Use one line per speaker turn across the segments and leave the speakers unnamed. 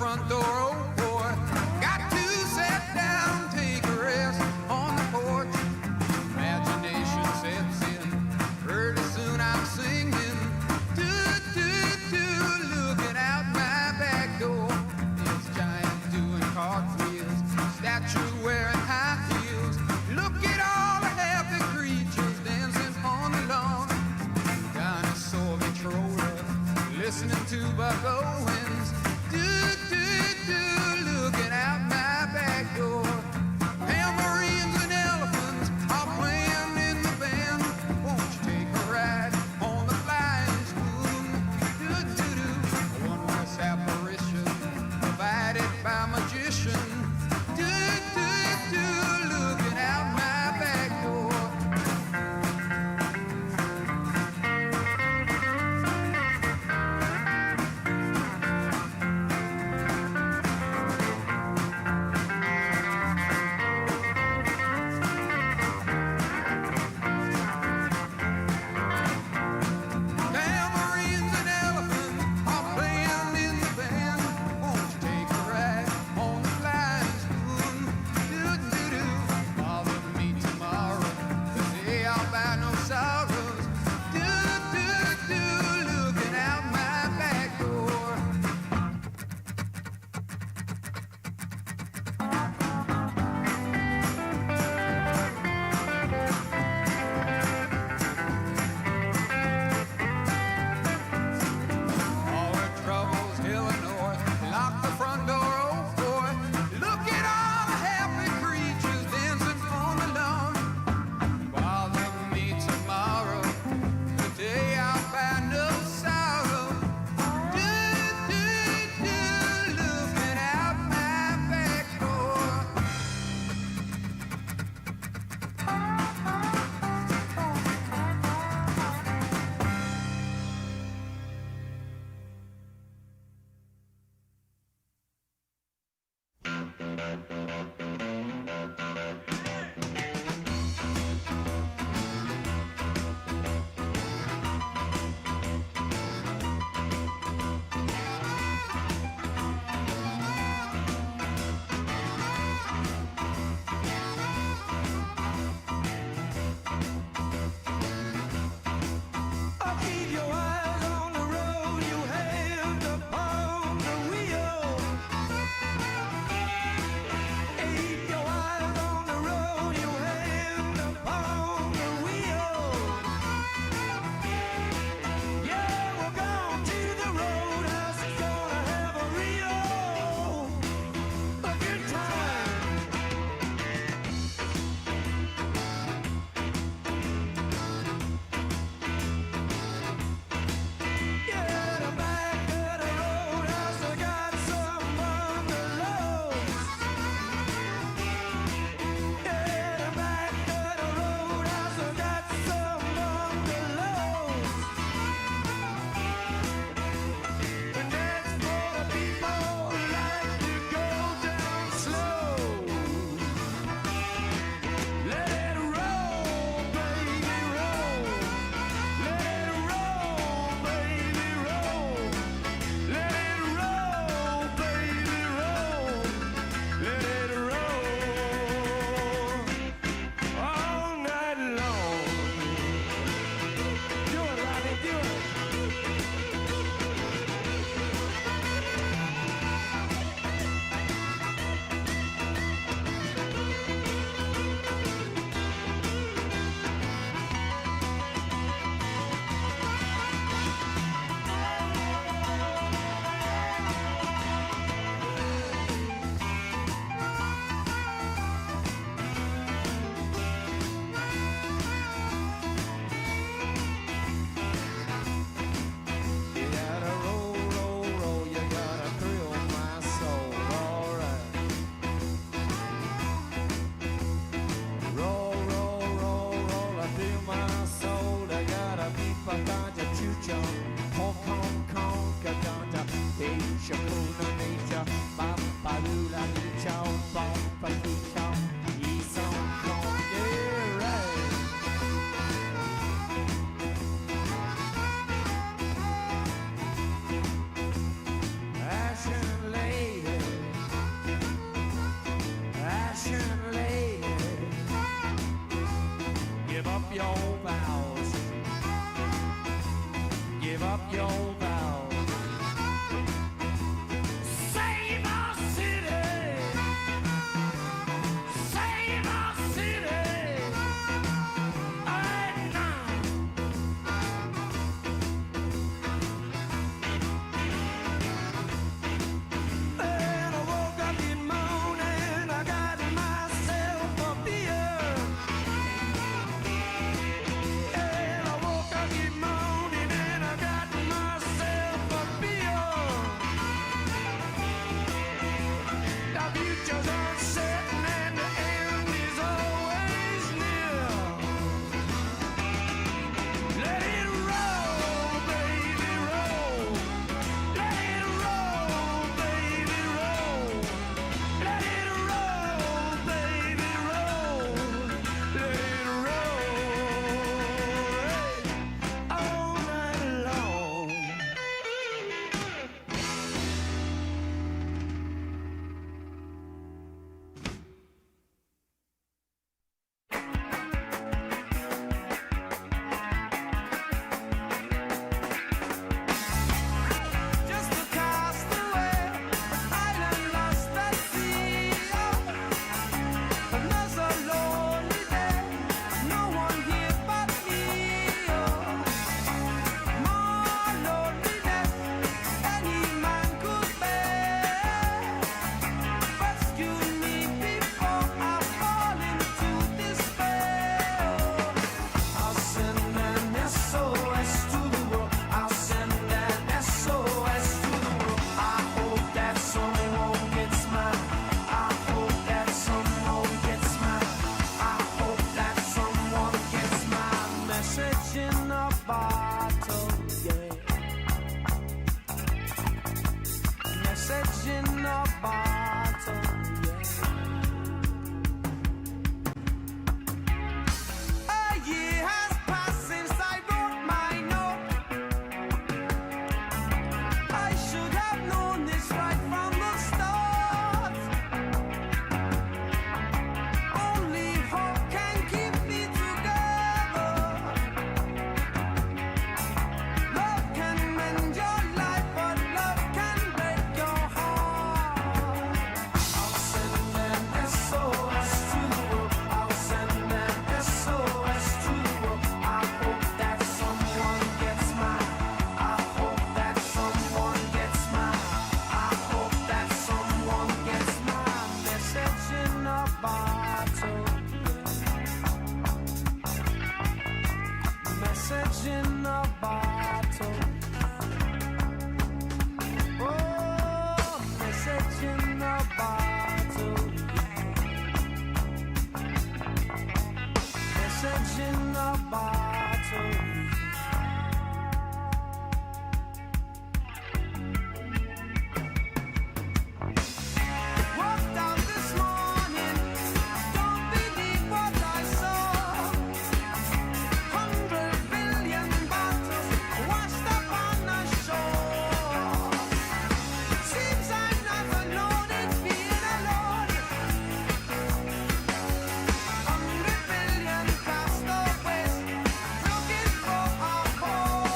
front door, oh boy. Got to sit down, take a rest on the porch. Imagination sets in, pretty soon I'm singing. Do, do, do, looking out my back door. It's giants doing cartwheels, statue wearing high heels. Look at all the happy creatures dancing on the lawn. Dinosaur Victrola, listening to Buck Owens. Do, do, do, looking out my back door. Tambourines and elephants are playing in the band. Won't you take a ride on the flying spoon? Do, do, do, a wondrous apparition provided by magician. Do, do, do, looking out my back door.
a bottle, yeah. A year has passed since I wrote my note. I should have known this right from the start. Only hope can keep me together. Love can mend your life, but love can break your heart. I'll send an SOS to the world. I'll send an SOS to the world. I hope that someone gets mine. I hope that someone gets mine. I hope that someone gets my message in a bottle. Message in a bottle. Oh, message in a bottle. Message in a bottle. Walked out this morning, don't believe what I saw. 100 billion bottles washed up on the shore. Seems I've never known it being alone. 100 billion castaways looking for a home.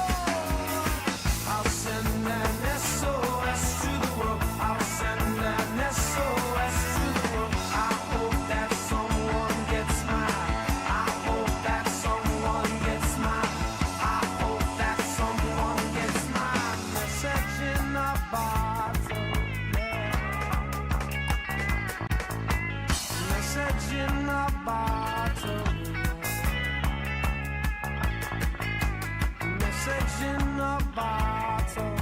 I'll send an SOS to the world. I'll send an SOS to the world. I hope that someone gets mine. I hope that someone gets mine. I hope that someone gets mine. Message in a bottle. Message in a bottle. Message in a bottle.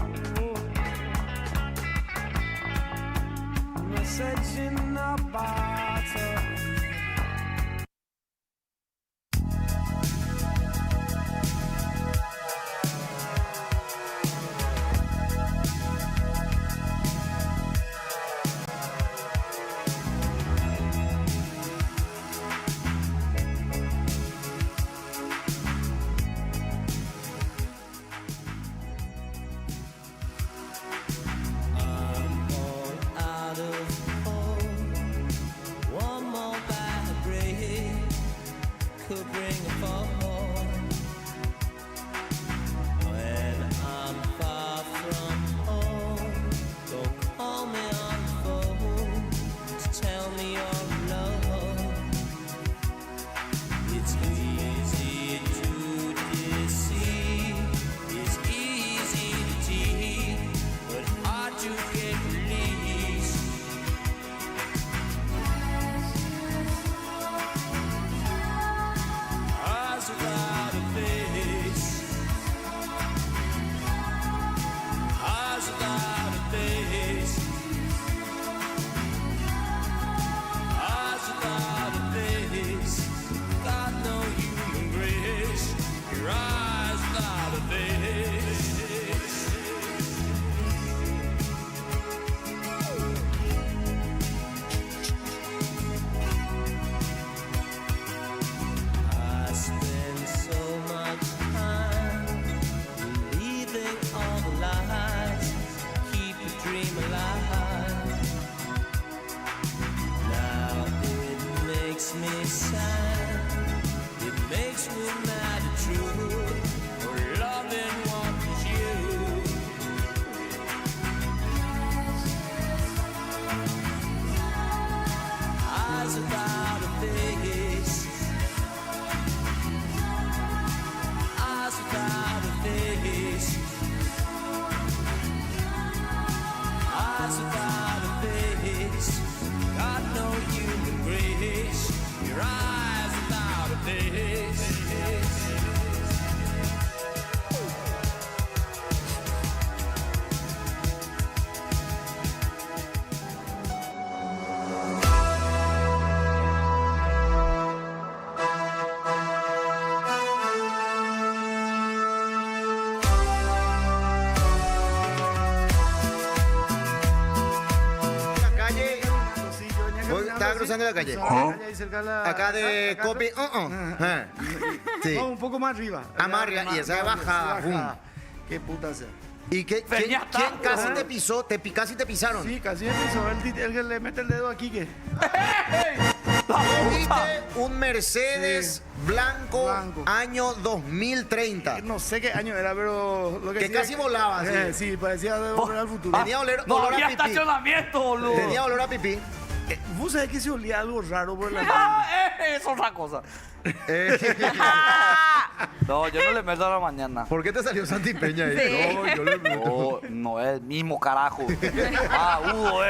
Message in a bottle.
I'm all out of hope. cruzando la calle.
Ahí cerca de la-
Acá de
acá-
Copy. Sí.
No, un poco más arriba.
Ah, más arriba, y esa es bajada,
Sí, bajada. Qué puta sea.
¿Y qué,
Venía
quién
tanto,
casi
¿eh?
te pisó? Casi te pisaron.
Sí, casi me pisó el que le mete el dedo aquí que.
Viste un Mercedes blanco,
Blanco.
año 2030.
No sé qué año era, pero lo que
Que
sí
casi volaba, sí.
Sí, parecía de volver al futuro.
Tenía
No
olor
había
a pipí.
estacionamiento, boludo.
Tenía olor a pipí.
Vos sabés que se olía algo raro por la
Es otra cosa.
Eh,
No, yo no le meto a la mañana.
¿Por qué te salió Santi Peña ahí?
Sí.
No, yo le meto.
No, no es el mismo carajo. Hugo,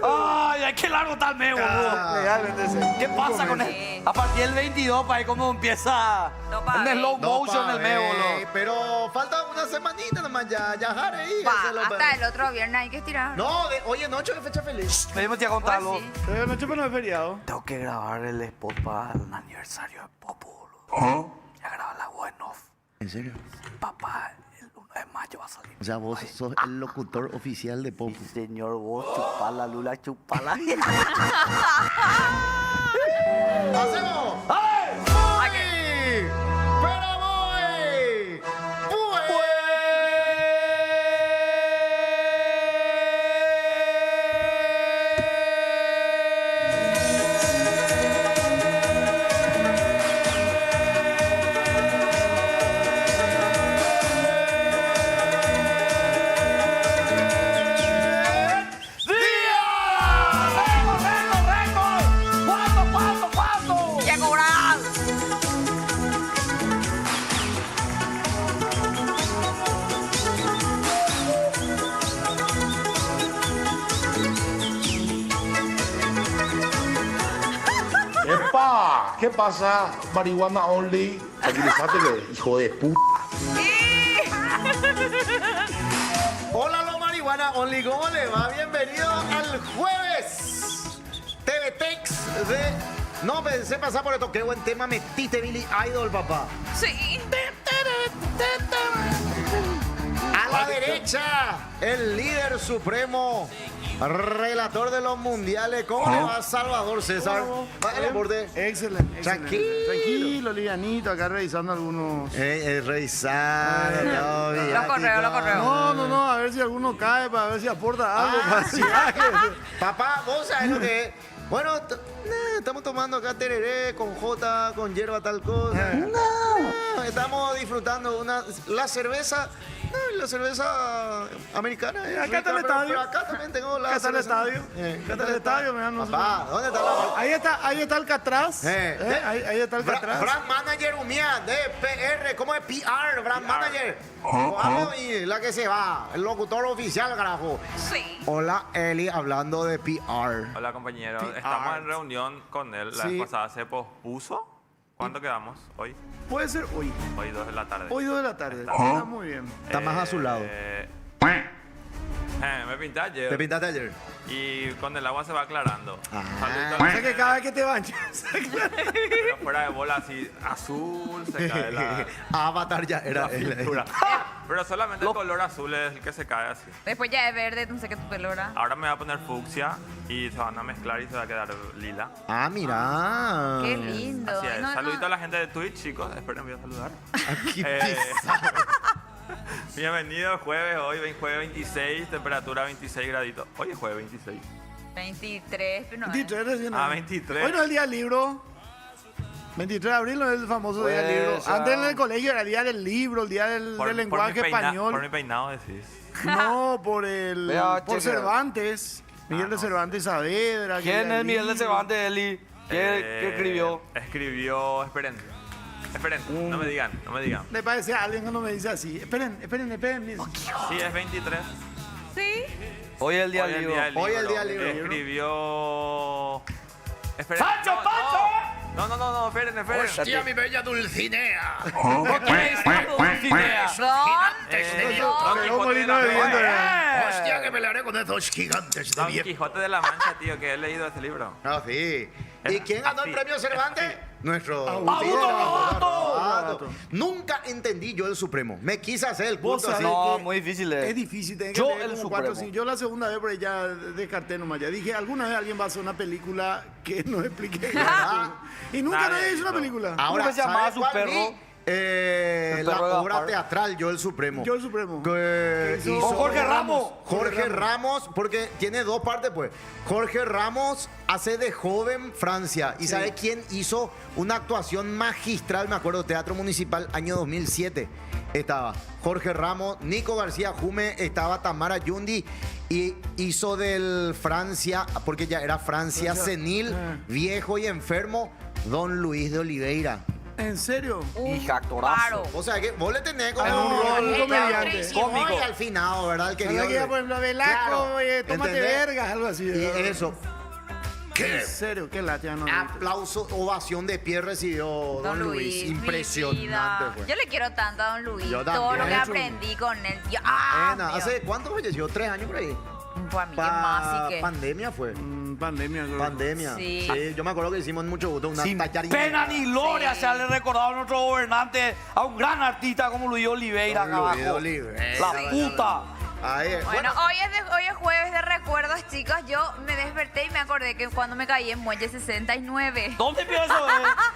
Ay, qué largo está el mes, boludo.
Legalmente sí.
¿Qué pasa con
Sí.
él? A partir del 22, para ahí como empieza
No pague.
en slow motion el mes, boludo.
Pero falta una semanita nomás ya jare ahí.
Va,
hacerlo,
hasta
pero-
el otro viernes hay que estirar.
No, hoy en 8 de fecha feliz.
Me metí a contarlo.
Pues sí.
Pero noche pero no es feriado.
Tengo que grabar el spot para el aniversario de Popo, boludo. Ya grabé la voz en off.
¿En serio?
Papá, el 1 de mayo va a salir.
O sea, vos sos el locutor oficial de Pop.
Sí, señor, vos chupala, Lula, chupala.
¡Hacemos! ¡Voy! ¡Pero voy!
¡Ya cobrar!
¡Epa! ¿Qué pasa? Marihuana only. Tranquilízate, que hijo de puta.
Hola, lo marihuana only, ¿cómo le va? Bienvenido al jueves TVTex de... No pensé pasar por esto, qué buen tema metiste, Billy Idol, papá.
Sí.
A la derecha, el líder supremo, relator de los mundiales. ¿Cómo le va, Salvador César? Vaya al borde.
Excelente.
Tranquilo.
Tranquilo, livianito, acá revisando algunos.
Revisar.
Los correos.
No, a ver si alguno cae, para ver si aporta algo. para si
Papá, vos sabés lo que es. Bueno, estamos tomando acá tereré con jota, con hierba, tal cosa. No, estamos disfrutando la cerveza. La cerveza americana.
Acá está el estadio.
Pero acá también tengo la
Acá está el
cerveza.
estadio. Acá está el estadio, mirá, no sé.
Papá, ¿dónde está la...
Ahí está Alcatraz. Ahí está Alcatraz.
Brand Manager Humía de PR, ¿cómo es PR? Brand Manager. Vamos y la que se va, el locutor oficial, carajo.
Sí.
Hola, Eli, hablando de PR.
Hola compañeros,
PR.
estamos en reunión con él. La
Sí.
vez pasada se pospuso. ¿Cuánto quedamos hoy?
Puede ser hoy.
Hoy 2 de la tarde.
Hoy 2 de la tarde. Está muy bien.
Está más a su lado.
Me pinté ayer
¿Te pintaste ayer?
y con el agua se va aclarando. Saludito a
O
la
sea que
gente,
cada vez que te bañas.
pero fuera de bola así azul se cae la,
Avatar ya era
la
él.
pintura. Pero solamente el color azul es el que se cae así.
Después ya es verde, no sé qué tu pelo era.
Ahora me voy a poner fucsia y se van a mezclar y se va a quedar lila.
Ah, mira.
Qué lindo.
Así es.
No,
Saludito
no.
a la gente de Twitch, chicos. Esperen, voy a saludar.
Aquí
Eh, Bienvenido, jueves, hoy jueves 26, temperatura 26 graditos. Hoy es jueves 26.
23, pero no.
23 recién.
Ah, 23.
Hoy no es el día del libro. 23 de abril no es el famoso día del libro.
Pues,
Antes en el colegio era el día del libro, el día del lenguaje español.
Por mi peinado decís.
No, por el.
Vea,
por
chequea.
Cervantes. Miguel de Cervantes Saavedra. que
¿Quién
era
es
el
Miguel de
libro.
Cervantes, Eli? ¿Qué escribió?
Escribió, esperen, no me digan.
Le parece a alguien que no me dice así. Esperen.
Sí, es 23.
Sí.
Hoy es el día
Hoy
del
es
libro.
día del
Hoy es el
libro.
día del libro.
Escribió... Esperen.
¡Pancho, Pancho!
No, esperen.
Hostia, mi bella Dulcinea.
¿Qué es esta Dulcinea?
Pero un molino de viento.
Hostia, que pelearé con esos gigantes de
Don
bien.
Quijote de la Mancha, tío, que he leído ese libro.
Ah, sí. ¿Y quién ganó el
Así.
premio Cervantes? Nuestro
¡Augusto Robato!
dato. Nunca entendí yo el Supremo. Me quise hacer el
Vos
culto así.
sabés
No,
que
muy difícil
Es difícil. tenés que
Yo
leer
el
como cuatro,
Supremo.
sí. Yo la segunda vez, pero ya descarté nomás. Ya dije, alguna vez alguien va a hacer una película que no explique. y nunca nadie hizo una película.
Ahora,
¿Cómo se llamaba
¿sabes
su
cuál
perro?
vi?
El
La
perro de
obra
Gaspar.
teatral Yo el Supremo.
Yo el Supremo.
Que
hizo
hizo
Con Jorge Ramos.
Jorge Ramos, porque tiene dos partes, pues. Jorge Ramos hace de joven Francia. ¿Y sabe quién hizo una actuación magistral? Me acuerdo, Teatro Municipal, año 2007. Estaba Jorge Ramos, Nico García Jume, estaba Tamara Yundi y hizo del Francia, porque ya era Francia senil, viejo y enfermo, Don Luis de Oliveira.
¿En serio?
Hija, actorazo.
Paro.
O sea que vos le tenés como
En un rol
el
comediante.
padrísimo
Cómico.
y al final, ¿verdad? El que
Ojalá que ya, por ejemplo, Velasco,
Claro,
tómate
¿entendés?
vergas, algo así.
Y
¿verdad?
eso.
En serio, qué lástima. No,
Aplauso, ovación de pie recibió Don Luis.
mi
Impresionante,
vida.
pues.
Yo le quiero tanto a Don Luis.
Yo
Todo lo
también.
que aprendí con él.
Nena, ¿hace cuánto falleció? 3 años por ahí.
Pues a mí que más y que.
Pandemia fue.
Pandemia. creo.
Pandemia.
Sí.
Yo me acuerdo que hicimos mucho gusto una
Sin
tallarina.
pena ni gloria
Sí.
se le recordado a nuestro gobernante, a un gran artista como Luis Oliveira acá
Don Luis
abajo.
Oliveira.
La puta.
Ahí,
Bueno, hoy es jueves de recuerdos, chicos. Yo me desperté y me acordé que cuando me caí en Muelle 69.
¿Dónde empezó eso?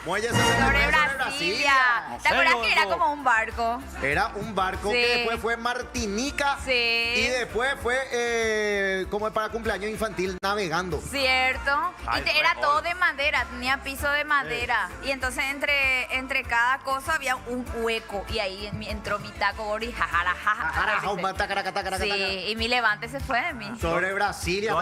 Muelle
Sobre
69
Brasilia.
No
¿Te
sé,
acuerdas
yo
que era
eso.
como un barco?
Era un barco
Sí.
que después fue Martinica.
Sí.
Y después fue como para cumpleaños infantil navegando.
¿Cierto?
Ay,
Y era
re
todo
old.
de madera, tenía piso de madera. Y entonces entre cada cosa había un hueco. Y ahí entró mi taco gordo y jajara,
Ajá,
Sí, y mi levante se fue de mí.
Sobre Brasilia.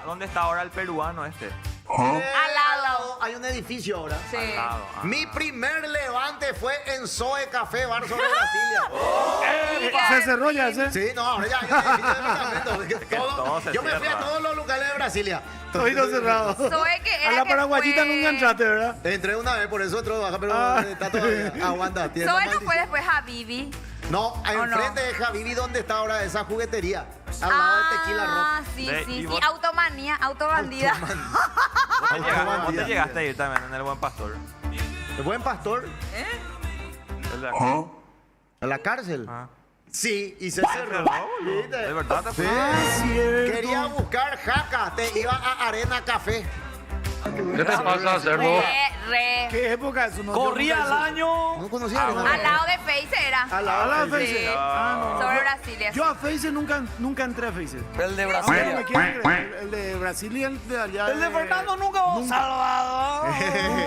¿Dónde está ahora el peruano este?
Al lado.
Hay un edificio ahora.
Sí.
Al lado. Ah.
Mi primer levante fue en Zoe Café Bar sobre Brasilia.
Se cerró ya ese.
Sí, no, ahora ya hay un edificio de departamento.
todo se
Yo me fui a
cierra.
todos los locales de Brasilia.
Todito cerrado.
Zoe que era
A la
que
paraguayita
fue-
nunca entraste, ¿verdad?
Entré una vez, por eso entró baja, pero está todavía. Aguanta, tiene
Zoe no
maldición.
fue después a Bibi.
No,
no?
enfrente de Javivi, ¿dónde está ahora esa juguetería? Al lado de Tequila Rock.
Sí,
Ve,
sí,
y
sí.
vos-
Automanía, autobandida.
¿Vos te llegaste a ir también en el Buen Pastor?
¿El buen pastor?
El de-
¿A la cárcel?
Ah.
Sí, y se
¿Se
cerró.
cerró, boludo?
¿Viste?
¿De verdad te fue?
Cierto.
Quería buscar jaca, te iba a Arena Café.
¿Qué te pasa, cerdo?
Re.
¿Qué época es? No,
Corría
yo
al
nunca hice.
año.
¿No conocía Arena
Al
Café?
lado de Face era.
Al
¿A la
de
Face?
Sí.
Ah, no.
Sobre Brasilia.
Yo a Face nunca entré a Face.
El de
Ahora no
Brasilia.
me quieren creer. El de Brasil y el de allá.
El de Fernando nunca va Salvador.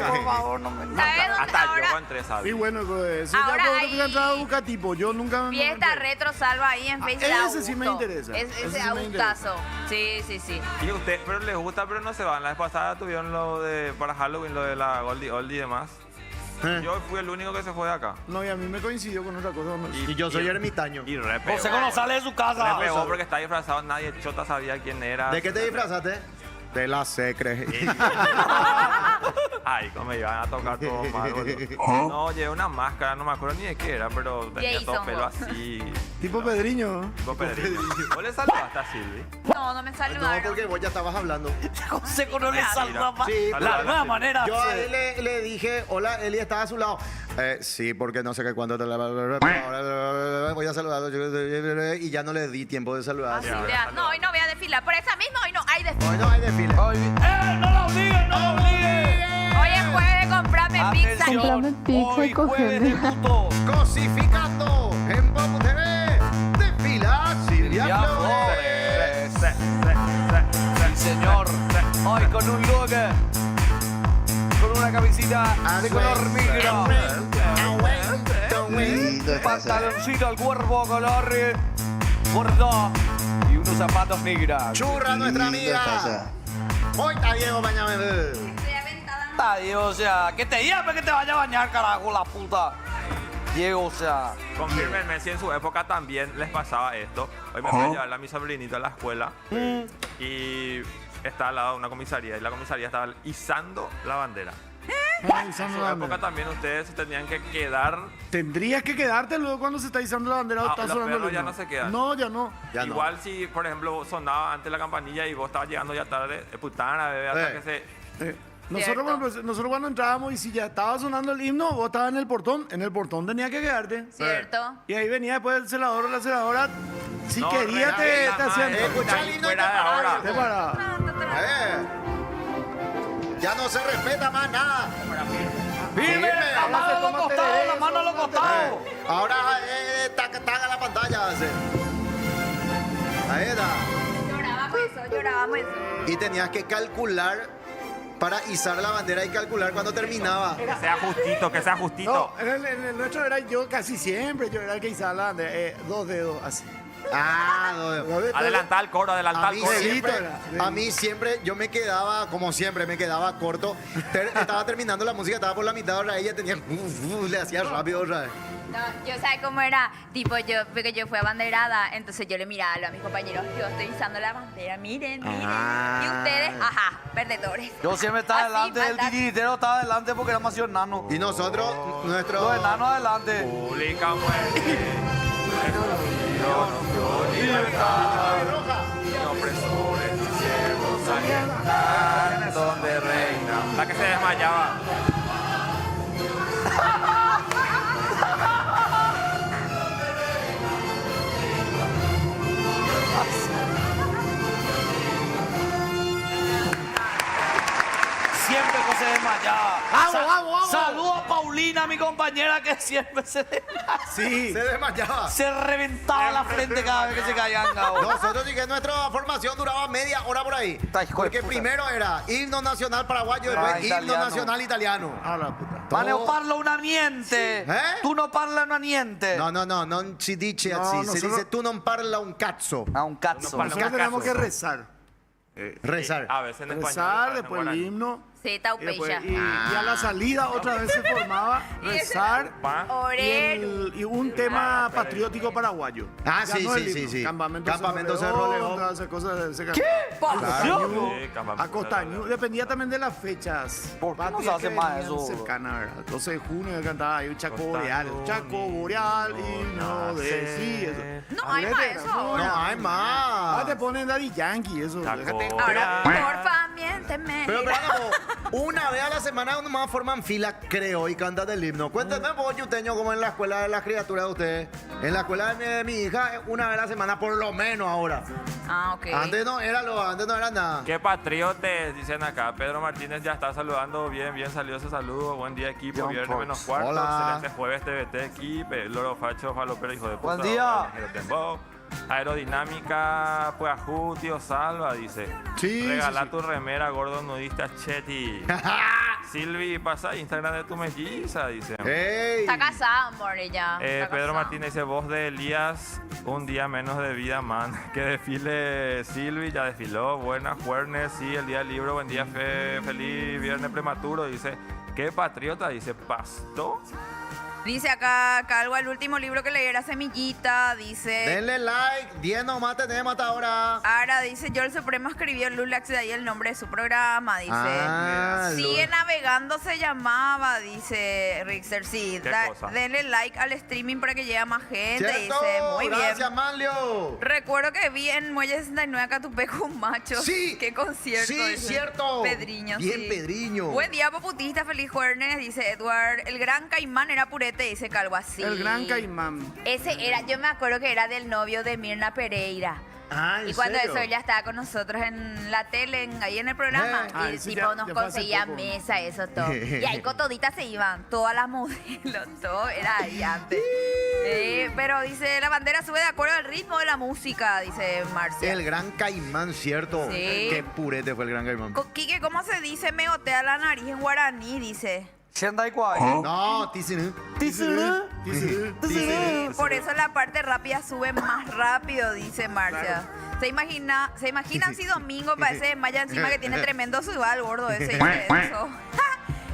Por favor, no me.
¿Sabes dónde
Hasta
ahora?
yo entré,
Y
¿sabes?
bueno, pues, ya
Ahora
puedo
hay
que entrado a buscar tipo. Yo nunca me.
Fiesta Retro Salva ahí en Facebook. da
ese sí me
gusto.
interesa.
Ese
Ese sí me
autazo. Sí, sí, sí.
Y usted, pero les gusta, pero no se van. La vez pasada tuvieron lo de, para Halloween, lo de la Goldie Oldie y demás. Yo fui el único que se fue de acá.
No, y a mí me coincidió con otra cosa. ¿no?
Y yo soy ermitaño.
Y re pegó.
José no sale de su casa.
Re pegó porque está disfrazado, nadie chota sabía quién era.
¿De qué te disfrazaste? De la secre.
Ay, cómo me iban a tocar todo mal, boludo. No, llevé una máscara, no me acuerdo ni de qué era, pero tenía
Jason,
todo pelo
vos.
así.
Tipo Pedriño.
Tipo Pedrito. ¿Vos le saludaste a Silvi?
No, no me
No,
saludaron.
porque vos ya estabas hablando.
José no le saluda más.
Sí,
La nueva manera.
Yo a él le dije, hola, Eli estaba a su lado. Sí, porque no sé qué cuándo te voy a saludar. Y ya no le di tiempo de saludar.
Así
Ya,
de-
ya,
no, hoy no voy a desfilar. Por esa misma, hoy no hay desfile.
Hoy no hay desfile.
¡No lo obliguen, no lo obliguen!
Hoy es jueves de comprarme pizza.
Comprame pizza
Hoy
y
jueves de
cogeme.
gusto.
Cosificando en Pop TV. Desfila Silvia
Ya,
Flores.
Sí, señor. Hoy con un look, con una camisita de color negro, pantaloncito al cuerpo color gordo y unos zapatos negros.
Churra nuestra amiga. Hoy está Diego mañana.
Estoy aventada.
Adiós, o sea, que te diga que te vaya a bañar, carajo, la puta. Diego, o sea.
Confírmenme si en su época también les pasaba esto. Hoy me fui a llevar a mi sobrinito a la escuela y está al lado de una comisaría y la comisaría estaba izando la bandera. En su época también ustedes se tenían que quedar.
Tendrías que quedarte luego cuando se está izando la bandera.
Ah,
está
los
sonando el
perros ya
himno.
no se quedan.
No, ya no.
Ya no.
Igual si, por ejemplo, sonaba antes la campanilla y vos estabas llegando ya tarde, putana, bebé, hasta
Eh.
que se
Nosotros,
Cierto.
nosotros cuando entrábamos y si ya estaba sonando el himno, vos estabas en el portón tenías que quedarte.
¿Cierto?
Y ahí venía después el celador o la celadora. Si
No,
quería, te
regala,
hacían.
madre.
Escuchá el himno y te
Fuera de ahora.
Te paraba.
Ya no se respeta más nada.
¡Firme! ¡La mano a los costados! ¡La mano a los costados!
Ahora taga la pantalla. Hace. Ahí está.
Llorábamos eso.
Y tenías que calcular para izar la bandera y calcular cuando terminaba.
Que sea justito, que sea justito.
No, en el nuestro era yo casi siempre, yo era el que izaba la bandera, 2 dedos así.
Ah, no.
Adelantá el coro, adelantá
A
el
mí,
coro.
siempre,
era.
a mí siempre, yo me quedaba, como siempre, me quedaba corto. Estaba terminando la música, estaba por la mitad, ahora ella tenía, le hacía rápido otra vez.
No, yo sabes cómo era, tipo porque yo fui abanderada, entonces yo le miraba a mis compañeros, yo estoy izando la bandera, miren.
Ah.
Y ustedes, ajá, perdedores.
Yo siempre estaba
Así,
delante, el
maldad.
titiritero estaba delante porque era más enano.
Y nosotros, nuestro...
Los enanos adelante.
Pública muerte. Libertad. Y opresores y siervos alientan donde reina. La que se desmayaba.
Siempre que se desmayaba.
Vamos.
Saludos a Paulina, mi compañera, que siempre se
Sí.
Se desmayaba.
se reventaba la frente cada vez que se caían, Gabo.
Nosotros sí que nuestra formación duraba media hora por ahí.
Está hijo de
Porque
puta.
primero era himno nacional paraguayo, después himno
italiano.
nacional italiano.
A la puta.
Ma
Todo-
non parla una niente.
¿Eh?
Tu non parla una niente.
No, non si dice
No,
así. Se
nosotros-
dice tú non parla un cazzo.
A un cazzo.
No parla-
Nosotros tenemos que
Cacazo.
rezar.
Rezar.
A veces en español.
Rezar,
en
después el
guaraní.
himno.
Sí,
Y,
taupeya.
y a la salida otra vez se formaba rezar
Pa.
Orero.
y un tema patriótico paraguayo.
Ah,
Ya
sí,
no el
sí,
himno.
sí.
Campamento
Campamento
Cerro
Cerro
León,
León.
todas esas cosas.
¿Qué?
Por
Dios.
Sí, campamento
A Costañú,
Cerro León.
dependía también de las fechas.
¿Por qué no
patrias
se hace
que
más
venían
eso?
cercanas, ¿verdad? 12 de junio cantaba ahí un Chaco
Costañú,
Boreal. Chaco Boreal, himno de... Sí, eso.
No hay más eso ahora.
No hay más.
Ah, te ponen Daddy Yankee, eso.
Chaco
Déjate.
Ahora,
Boreal.
porfa, miénteme.
Pero como una vez a la semana nomás forman fila, creo, y cantan el himno. Cuéntame vos, yuteño, como en la escuela de las criaturas de ustedes. En la escuela de mi hija, una vez a la semana, por lo menos ahora.
Ah, ok.
Antes no era nada.
Qué patriotes, dicen acá. Pedro Martínez ya está saludando. Bien salió ese saludo. Buen día, equipo.
John
Viernes
Fox.
menos cuarto.
Hola.
Excelente jueves, TVT, equipo. Loro Facho, Falopero, hijo de puta.
Buen día.
Tembo. Aerodinámica, Puajú, tío Salva, dice.
Sí,
Regala
sí, sí.
tu remera, gordo nudista, Chetty. Silvi, pasa Instagram de tu melliza, dice.
¡Ey!
Está casada, amor, ella. Está
Pedro
casada.
Martínez dice, voz de Elías, un día menos de vida, man. Que desfile Silvi, ya desfiló. Buenas, Juernes, sí, el día del libro, buen día, feliz viernes prematuro, dice. Qué patriota, dice, Pasto.
Dice acá Calvo, el último libro que leí era Semillita, dice...
Denle like, 10 nomás tenemos hasta ahora.
Ahora dice, yo el Supremo escribió Lulax, de ahí el nombre de su programa, dice.
Ah,
Sigue navegando se llamaba, dice Rixer, sí.
¿Qué cosa?
Denle like al streaming para que llegue a más gente,
¿Cierto?
dice. Muy
Gracias,
bien.
Manlio.
Recuerdo que vi en Muelle 69 a Catupé con machos.
Sí.
Qué concierto.
Sí,
dice.
cierto.
Pedriño,
Bien,
sí.
Pedriño.
Buen día, poputista, feliz jueves, dice Edward. El gran caimán era purete, dice Calvo así.
El gran caimán.
Ese era, yo me acuerdo que era del novio de Mirna Pereira.
Ah, ¿en
Y cuando
serio?
eso ella estaba con nosotros en la tele, ahí en el programa,
Ah,
y
ese
tipo
ya-
nos
ya fue hace
conseguía
poco.
mesa, eso todo. Y ahí con toditas se iban, todas las modelos, todo era ahí antes. Pero dice, la bandera sube de acuerdo al ritmo de la música, dice Marcia.
El gran caimán, ¿cierto?
Sí.
Qué purete fue el gran caimán.
Quique, ¿cómo se dice me gotea la nariz en guaraní? Dice.
No, tisinú.
Sí, por eso la parte rápida sube más rápido, dice Marcia. ¿Se imaginan si Domingo parece de Maya encima que tiene tremendo sudal gordo ese? Dice eso.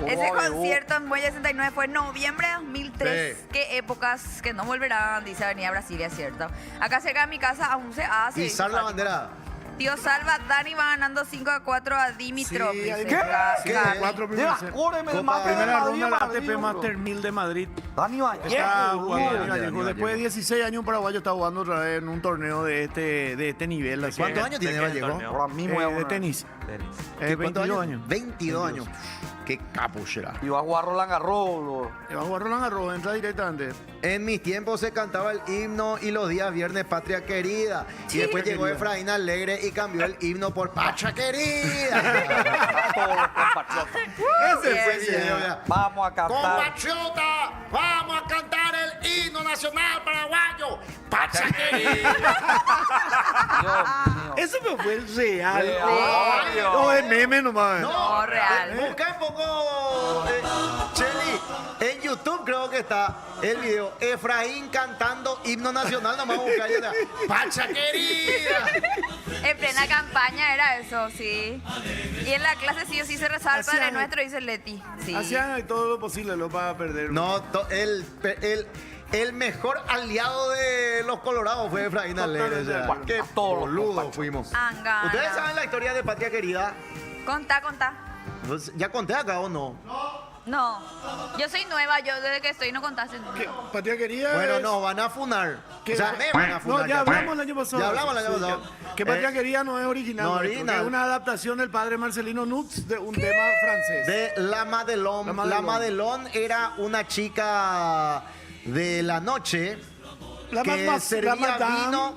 Ese concierto en Muelle 69 fue en noviembre de 2003.
Sí.
Qué épocas que no volverán, dice Avenida Brasilia, ¿cierto? Acá cerca de mi casa aún se hace.
Izar la bandera.
Tío Salva, Dani va ganando 5-4 a Dimitrov.
Sí,
dice.
hay
¿Qué?
¿Qué?
Cuatro
De
primeros
las córeme el
Copa-
mate de
Primera
Madrid,
ronda del
Madrid,
ATP
bro.
Master 1000 de Madrid.
Dani Vallejo,
Está jugando
bro.
Dani Vallejo. Después de 16 años un paraguayo está jugando otra vez en un torneo de este nivel. Así.
¿Cuántos años tiene
¿De qué
Vallejo?
torneo?
Ahora mismo voy a
De
poner.
tenis.
Tenis.
¿Qué,
22 años.
22 años. Qué capuchera.
Y va a jugar Roland Garros, bro.
Va a jugar Roland Garros, entra directamente.
En mis tiempos se cantaba el himno y los días viernes Patria Querida. Y después llegó Efraín Alegre y cambió el himno por Pacha Querida.
Todos los compatriotas.
Ese fue el
Bien.
video ya.
Vamos a cantar.
Compatriota, vamos a cantar el himno nacional paraguayo. Pacha Querida.
Dios mío.
Eso me fue el real.
Real.
No, es meme nomás.
No, real.
Busca un poco, Cheli, en YouTube creo que está el video. Efraín cantando himno nacional, nomás buscar y está, Pacha Querida.
En plena campaña era eso, sí. Y en la clase sí o sí se rezaba el
Hacían-
Padre Nuestro, dice Leti. Sí.
Hacían todo lo posible lo para perder.
No, el mejor aliado de los colorados fue Efraín Alegre. O sea,
Totalmente.
qué
A todos los
boludo
compañeros.
fuimos.
Angana.
¿Ustedes saben la historia de Patria Querida?
Contá.
Pues, ¿ya conté acá o no?
No, yo soy nueva, yo desde que estoy no contaste.
¿Qué? Patria Querida.
Bueno,
es-
nos van a funar.
¿Qué?
O sea, me van a funar.
No, ya hablamos el año pasado.
Ya hablamos el año
Sí,
pasado.
Que Patria Querida no es original.
no
nuestro,
original.
que es una adaptación del padre Marcelino Nux de un tema francés.
De La Madelón.
La
La
Madelón.
Madelón era una chica de la noche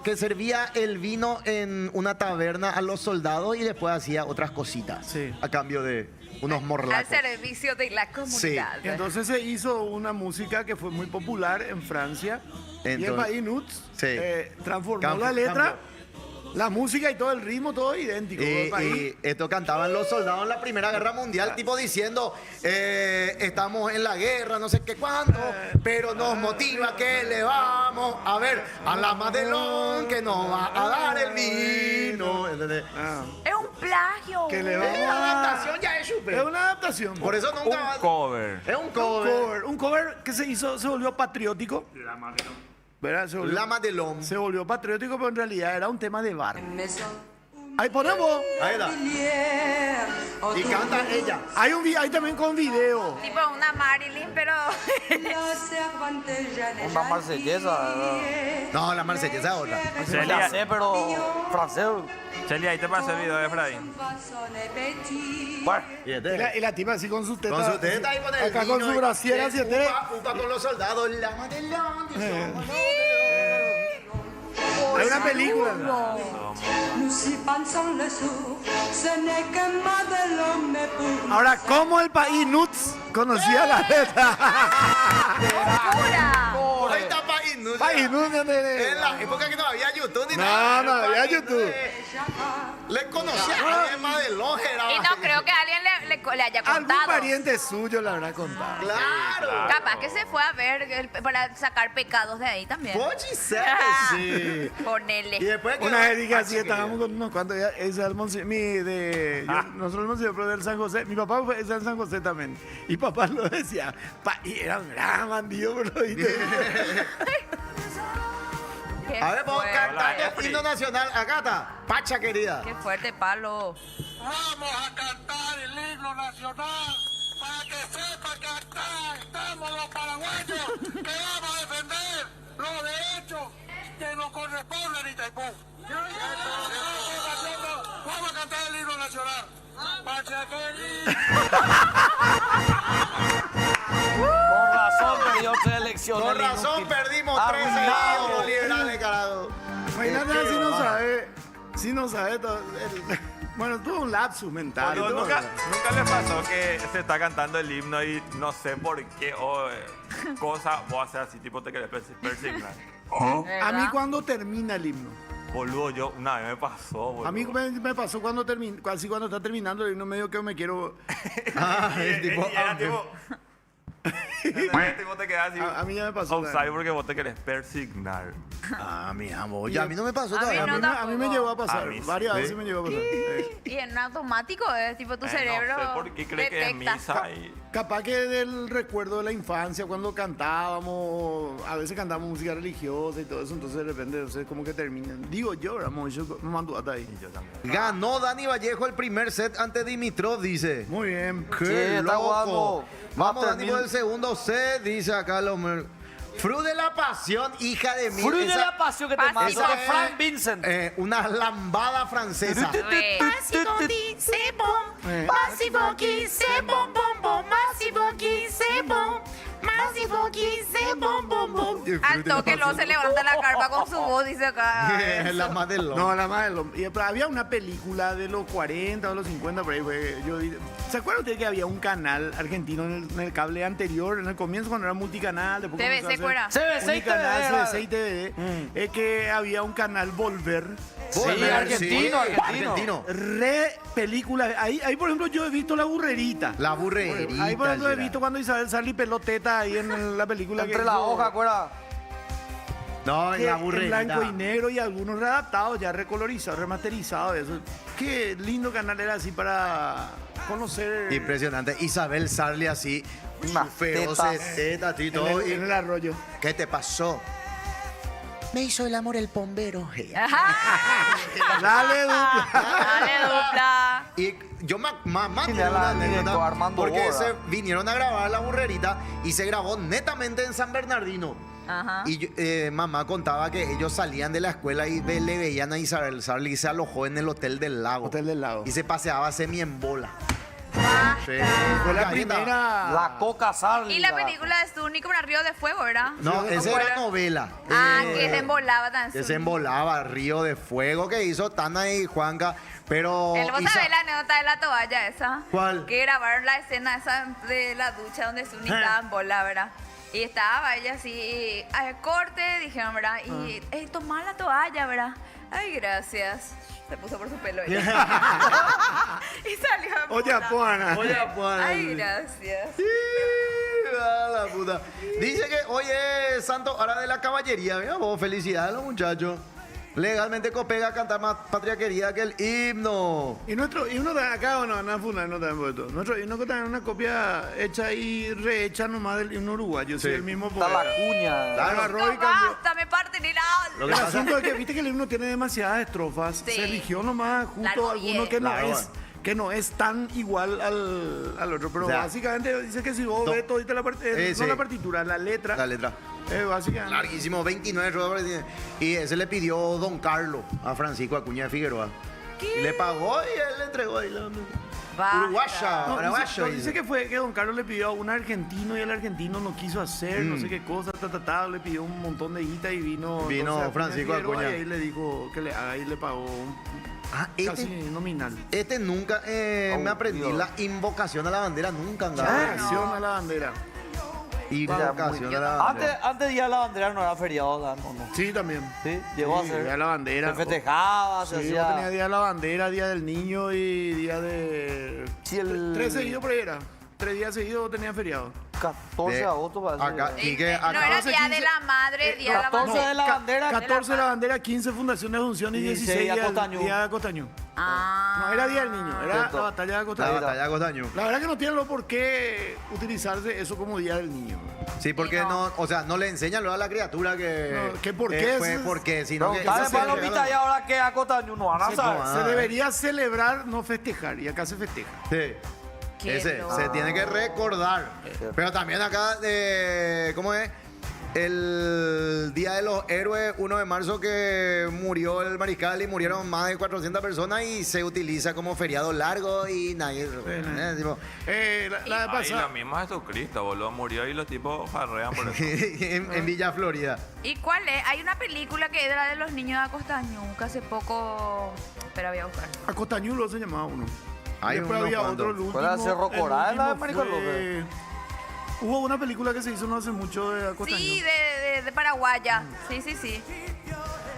que servía el vino en una taberna a los soldados y después hacía otras cositas
Sí.
a cambio de unos
Al
morlacos.
servicio de la comunidad.
Y entonces se hizo una música que fue muy popular en Francia. Y el
Entonces-
país Nux
Sí.
transformó
Cambio-
la letra,
cambio.
la música y todo el ritmo, todo idéntico. El país.
Y esto cantaban los soldados en la Primera Guerra Mundial, tipo diciendo, estamos en la guerra, no sé qué cuánto, pero nos motiva que le vamos a ver a la Madelón que nos va a dar el vino. ¿Entendés?
Ah,
Es un plagio.
que le
Es
vamos
una
a...
adaptación ya es súper.
Es una adaptación.
Por eso nunca
Un cover.
es un cover.
Un cover que se hizo, se volvió patriótico. ¿Verdad? Se volvió,
La Madelón.
se volvió patriótico, pero en realidad era un tema de bar. Ahí ponemos.
Ahí está. Y canta ella.
Hay también con video.
Tipo una Marilyn, pero.
Una marsellesa.
No, la marsellesa es otra.
Ya sé, pero francés.
Cheli, ahí te pasé el video de Efraín.
Bueno,
Y
Y
este,
la, y la tipa así con su teta.
con su teta ahí con el
Acá
vino
con su
y-
brasier hacia atrás.
upa con los soldados. La Madelón.
Hay una película. Ahora, ¿cómo el país Nuts conocía la letra?
¡Pura!
Ahí está País Nuts.
País Nuts,
En la época que no había YouTube ni nada.
no había
País
YouTube.
Nuts, Le conocía a alguien más de Longera.
Y no creo que alguien le haya
Algún
contado.
pariente suyo le habrá contado.
Claro.
Capaz que se fue a ver para sacar pecados de ahí también.
Pochi sí.
Ponele.
Y después
Una vez dije
Ah,
así,
sí,
estábamos con unos cuantos, ese nosotros hemos sido pero del San José, mi papá fue del San José también, y papá lo decía, y era un gran bandido, bro, ¿viste?
Qué
A ver, vamos
fuerte.
cantando
Efri.
himno nacional. Acá está. Pacha querida.
Qué fuerte palo.
Vamos a cantar el himno nacional para que sepa que acá estamos los paraguayos que vamos a defender los derechos que nos corresponden en Itaipú. Vamos a cantar el himno nacional. Pacha querida.
con razón perdió 3 elecciones.
Con
el
razón
inútil.
perdimos 3
Arruinado.
seguidos los liberales, carajo.
Imagínate
Qué
si no sabe todo, bueno, tuvo un lapsus mental. y
Boludo,
todo,
¿nunca,
¿verdad?
nunca le pasó que se está cantando el himno y no sé por qué cosa vos haces así, tipo te querés persignar?
A mí cuando termina el himno.
Boludo, yo una vez me pasó, boludo.
A mí me pasó cuando casi cuando está terminando el himno medio que me quiero...
Ah,
Y
es tipo.
era tipo... tipo te quedas así.
A mí ya me pasó.
Offside porque vos te querés persignar.
Ah, mi amor. Ya a mí no me pasó
A mí
todavía.
no.
A mí me llegó a pasar,
A mí sí.
varias
¿Sí?
veces me llegó a pasar.
Y en automático es tipo tu cerebro.
No sé por qué cree que es
detecta.
misa y...
Capaz que del recuerdo de la infancia, cuando cantábamos, a veces cantábamos música religiosa y todo eso, entonces de repente, no sé, como que terminan. Digo yo, Ramón, yo me mando hasta ahí.
Yo también.
Ganó Dani Vallejo el primer set ante Dimitrov, dice.
Muy bien.
¡Qué
Sí, está
loco!
jugando.
Vamos,
Va a
Dani,
terminar-
por el segundo set, dice acá el hombre. Fru de la pasión, hija de mí.
Fruit de
Esa-
la pasión que te mando
Pasión.
de Frank Vincent.
Una lambada francesa.
Re. Al toque luego se levanta la carpa con su voz, dice acá.
La más del
No, la más del hombre. Pero había una película de los 40 o los 50 por ahí. ¿Se acuerdan ustedes que había un canal argentino en el cable anterior, en el comienzo cuando era multicanal? Después
TVC,
comenzó a
fuera.
ser
CBC y
unicanal,
TVD,
CBC y TVD. Es que había un canal Volver.
Sí, argentino.
argentino.
Re película. Ahí, por ejemplo, yo he visto La Burrerita.
La burrerita.
Ahí, por ejemplo, he
Gerard.
visto cuando Isabel Sarli peloteta ahí en la película.
Entre
que
la
hizo-
hoja, ¿acuerdas?
No, en
que
la
en
burrerita.
blanco y negro y algunos readaptados, ya recolorizados, remasterizados. Eso. Qué lindo canal era así para conocer.
Impresionante. Isabel Sarli así,
Unas
feroces
tetas.
tetas y
en
todo.
el, en el arroyo.
¿Qué te pasó? Me hizo el amor el bombero.
Ajá.
Dale, dupla.
Dale, dupla.
Y yo más
Sí,
tiene
la
una
directo
anécdota
Armando
porque
Borda.
se vinieron a grabar La Burrerita y se grabó netamente en San Bernardino.
Ajá.
Y mamá contaba que ellos salían de la escuela y le veían a Isabel Sarli y se alojó en el Hotel del Lago.
Hotel del Lago.
Y se paseaba semi en bola. Sí.
Fue la
Ahí está.
primera.
La Coca Sarli.
Y la película de Suni como Río de Fuego, ¿verdad?
No, esa era novela.
Ah, que se embolaba tan
Que se embolaba, Río de Fuego, que hizo Tana y Juanca, pero...
¿Vos sabés la anécdota de la toalla esa?
¿Cuál?
Que grabaron la escena esa de la ducha donde Suni estaba en bola, ¿verdad? Y estaba ella así, y, corte, dijeron, ¿verdad? Y tomá la toalla, ¿verdad? Ay, gracias. Se puso por su pelo ella. Y salió en
Oye,
bola.
Puana.
Oye, Juan.
Ay, gracias.
La puta. Dice que hoy es Santo Hora de la Caballería. Mira vos, felicidades a los muchachos. Legalmente Copega canta más patria querida que el himno.
Y nuestro himno de acá, bueno, no funar, no también puesto. Nuestro himno que también es una copia hecha y rehecha nomás del himno uruguayo. Sí, el mismo
Está
poeta.
la cuña.
Claro.
Agarró y
No
cambió.
basta, me parten el
Lo
El
que pasa-
asunto es que viste que el himno tiene demasiadas estrofas.
Sí.
Se eligió nomás justo
Largo
alguno
bien.
que no
Claro,
es. Que no es tan igual al otro, pero
O sea,
básicamente dice que si vos
to-
ves todita la
sí.
no la partitura, la letra,
La letra.
básicamente.
Larguísimo, 29 rodas. Y ese le pidió Don Carlos a Francisco Acuña de Figueroa. Y le pagó y él le entregó ahí la...
Basta.
Uruguaya,
No,
paraguayo.
dice que fue que Don Carlos le pidió a un argentino y el argentino no quiso hacer no sé qué cosa, le pidió un montón de guita y vino entonces
Francisco
Figueroa
Acuña.
y ahí le dijo que le haga y le pagó
Ah,
casi nominal.
este nunca me aprendí
Dios.
la invocación a la bandera, nunca andaba.
Acción a la bandera.
Invocación a la bandera.
Antes Día de la Bandera no era feriado, ¿no?
Sí, también.
Sí, llegó
Sí,
a ser.
Día de la bandera.
Se festejaba, se
Sí, yo tenía
hacía.
Día de la Bandera, Día del Niño y Día de...
Sí, el-
3 seguidos por ahí era. 3 días seguidos tenía feriado.
14 de agosto parece.
Acá, y que
No
acá...
era
14,
Día de
15,
la Madre, Día de la
14
Madre.
de la bandera.
14 de la bandera, 15 Fundación de Asunción y
16
16
Día Costañú.
Día de Costañú.
Ah.
No era Día del Niño, era
Cierto.
la batalla de
La
Costañú.
batalla de Costañú.
La verdad que no tienen por qué utilizarse eso como Día del Niño.
Sí, porque
Sí,
no, o sea, no le enseñan luego a la criatura que...
No, que por qué
fue
es-
porque, sino que...
Dale
se
para la
regala-
pista y ahora que a Cotañú no van a saber.
Ah,
Se debería celebrar, no festejar. Y acá se festeja.
Sí.
Qué
Ese,
loco.
se tiene que recordar. Pero también acá, ¿cómo es? El Día de los Héroes, 1 de marzo, que murió el mariscal y murieron más de 400 personas y se utiliza como feriado largo y nadie... tipo,
La de
Ahí
pasada.
lo mismo Jesucristo, boludo. Murió y los tipos farrean por eso.
en Villa Florida.
¿Y cuál es? Hay una película que era de los niños de Acostañú, que hace poco... Pero voy a buscar.
A Costañulo se llamaba uno.
Hay
Después
unos
había
cuantos.
otro, el último.
¿Fue la de Cerro
el
Coral, la de
último
Maricón
fue- Hubo una película que se hizo no hace mucho de Acostañú.
Sí, de Paraguaya. Sí, sí, sí.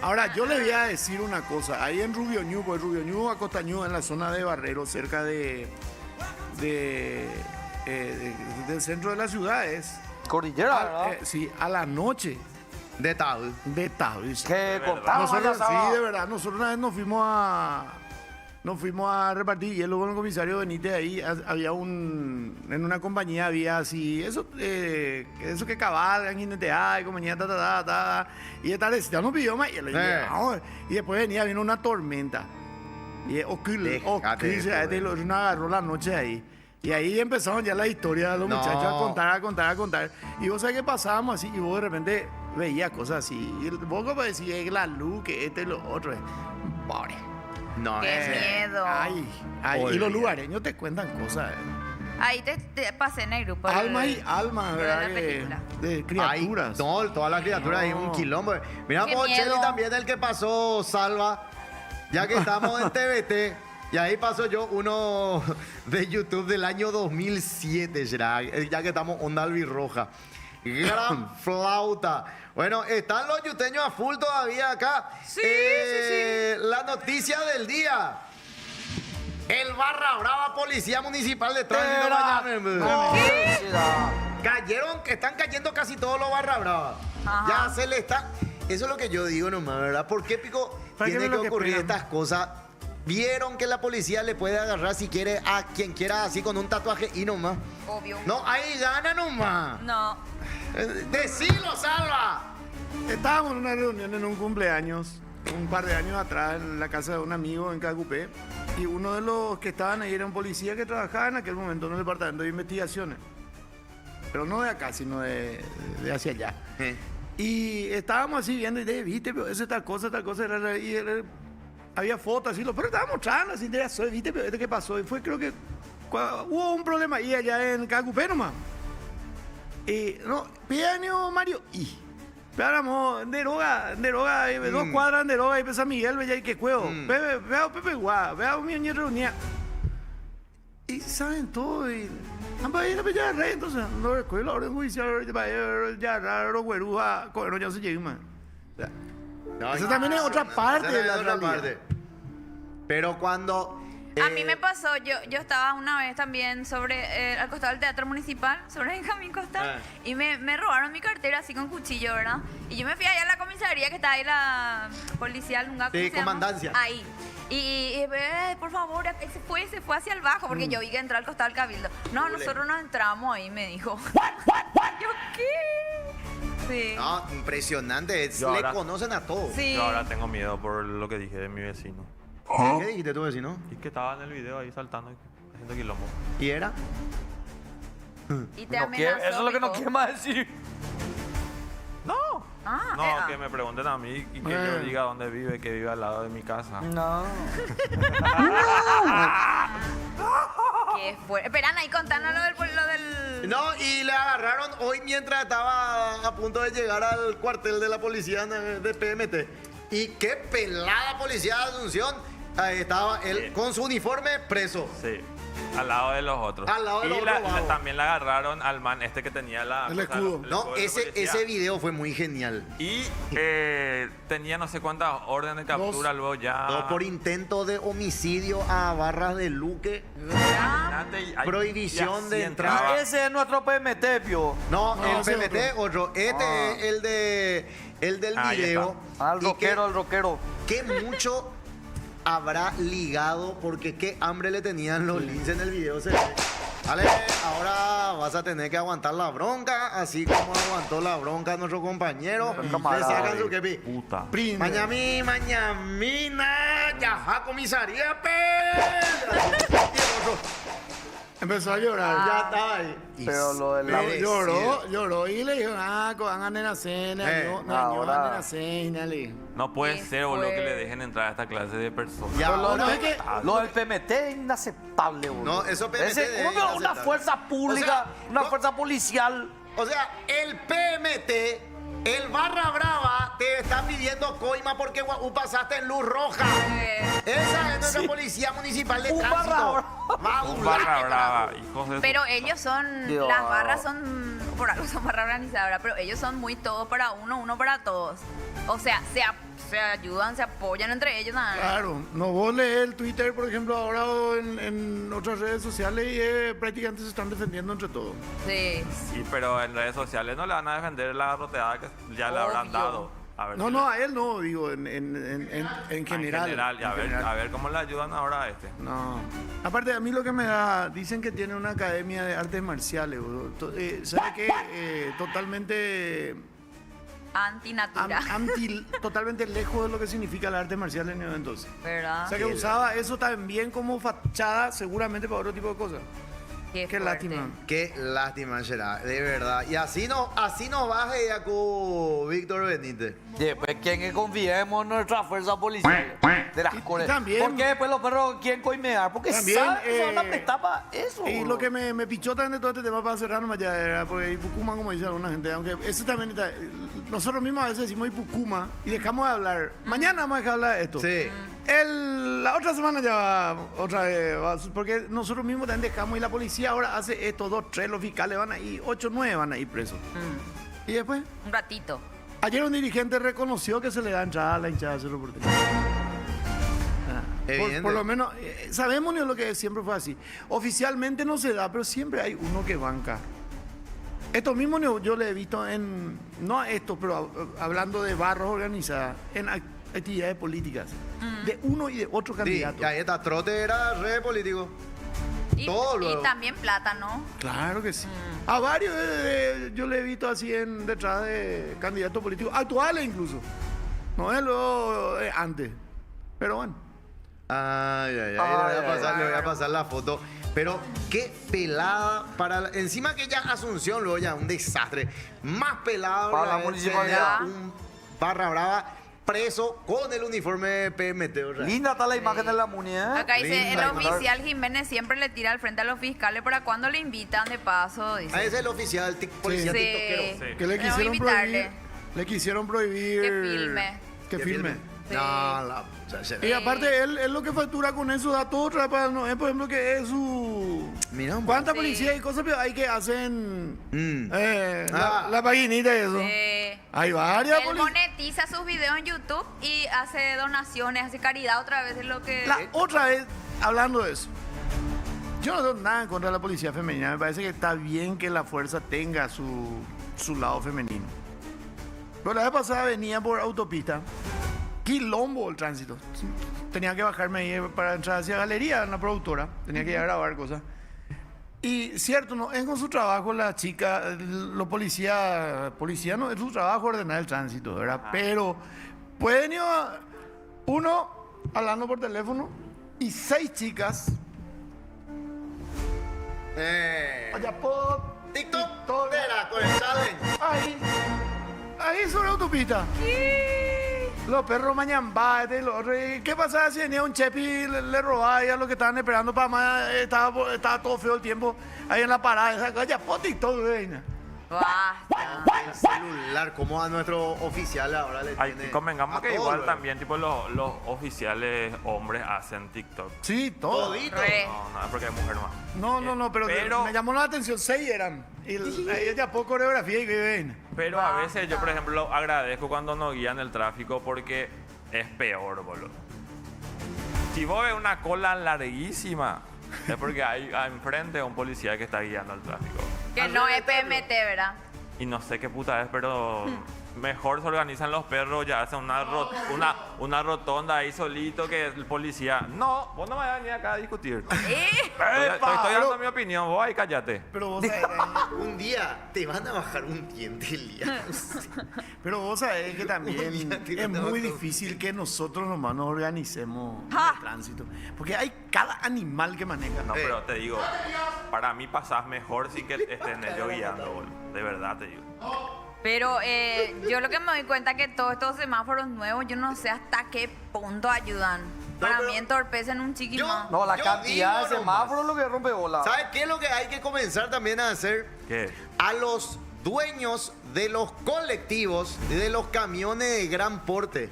Ahora, yo le voy a decir una cosa. Ahí en Rubio Ñu, pues Rubio Ñu, Acostañú, en la zona de Barrero, cerca del centro de la ciudad, es...
Cordillera, ¿verdad?
sí, a la noche
De tal.
de Tavis.
Que
verdad.
contamos
Nosotros,
ya sábado.
sí, de verdad, nosotros una vez nos fuimos nos fuimos a repartir hielo con el comisario Benítez. Ahí había en una compañía había así, eso que cabalgan, jineteada, y compañía, y esta vez ya nos pidió más hielo. Y después vino una tormenta. Y nos agarró la noche ahí. Y ahí empezaron ya la historia de los muchachos a contar. Y vos sabés que pasábamos así, y vos de repente veías cosas así. Y vos como decías, la luz, que y lo otro. Pobre.
No,
Qué miedo.
Ay, y los lugareños te cuentan cosas.
Ahí te pasé en el grupo.
Almas y almas,
de
¿verdad?
la película.
De criaturas.
No, todas las criaturas hay un quilombo. Mira,
Qué
Bocelli
miedo.
también el que pasó Salva, ya que estamos en TVT. Y ahí paso yo uno de YouTube del año 2007, ya que estamos onda albirroja. Gran flauta. Bueno, están los yuteños a full todavía acá.
Sí.
La noticia del día. El Barra Brava, Policía Municipal de Tránsito. Están cayendo casi todos los Barra Brava.
Ajá.
Ya se le está... Eso es lo que yo digo nomás, ¿verdad? ¿Por qué, Pico,
¿Para qué
tiene
es
que
lo que
ocurrir
esperan?
estas cosas? Vieron que la policía le puede agarrar si quiere a quien quiera así con un tatuaje y nomás.
Obvio.
No, ahí gana nomás.
No.
Decilo, Salva.
Estábamos en una reunión en un cumpleaños, un par de años atrás, en la casa de un amigo en Cacupé. Y uno de los que estaban ahí era un policía que trabajaba en aquel momento en el departamento de investigaciones. Pero no de acá, sino de hacia allá. Y estábamos así viendo y dije, viste, pero esa tal cosa, y había fotos así, pero estábamos mostrando así, viste, pero qué pasó. Y fue, creo que hubo un problema ahí allá en Cacupé nomás. No, piano Mario, Esperamos, deroga, 2 cuadras de deroga y pesa Miguel, bella y que cuevo. Pepe Guá, veo mi ñe reunía. Y saben todo, y han pedido ya rey, entonces, no recuerdo la orden judicial, ya raro, güeruja, no ya se llega, man. Esa también es otra parte de la realidad.
Pero cuando...
A mí me pasó, yo estaba una vez también al costado del Teatro Municipal, sobre Benjamín Costa, y me robaron mi cartera así con cuchillo, ¿verdad? Y yo me fui allá a la comisaría que está ahí, la policial, nunca.
Sí, comandancia.
Ahí. Y por favor, se fue hacia el bajo, porque yo vi que entró al costado del cabildo. No, nosotros no entramos ahí, me dijo. ¿Yo qué? Sí.
No, impresionante,
Yo
le
ahora-
conocen a todos.
Sí.
Yo ahora tengo miedo por lo que dije de mi vecino.
¿Qué dijiste tu vecino?
Y que estaba en el video ahí saltando, haciendo quilombo.
¿Y era?
Y te
No quiere-
amenazó,
eso es lo que no
Pico.
quiere más decir.
No.
Ah,
No, que me pregunten a mí y que yo diga dónde vive, que vive al lado de mi casa.
No.
¿Qué fue? Esperan ahí contanos lo del...
No, y le agarraron hoy mientras estaba a punto de llegar al cuartel de la policía de PMT. Y qué pelada policía de Asunción. Ahí estaba él
Sí.
con su uniforme preso.
Sí, al lado de los otros.
Al lado de
y
los otros, vamos.
también le agarraron al man este que tenía
El escudo.
No,
escudo de
ese
policía.
video fue muy genial.
Y tenía no sé cuántas órdenes de captura luego ya.
No, por intento de homicidio a barras de Luque.
Imagínate, y
Prohibición
así
de
entraba.
entrada.
Ese es nuestro PMT, pio.
No,
No,
el
ese
PMT, otro. Este es el del
Ahí
video.
está.
Al
Y que-
rockero, al rockero.
que mucho habrá ligado porque qué hambre le tenían los lince en el video. Se ve. Vale, ahora vas a tener que aguantar la bronca, así como aguantó la bronca nuestro compañero. Le
camarada,
sacan su kepi.
Puta.
Mañamina, ya, comisaría, pe. Y el otro,
Empezó a llorar.
ya estaba ahí.
Pero lo de la-
Lloró y le dijo, hagan nena cena,
ahora-
cena, le dijo.
No puede
¿Qué
ser, boludo,
fue?
que le dejen entrar a esta clase de personas.
Y
Pero lo,
ahora-
del- lo del PMT es inaceptable, boludo.
No, eso PMT
Ese-
es
una
inaceptable.
fuerza pública,
O sea,
una
no-
fuerza policial.
O sea, el PMT, el Barra Brava, te está pidiendo coima porque pasaste en luz roja. Esa es nuestra policía municipal de
Un
tránsito.
Barra
Va a
Un
burlar,
barra brava,
carajo.
hijos de
Pero ellos son,
Dios.
las barras son, por algo son barras organizadoras, pero ellos son muy todos para uno para todos. O sea, se ayudan, se apoyan entre ellos. Nada.
Claro, no vos lees el Twitter, por ejemplo, ahora o en otras redes sociales y prácticamente se están defendiendo entre todos.
Sí.
Sí, pero en redes sociales no le van a defender la roteada que ya le habrán
Obvio.
dado. A ver
No,
si
no,
le-
a él no, digo, en
en
general.
general, y a
en
ver,
general.
a ver cómo le ayudan ahora a este.
No. Aparte, a mí lo que me da, dicen que tiene una academia de artes marciales, boludo. ¿Sabe qué? Totalmente,
Antinatura.
totalmente lejos de lo que significa el arte marcial en entonces.
¿Verdad?
O sea que usaba eso también como fachada seguramente para otro tipo de cosas. Qué
fuerte.
lástima.
Qué lástima será, de verdad. Y así nos baje Yacu Víctor Benítez.
Después, ¿quién que confiemos en nuestra fuerza policial? De las cores.
también-
¿Por qué después los perros quieren coimear? Porque
También,
saben que se van a prestar para eso.
Y
boludo.
lo que me pichó también de todo este tema para cerrar nomás ya era porque Ipucuma, como dice alguna gente, aunque eso también está, nosotros mismos a veces decimos Ipucuma y dejamos de hablar. Mañana vamos a dejar de hablar de esto.
Sí.
La otra semana ya va, otra vez, porque nosotros mismos también dejamos y la policía ahora hace esto, 2, 3, los fiscales van a ir, 8, 9 van a ir presos. Y después,
Un ratito.
ayer un dirigente reconoció que se le da entrada a la hinchada de Cerro Porteño.
Evidente.
Por lo menos, sabemos lo que siempre fue así. Oficialmente no se da, pero siempre hay uno que banca. Esto mismo yo le he visto en, no a esto, pero hablando de barros organizadas, en actividades políticas, de uno y de otro
Sí,
candidato.
y ahí está, Trote era re político. Todo
Y
luego.
también plátano.
Claro que sí. A varios yo le he visto así detrás de candidatos políticos, actuales incluso. No es lo antes. Pero bueno.
Ay, le voy a pasar la foto. Pero qué pelada para encima que ya Asunción luego ya un desastre. Más pelado
Para la
vez
municipalidad.
tener un Barra Brava preso con el uniforme PMT. O sea.
Linda está la imagen de la Muni, ¿eh?
Acá dice, el
Linda.
oficial Jiménez siempre le tira al frente a los fiscales para cuando le invitan de paso. Dice.
Ah, ese es el oficial, policía
Sí.
tiktokero.
Sí.
Que le
Tenemos
quisieron
que invitarle.
prohibir. Le quisieron prohibir.
Que filme.
Que filme.
Sí.
No, será.
Y aparte, él lo que factura con eso da todo otra para no, por ejemplo, que es su.
Mira un
¿Cuántas
Sí.
policías y cosas pero hay que hacen
Ah.
la paginita y eso?
Sí.
Hay varias
Él
policías.
monetiza sus videos en YouTube y hace donaciones, hace caridad otra vez, es lo que...
La otra vez, hablando de eso, yo no tengo nada en contra de la policía femenina. Me parece que está bien que la fuerza tenga su lado femenino. Pero la vez pasada venía por autopista, quilombo el tránsito. Tenía que bajarme ahí para entrar hacia galería, una productora. Tenía que ir a grabar cosas. Y cierto, no es con su trabajo la chica, los policía no es su trabajo ordenar el tránsito, ¿verdad? Pero pueden ir uno hablando por teléfono y 6 chicas allá por
TikTok, era con el challenge.
ahí sobre la autopista. Los perros mañambá, ¿qué pasaba si venía un chepi y le robaba y a los que estaban esperando para más? Estaba todo feo el tiempo ahí en la parada. Esa cosa, por TikTok, reina.
Basta.
El celular, como a nuestro oficial ahora le
Ay,
tiene.
convengamos
a
que
todo
igual
luego.
también tipo los oficiales hombres hacen TikTok.
Sí, todo.
Todito.
Re.
No, es porque hay mujer más.
No, pero me llamó la atención, 6 eran. Y ella poco coreografía y ven.
Pero a veces yo, por ejemplo, agradezco cuando nos guían el tráfico porque es peor, boludo. Si vos ves una cola larguísima, es porque hay enfrente un policía que está guiando el tráfico.
Que no es PMT, ¿verdad?
Y no sé qué puta es, pero mejor se organizan los perros, ya hacen una rotonda ahí solito que el policía. No, vos no me vas a venir acá a discutir. Estoy dando mi opinión, vos ahí cállate.
Pero vos
Un día te van a bajar un diente, Elías.
Pero vos sabés que también
Un día
es
tirando
muy
otro.
difícil que nosotros nomás nos organicemos en
¡Ja!
el tránsito. Porque hay cada animal que maneja.
No, pero te digo, para mí pasás mejor sin que estén ellos guiando, boludo. De verdad te digo.
Pero yo lo que me doy cuenta es que todos estos semáforos nuevos, yo no sé hasta qué punto ayudan. Para
pero
mí entorpecen un chiquito
yo-
más.
No, la
Yo
cantidad
digo
de semáforos es lo que rompe bola.
¿Sabes qué es lo que hay que comenzar también a hacer?
¿Qué?
A los dueños de los colectivos y de los camiones de gran porte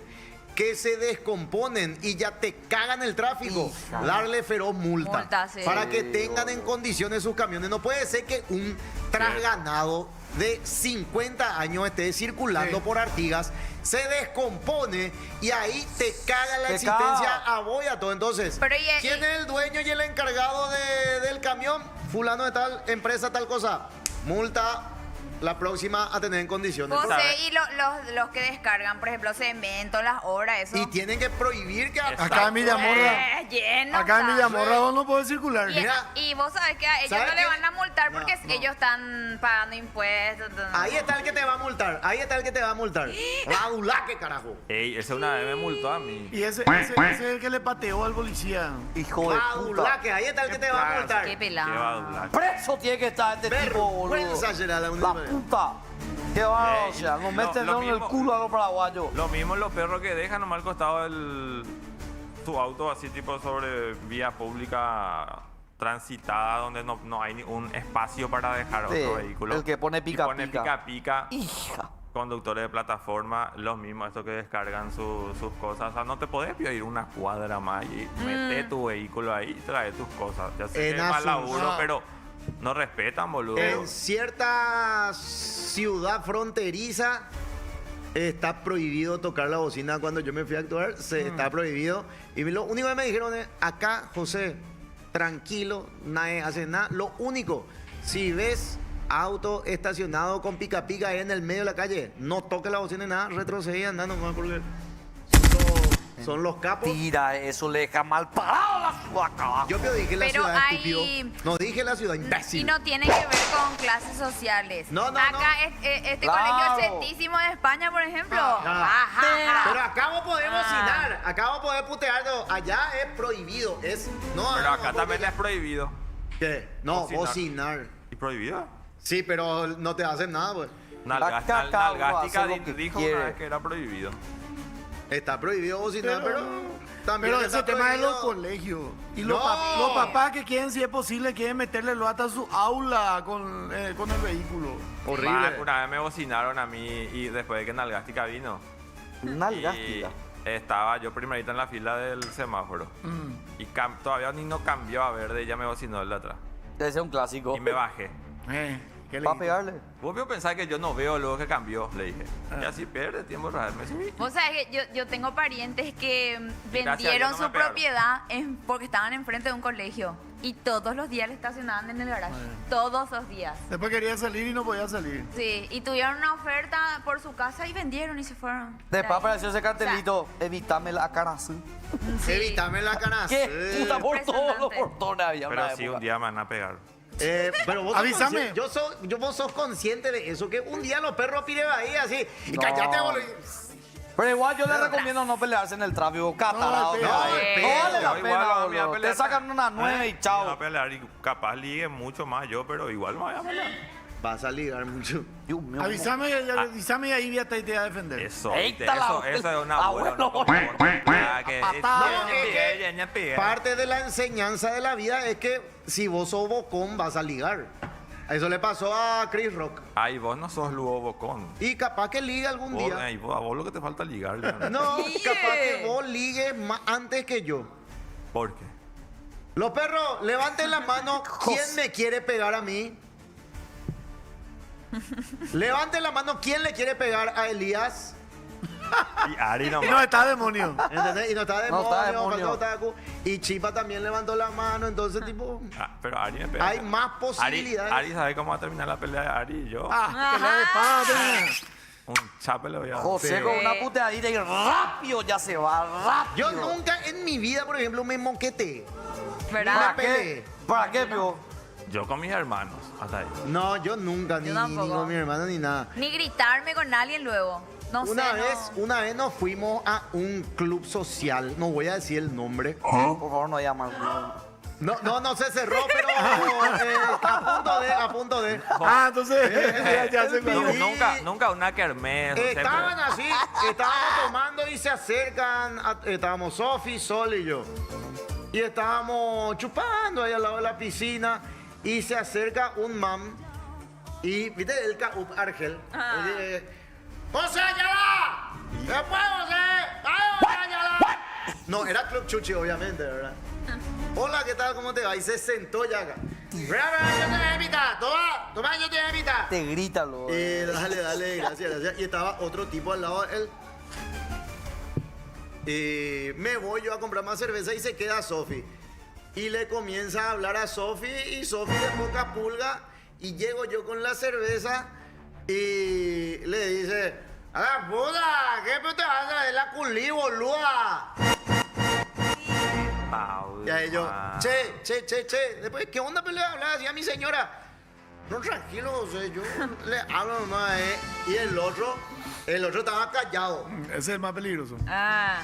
que se descomponen y ya te cagan el tráfico, darle feroz multa,
Multa, sí.
para que tengan en condiciones sus camiones. No puede ser que un trasganado de 50 años esté circulando
Sí.
por Artigas, se descompone y ahí te caga la
Te
existencia
caga.
a vos y a todo. Entonces,
Pero
¿quién es el dueño y el encargado del camión? Fulano de tal empresa, tal cosa. Multa. la próxima a tener en condiciones.
José,
¿Sabe?
y los que descargan, por ejemplo, cemento, las obras, eso.
Y tienen que prohibir que...
Acá en Villamorra,
Lleno.
acá en
está.
Villamorra vos no podés circular.
Y,
Mira.
y vos sabés que a ellos
¿Sabes
no le
qué?
van a multar porque
No.
ellos están pagando impuestos.
Ahí está el que te va a multar. Ahí está el que te va a multar. Badulaque, carajo.
Ey, ese una vez me multó a mí.
Y ese es el que le pateó al policía.
Hijo de puta.
Badulaque, ahí está el que te va a multar.
Qué
Qué
pelado.
badulaque.
Preso tiene que estar este tipo, boludo.
Vergüenza, Gerard, la
La
única.
puta. Qué bárbaro, o sea, nos meten
lo
en el
mismo.
culo a los paraguayos.
Lo mismo los perros que dejan nomás al costado del tu auto así tipo sobre vía pública transitada donde no hay ni un espacio para dejar
Sí,
otro vehículo.
el que pone pica,
Y pone
pica.
pica pica.
Hija.
Conductores de plataforma, los mismos, estos que descargan sus cosas. O sea, no te podés ir una cuadra más y meter tu vehículo ahí y traer tus cosas. Ya sé que
En
es mal
Asunción.
laburo, pero no respetan, boludo.
En cierta ciudad fronteriza está prohibido tocar la bocina. Cuando yo me fui a actuar, está prohibido. Y lo único que me dijeron es, acá, José, tranquilo, nadie hace nada. Lo único, si ves auto estacionado con pica pica ahí en el medio de la calle, no toque la bocina ni nada, retrocede y anda nomás porque son los capos.
Tira, eso le deja mal parado la ciudad acá.
Yo te dije la
Pero
ciudad
hay-
estúpido. No dije la ciudad
Y
imbécil.
no tiene que ver con clases sociales.
No, no,
Acá
no.
este
Claro.
colegio es chetísimo de España, por ejemplo.
Ah.
Ajá.
Pero acá vos podés
Ah.
bocinar, acá vos podés putear, no, allá es prohibido, es... No,
Pero
no,
acá
no,
también
porque-
es prohibido.
¿Qué? No,
Bocinar.
bocinar.
¿Y prohibido?
Sí, pero no te hacen nada, pues.
Acá cada uno
Nalgástica
hace lo que
dijo
quiere.
una vez que era prohibido.
Está prohibido bocinar, pero... también
Pero
está
ese tema de los
prohibido-
colegios. Y
No.
los papás que quieren, si es posible, quieren meterle hasta su aula con el vehículo.
Horrible.
Una vez me bocinaron a mí y después de que Nalgástica vino.
Nalgástica.
Y estaba yo primerita en la fila del semáforo. Y todavía ni no cambió a verde y ya me bocinó el de atrás.
Ese es un clásico.
Y me bajé.
¿Qué le
¿Para
dijiste?
pegarle?
Vos vio pensar que yo no veo luego que cambió, le dije. Y así pierde tiempo real. Me subí.
Vos sabés que yo tengo parientes que
Gracias a
vendieron
Dios no
su
me pegaron.
propiedad porque estaban enfrente de un colegio. Y todos los días le estacionaban en el garaje. Todos los días.
Después quería salir y no podía salir.
Sí, y tuvieron una oferta por su casa y vendieron y se fueron.
Después apareció ese cartelito, evítame la carazu.
Sí.
Evítame la canasta.
¿Qué? Puta, por todos los
Impresionante.
portones había
Pero
una
sí,
época.
un día me van a pegar.
Pero vos
Avísame.
vos sos consciente de eso, que un día los perros piden ahí así, y
No.
cállate, boludo.
Pero igual yo les recomiendo no pelearse en el tráfico, catarado.
No,
que
no,
hay.
el
No
pedo.
vale la
Igual
pena,
vamos a ir a
boludo.
pelear.
Te sacan una 9 y
Me voy a
chao.
pelear y capaz ligue mucho más yo, pero igual me voy a pelear.
Vas a ligar mucho.
Dios mío.
Avísame y ahí voy a te voy a defender.
Eso,
Ahí
¿viste?
está la
eso
abuela.
es una buena.
Abuelo.
No, es que parte de la enseñanza de la vida es que si vos sos bocón vas a ligar. Eso le pasó a Chris Rock.
Ay, vos no sos Lugo Bocón.
Y capaz que liga algún
Vos,
día.
ay, a vos lo que te falta es ligar. ya.
No,
Yeah.
capaz que vos ligues antes que yo.
¿Por qué?
Los perros, levanten la mano. ¿Quién me quiere pegar a mí? Levanten la mano. ¿Quién le quiere pegar a Elías?
Y Ari
Y no
nomás.
está demonio.
¿Entendés? Y no está
No está
demonio,
demonio.
falta otaku. Y Chipa también levantó la mano. Entonces, tipo,
Ah, pero Ari me pega.
hay más posibilidades.
Ari sabe cómo va a terminar la pelea de Ari y yo.
Pelea de espada tenés.
Un chape le voy a dar.
José con una puteadita y rápido ya se va, rápido.
Yo nunca en mi vida, por ejemplo, me moqueteé.
¿Verdad?
¿Para
peleé.
qué? ¿Para qué, pio?
Yo con mis hermanos. Hasta ahí.
No, yo nunca, ni
tampoco.
con mi hermano, ni nada.
Ni gritarme con alguien luego. No
Una
sé.
vez,
no.
una vez nos fuimos a un club social, no voy a decir el nombre.
Por favor, no llamas.
No se cerró, pero a punto de.
Entonces ya se
mío.
No, nunca una kermés. no sé,
Estaban así, estábamos tomando y se acercan, estábamos Sofi, Sol y yo. Y estábamos chupando ahí al lado de la piscina y se acerca un man y, viste, el Argel.
Ah.
Y dice, ¡José, ya va! ¡Después, José! ¡Ay, ya va! No, era Club Chuchi, obviamente, ¿verdad? Hola, ¿qué tal? ¿Cómo te va? Y se sentó ya acá. Mira, yo te voy a invitar. Toma, yo te voy a invitar.
Te grita, lo.
Dale, gracias. Y estaba otro tipo al lado de él. Me voy yo a comprar más cerveza y se queda Sofi. Y le comienza a hablar a Sofi y Sofi de poca pulga. Y llego yo con la cerveza Y le dice, a la puta, ¿qué te vas a traer la culí, boluda? Y ahí yo, che. Después, ¿qué onda, pues le hablaba así a mi señora? No, tranquilo, José, yo le hablo nomás, Y el otro estaba callado.
Ese es el más peligroso.
Ah.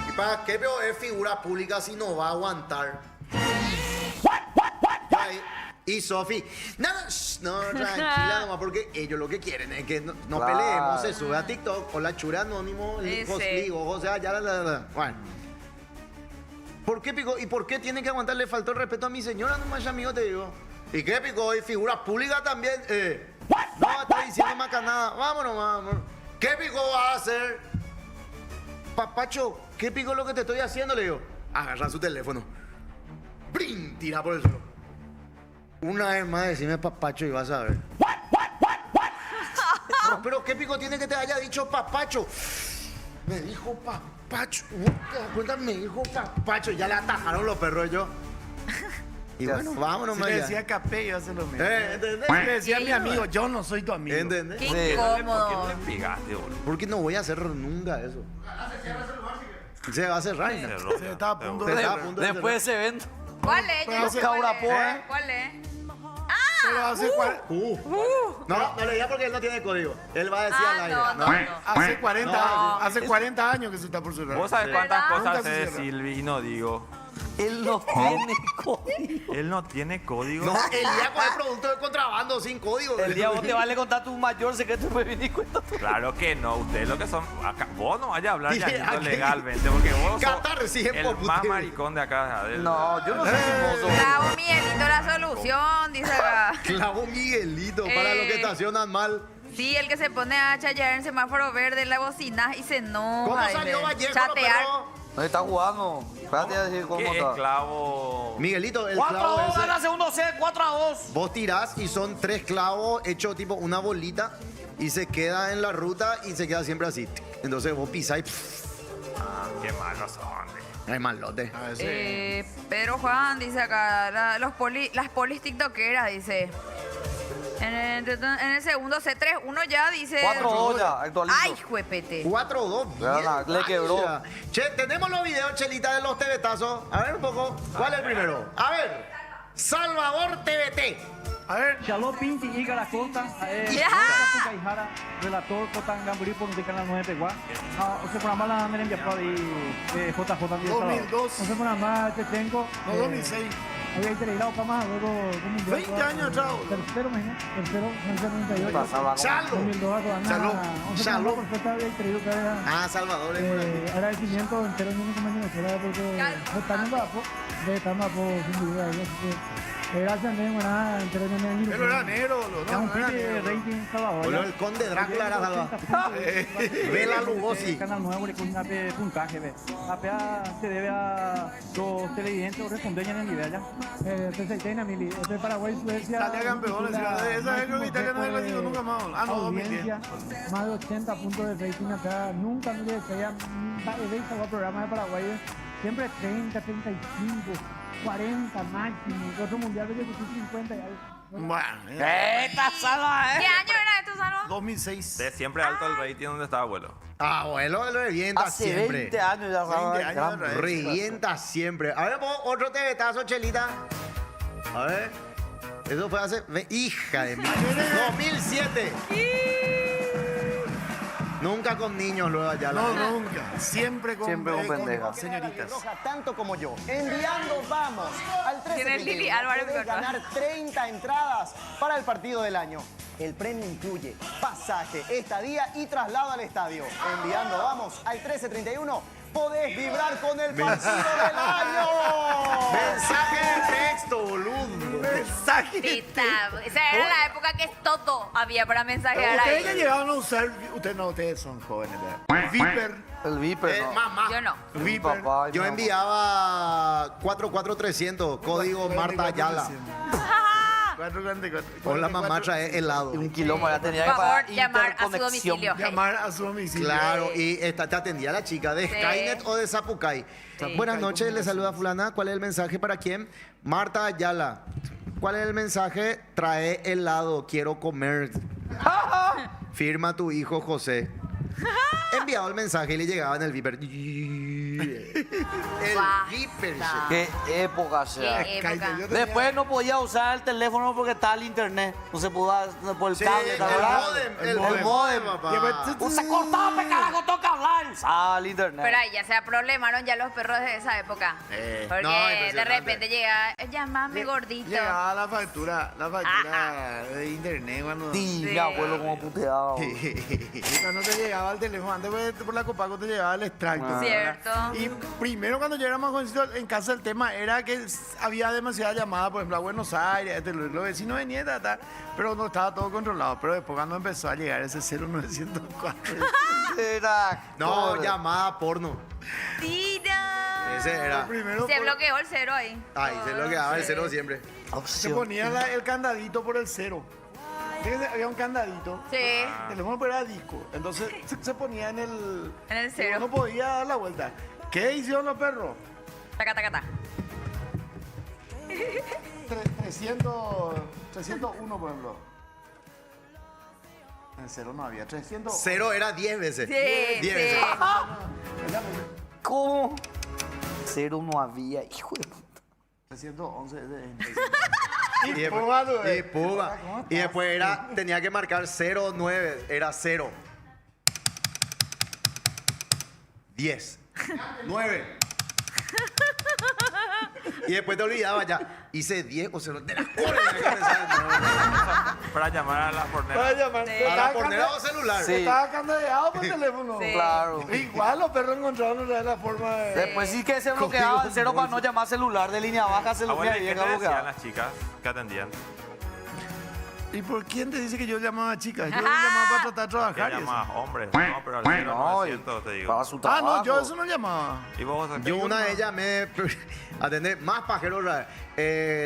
¿Y para qué peor es figura pública si no va a aguantar? Y Sofi, no, tranquila nomás, porque ellos lo que quieren es que no
Claro.
peleemos, se sube a TikTok, hola chure anónimo,
Ese.
o sea, ya, bueno. ¿Por qué picó? ¿Y por qué tienen que aguantar? Le faltó el respeto a mi señora nomás, amigo, te digo. ¿Y qué picó? ¿Y figura pública también? No, está diciendo macanada, vámonos. ¿Qué picó va a hacer? Papacho, ¿qué picó lo que te estoy haciendo? Le digo, agarra su teléfono. ¡Brin! Tira por el suelo. Una vez más decime papacho y vas a ver. Pero ¿qué pico tiene que te haya dicho papacho? Me dijo papacho. ¿No te das cuenta? Me dijo papacho. Ya le atajaron los perros yo. Y bueno, vámonos,
Si le
Maya.
decía capé, yo hace lo mismo.
¿Entendés?
Si le decía a mi amigo, yo no soy tu amigo.
¿Entendés?
Qué
Sí.
¿Por qué
incómodo.
no le pegaste, boludo?
Porque no voy a hacer nunca eso. Se va a cerrar. ¿no?
Cerró,
Se estaba a punto
Se
de...
está a punto de
Después de ese evento.
¿Cuál es? Yo no sé cuál
Caurapo,
es.
¿eh?
¿Cuál es?
Pero hace,
No le diga porque él no tiene código. Él va a decir
Ah,
al aire.
no.
hace 40
No.
años. Hace 40 años que se está por cerrar.
Vos sabés
Sí.
cuántas
¿Verdad?
cosas
Nunca
sé
se
de
cierra.
Silvi y no digo.
Él no tiene código.
Él no tiene código.
No, el día con el producto de contrabando sin código.
El día vos te vale contar tu mayor secreto y me viniste y cuenta tu...
Claro que no, ustedes lo que son. Vos no vayas a hablar
Dije,
Yanito
aquí-
legalmente, porque vos
Qatar
sos
recién
el
por
más
puteo.
maricón de acá.
No, yo no soy chismoso.
Bravo, Miguelito, la solución, dice acá.
Clavo Miguelito para los que estacionan mal.
Sí, el que se pone a chayar en semáforo verde, la bocina y se enoja.
¿Cómo
dice.
salió Vallejo?
Chatear.
No está jugando. Espérate a decir cómo
¿Qué
está.
esclavo?
Miguelito, el
4-2
clavo
gana
ese.
segundo set, 4-2.
Vos tirás y son 3 clavos hechos tipo una bolita y se queda en la ruta y se queda siempre así. Entonces vos pisás y
Ah, qué malos son.
es malote.
A veces-
Pedro Juan dice acá, las polis tiktokeras, dice. En el segundo C3-1 ya dice.
4-2 ya, actualizo.
Ay, juepete.
4-2.
Gana,
bien,
le quebró.
vaya. Che, tenemos los videos, Chelita, de los tebetazos. A ver un poco. ¿Cuál es el primero? A ver. Salvador TBT.
A ver,
Shalom Pinti y Costa,
Ya.
Kaihara, relator Cotan Gamburi por de Canal 9 Peguá. O sea, por la mala Merembia Prodi, JJ
2002.
O sea, por la mala Tetenco.
no, 2006.
Había integrado para más, luego
20 años atrás, boludo.
Tercero, imagínate. Tercero, 98.
Pasaba con-
Chalo.
2002,
Shalom.
Shalom. Perfecto, había integrado que era.
Ah, Salvador es por aquí.
Agradecimiento entero a mi compañero, era porque están en Guapo, estamos sin duda. Gracias, nada, entero en mi
Pero era negro, boludo.
es un
No, no era
pique de
negro.
rating Salvador.
Boludo, el conde Drácula era Salvador. Bela Lugosi.
Canal nuevo de puntaje, ve. APA se debe a los televidentes correspondientes en el nivel, ya. 60 mil. Este Paraguay, Suecia.
Italia campeón, esa vez creo que Italia no se clasificó nunca más. Ah, no, 2010.
Audiencia, más de 80 puntos de rating acá. Nunca me decía, veis programa de Paraguay. Siempre 30, 35, 40 máximo. Otro mundial de 50 y algo.
Bueno,
¡Esta salva,
¿Qué año era esto, Salva?
2006.
De siempre alto el rating donde estaba abuelo.
Abuelo, lo revienta
Hace
siempre.
20 años ya
20 años
gran-
atrás.
Revienta siempre. A ver, pongo otro tebetazo, Chelita. A ver. Eso fue hace. Hija de mí. 2007. Nunca con niños luego allá.
No, nunca. Siempre con
pendejas.
señoritas.
Tanto como yo. Enviando vamos al
Tiene Lili
1331.
Álvarez
Podés
acá.
ganar 30 entradas para el partido del año. El premio incluye pasaje, estadía y traslado al estadio. Enviando vamos al 1331. Podés vibrar con el partido del año.
Mensaje de texto, boludo.
Mensaje.
Tita, esa era la época que todo había para mensajear
Ustedes ya
ahí.
llegaron a usar. Ustedes son jóvenes, ¿verdad? Viper.
El Viper, ¿no?
Mamá.
Yo no.
Mi
Viper.
papá y
Yo
mi mamá.
enviaba 44300, código Marta Ayala.
444.
Hola, mamá, trae helado.
Un kilómetro ya tenía
Por
que
favor,
pagar
llamar a su
interconexión.
domicilio.
Llamar a su domicilio.
Claro, y te atendía la chica de
Sí.
Skynet o de Zapucay.
Sí.
Buenas noches, le saluda fulana. ¿Cuál es el mensaje para quién? Marta Ayala. ¿Cuál es el mensaje? Trae helado, quiero comer. firma tu hijo José. Enviado el mensaje y le llegaba en el viper. El viper.
Qué época, sea.
Qué época.
Después no podía usar el teléfono porque estaba el internet. No se podía por el
Sí,
cable, ¿te acordás?
el modem, papá.
Se cortaba, pecado, toca hablar. Ah, el internet.
Pero ahí ya se problemaron ya los perros de esa época. Porque
no,
de
impresionante.
repente llega, llamame gordito.
Llegaba la factura de internet cuando...
Sí, mi abuelo como puteaba.
Cuando te llegaba el teléfono, antes por la Copaco te llegaba el extracto.
Cierto.
Y primero cuando yo era más jovencito, en casa el tema era que había demasiadas llamadas, por ejemplo, a Buenos Aires, los vecinos venían, pero no estaba todo controlado. Pero después cuando empezó a llegar ese 0904,
Era.
No, llamada porno.
Tira.
Ese era.
primero
Se bloqueó el cero ahí.
Ay, se bloqueaba el cero siempre.
se ponía el candadito por el cero. Fíjense, había un candadito.
Sí.
El teléfono pero era disco. Entonces se ponía en el...
En el cero.
No podía dar la vuelta. ¿Qué hicieron los perros?
Taca, taca, taca.
301, por ejemplo. En cero no había. 300.
Cero era 10 veces.
Sí,
10
sí.
veces.
¿Cómo? Cero no había, hijo de puta.
311
Y después, y después era, tenía que marcar 09, era 0. 10. 9. Y después te olvidabas ya. Hice 10 o 0. De las cosas que pensaba.
Para llamar a la pornera.
Para llamar.
Sí.
¿A la pornera o celular?
Sí.
Estaba candadeado por teléfono.
Sí.
Claro.
Igual los perros encontraron otra vez la forma de...
Después sí que se bloqueaba el cero para no llamar celular de línea baja, celular
Abuela,
y
¿y qué
llega
te decían
bloqueado.
las chicas que atendían?
¿Y por quién te dice que yo llamaba a chicas? Yo llamaba para tratar de
¿Qué
trabajar. y eso.
llamabas? Hombres. No, pero al 0900 te digo.
Para su
Ah,
trabajo.
no, yo eso no llamaba.
¿Y vos?
Yo una de ellas me atendé más pajero,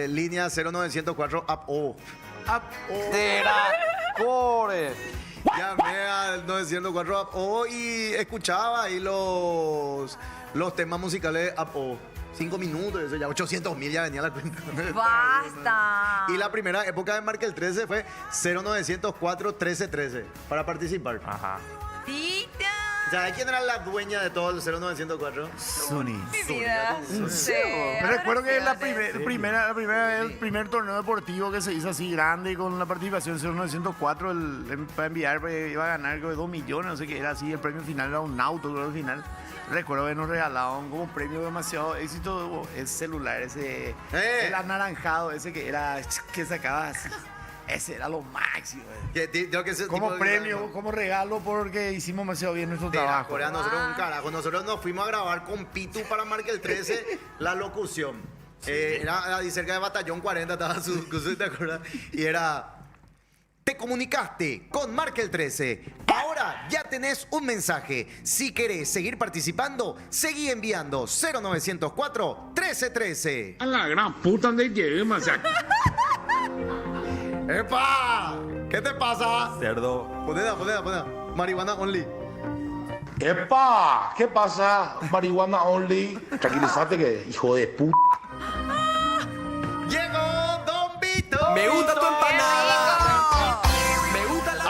línea 0904 APO.
Será core.
Llamé al 904 APO y escuchaba ahí los temas musicales APO. 5 minutos, eso ya 800.000 ya venía la cuenta.
Basta.
Y la primera época de Marca el 13 fue 0904 1313 para participar.
Ajá.
Tita.
¿Sabes quién era la dueña de todo el 0904?
Sony.
Mi vida. Sí.
Me recuerdo que la
abrazones.
primera vez, el primer torneo deportivo que se hizo así grande y con la participación de 0904 para enviar, iba a ganar creo, 2 millones, no sé qué era así, el premio final era un auto, creo, al final. Recuerdo que nos regalaban como premio demasiado éxito el celular, ese, el anaranjado, ese que era, que sacaba así. Ese era lo máximo. Como premio, como regalo, porque hicimos demasiado bien nuestro trabajo.
Corea, nosotros un carajo. Nosotros nos fuimos a grabar con Pitu para Marca el 13 la locución. Era ahí cerca de Batallón 40, estaba su, ¿te acuerdas? Y era... Te comunicaste con Marca el 13. Ahora ya tenés un mensaje. Si querés seguir participando, seguí enviando 0904 1313.
A la gran puta de lleguemos, o sea.
¡Epa! ¿Qué te pasa?
Cerdo.
Ponela. Marihuana only.
¡Epa! ¿Qué pasa? Marihuana only. Tranquilízate que, hijo de puta.
Llegó Don Vito.
Me gusta tu empanada.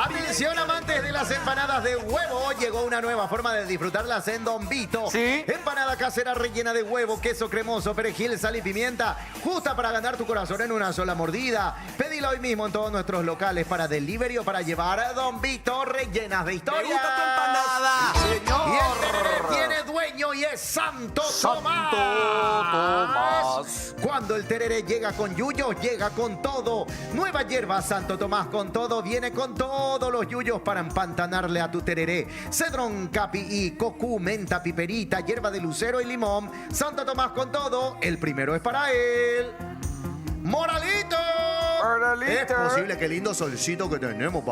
Atención, amantes de las empanadas de huevo. Llegó una nueva forma de disfrutarlas en Don Vito.
¿Sí?
Empanada casera rellena de huevo, queso cremoso, perejil, sal y pimienta. Justa para ganar tu corazón en una sola mordida. Pedila hoy mismo en todos nuestros locales para delivery o para llevar a Don Vito rellenas de historia.
Me gusta tu empanada.
Y el tereré tiene dueño y es Santo Tomás. Cuando el tereré llega con yuyos, llega con todo. Nueva hierba Santo Tomás con todo. Viene con todos los yuyos para empantanarle a tu tereré. Cedrón, capi y cocú, menta, piperita, hierba de lucero y limón. Santo Tomás con todo. El primero es para él. ¡Moralito! Es posible, qué lindo solcito que tenemos,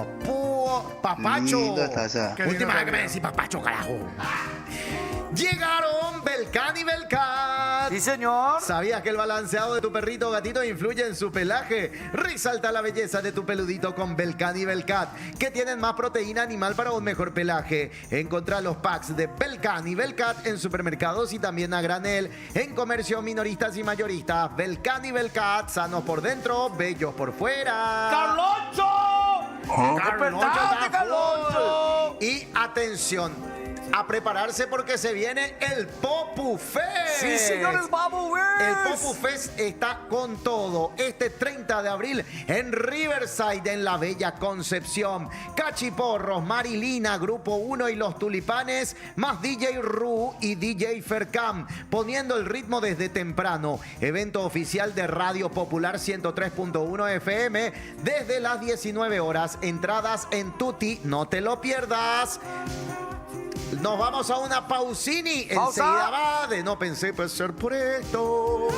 papacho. Última vez que me decís papacho, carajo. Llegaron Belcan y Belcat.
Sí, señor.
¿Sabías que el balanceado de tu perrito o gatito influye en su pelaje? Resalta la belleza de tu peludito con Belcan y Belcat, que tienen más proteína animal para un mejor pelaje. Encontrá los packs de Belcan y Belcat en supermercados y también a granel en comercios minoristas y mayoristas. Belcan y Belcat, sanos por dentro, bellos por fuera.
¡Carloncho! ¡Despertate,
da
Carloncho!
full. Y atención, a prepararse porque se viene el Popu Fest.
Sí, señores, vamos a ver.
El Popu Fest está con todo. Este 30 de abril en Riverside, en la Bella Concepción. Cachiporros, Marilina, Grupo 1 y Los Tulipanes, más DJ Ru y DJ Fercam, poniendo el ritmo desde temprano. Evento oficial de Radio Popular 103.1 FM desde las 19 horas. Entradas en Tutti, no te lo pierdas. Nos vamos a una pausini.
Pausa.
Enseguida va de No Pensé Pasar por Esto.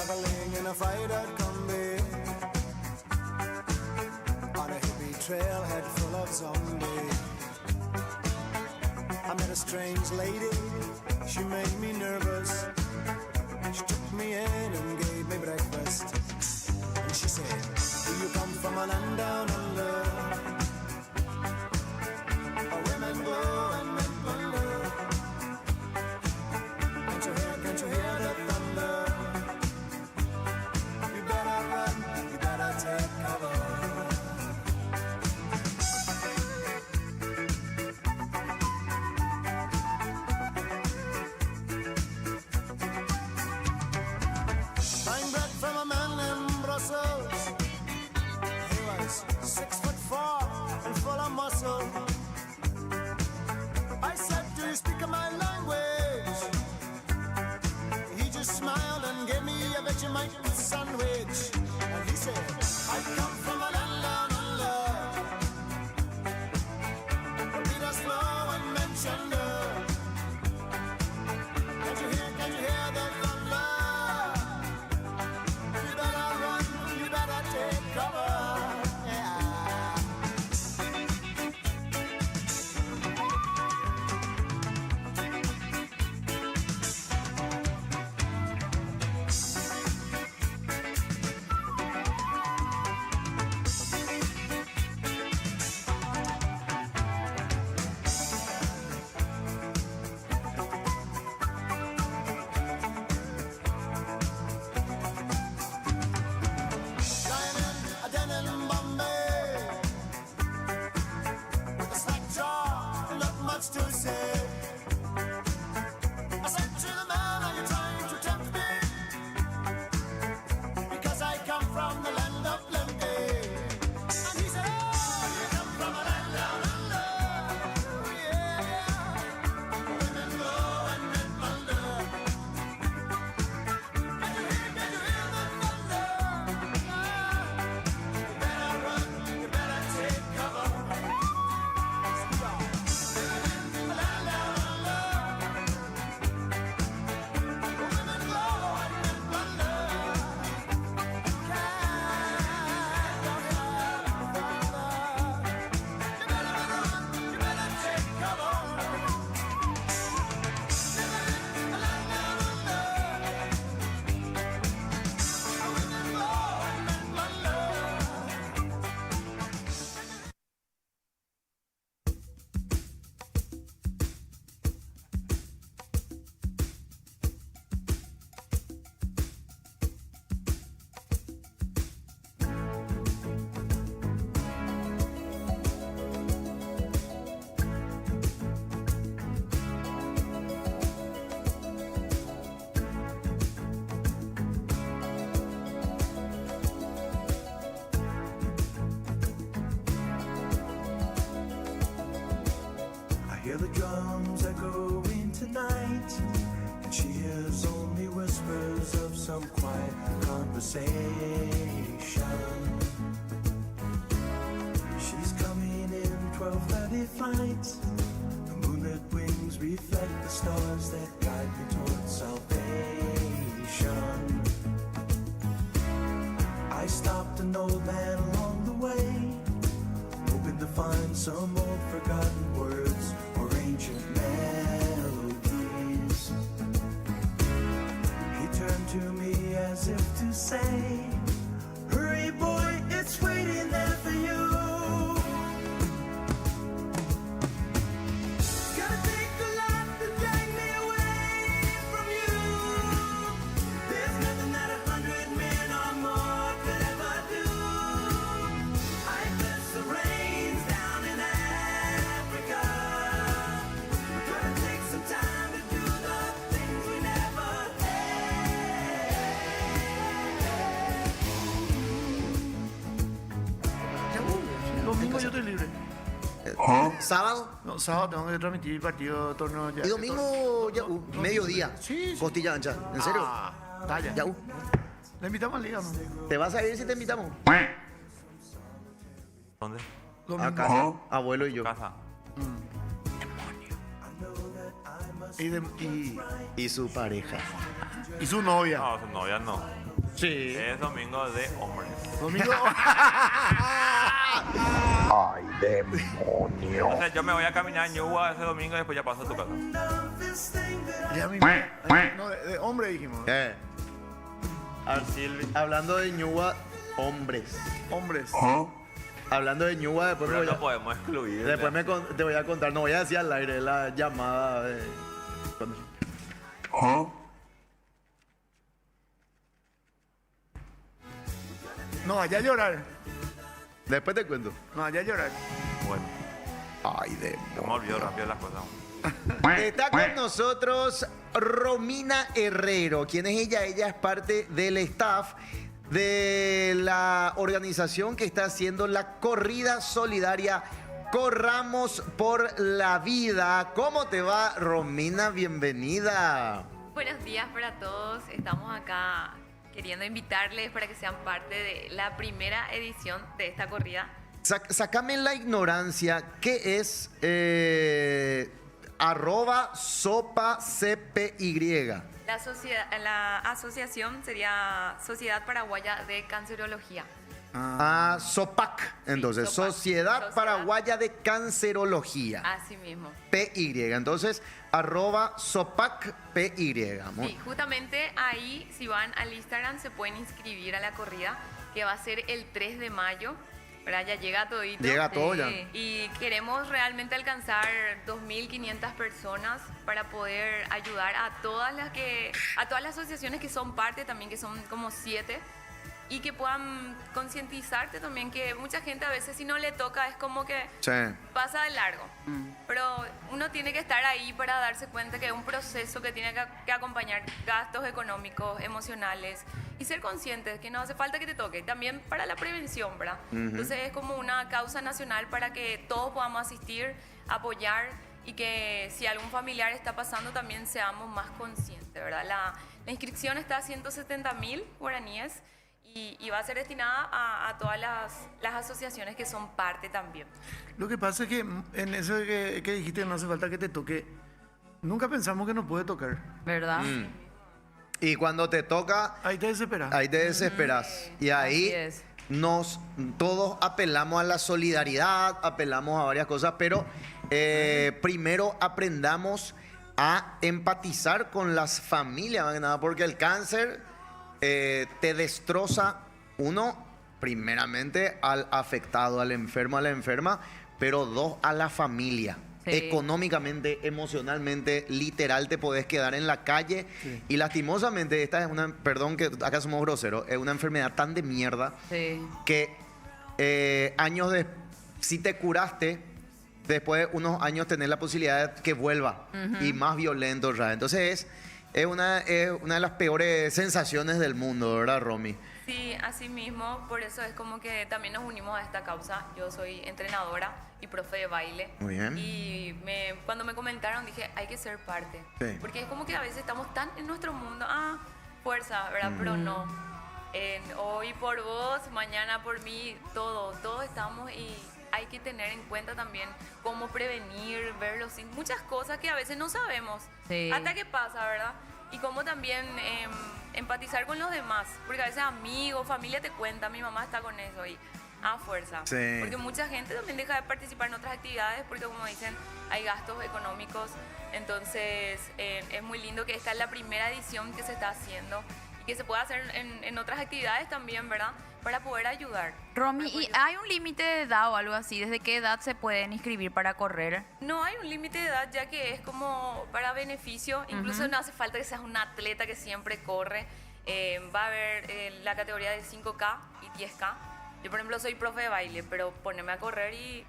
Traveling in a freighter combi on a hippie trailhead full of zombies. I met a strange lady, she made me nervous. She took me in and gave me breakfast. And she said, do you come from a land down under? Where women go and men wonder. Can't you hear the thunder? You better run, you better take cover. Buying bread from a man Hear the drums echoing tonight, and she hears only whispers of some quiet conversation. She's coming in 12:30 flight. The moonlit wings reflect the stars that guide me towards salvation. I stopped an old man along the way, hoping to find some old forgotten words or ancient melodies. He turned to me as if to say, hurry boy, it's waiting there for you. Gotta take a lot to drag me away from you. There's nothing that 100 men or more could ever do. I bless the rains down in Africa. Gonna take some time to do the things we never
Domingo yo estoy libre.
¿Sábado?
No, sábado tengo que transmitir el partido de torneo ya.
Y domingo, ya, mediodía.
Sí, sí.
Costilla ancha. ¿En serio?
Ah, talla.
Ya,
Le invitamos al Liga, ¿no?
¿Te vas a ir si te invitamos?
¿Dónde?
Domingo.
A casa. Abuelo y yo.
Casa.
Y su pareja.
Y su novia.
No, su novia no.
Sí.
Es domingo de hombres.
Domingo.
Ay, demonio.
O sea, yo me voy a caminar en Ñuba ese domingo y después ya paso a tu casa.
Ya mi- no, de hombre dijimos.
Hablando de Ñuba, hombres.
Hombres.
Hablando de Ñuba, después me
Pero
voy
no podemos excluir.
después te voy a contar, no voy a decir al aire la llamada de...
No, allá a llorar.
Después te cuento.
No, allá a llorar.
Bueno,
Ay, de...
me olvidó rápido las cosas.
Está con nosotros Romina Herrero. ¿Quién es ella? Ella es parte del staff de la organización que está haciendo la corrida solidaria Corramos por la Vida. ¿Cómo te va, Romina? Bienvenida.
Buenos días para todos. Estamos acá queriendo invitarles para que sean parte de la primera edición de esta corrida.
Sácame la ignorancia. ¿Qué es @SOPACPY?
La asociación sería Sociedad Paraguaya de Cancerología.
SOPAC, entonces,
Sí, SOPAC.
Sociedad
Sociedad.
Paraguaya de Cancerología.
Así mismo.
PY, entonces, @SOPACPY.
Sí, justamente ahí, si van al Instagram, se pueden inscribir a la corrida, que va a ser el 3 de mayo. ¿Verdad? Ya llega todito.
Llega todo ya.
Y queremos realmente alcanzar 2.500 personas para poder ayudar a todas las asociaciones que son parte también, que son como 7, y que puedan concientizarte también que mucha gente a veces si no le toca es como que
Sí.
pasa de largo. Pero uno tiene que estar ahí para darse cuenta que es un proceso que tiene que acompañar gastos económicos, emocionales, y ser conscientes que no hace falta que te toque. También para la prevención, ¿verdad? Entonces es como una causa nacional para que todos podamos asistir, apoyar, y que si algún familiar está pasando también seamos más conscientes, ¿verdad? La inscripción está a 170.000 guaraníes. Y va a ser destinada a todas las asociaciones que son parte también.
Lo que pasa es que en eso que dijiste que no hace falta que te toque, nunca pensamos que nos puede tocar.
¿Verdad?
Y cuando te toca,
Ahí te desesperas.
ahí te desesperas. Y ahí
Así es.
todos apelamos a la solidaridad, apelamos a varias cosas, pero primero aprendamos a empatizar con las familias, más que nada, porque el cáncer te destroza, uno, primeramente al afectado, al enfermo, a la enferma, pero dos, a la familia.
Sí.
Económicamente, emocionalmente, literal, te podés quedar en la calle.
Sí.
Y lastimosamente, esta es una, perdón que acá somos groseros, es una enfermedad tan de mierda
Sí.
que si te curaste, después de unos años tenés la posibilidad de que vuelva y más violento, ¿verdad? Entonces es una de las peores sensaciones del mundo, ¿verdad, Romy?
Sí, así mismo, por eso es como que también nos unimos a esta causa. Yo soy entrenadora y profe de baile.
Muy bien.
Y cuando me comentaron dije, hay que ser parte.
Sí.
Porque es como que a veces estamos tan en nuestro mundo, fuerza, ¿verdad? Pero no. Hoy por vos, mañana por mí, todos estamos y hay que tener en cuenta también cómo prevenir, muchas cosas que a veces no sabemos.
Sí.
Hasta que pasa, ¿verdad? Y cómo también empatizar con los demás, porque a veces amigos, familia te cuenta, mi mamá está con eso y fuerza.
Sí.
Porque mucha gente también deja de participar en otras actividades porque como dicen, hay gastos económicos. Entonces es muy lindo que esta es la primera edición que se está haciendo y que se pueda hacer en otras actividades también, ¿verdad? Para poder ayudar.
Romy, ¿y hay un límite de edad o algo así? ¿Desde qué edad se pueden inscribir para correr?
No hay un límite de edad, ya que es como para beneficio. Incluso no hace falta que seas un atleta que siempre corre. Va a haber la categoría de 5K y 10K. Yo, por ejemplo, soy profe de baile, pero ponerme a correr y...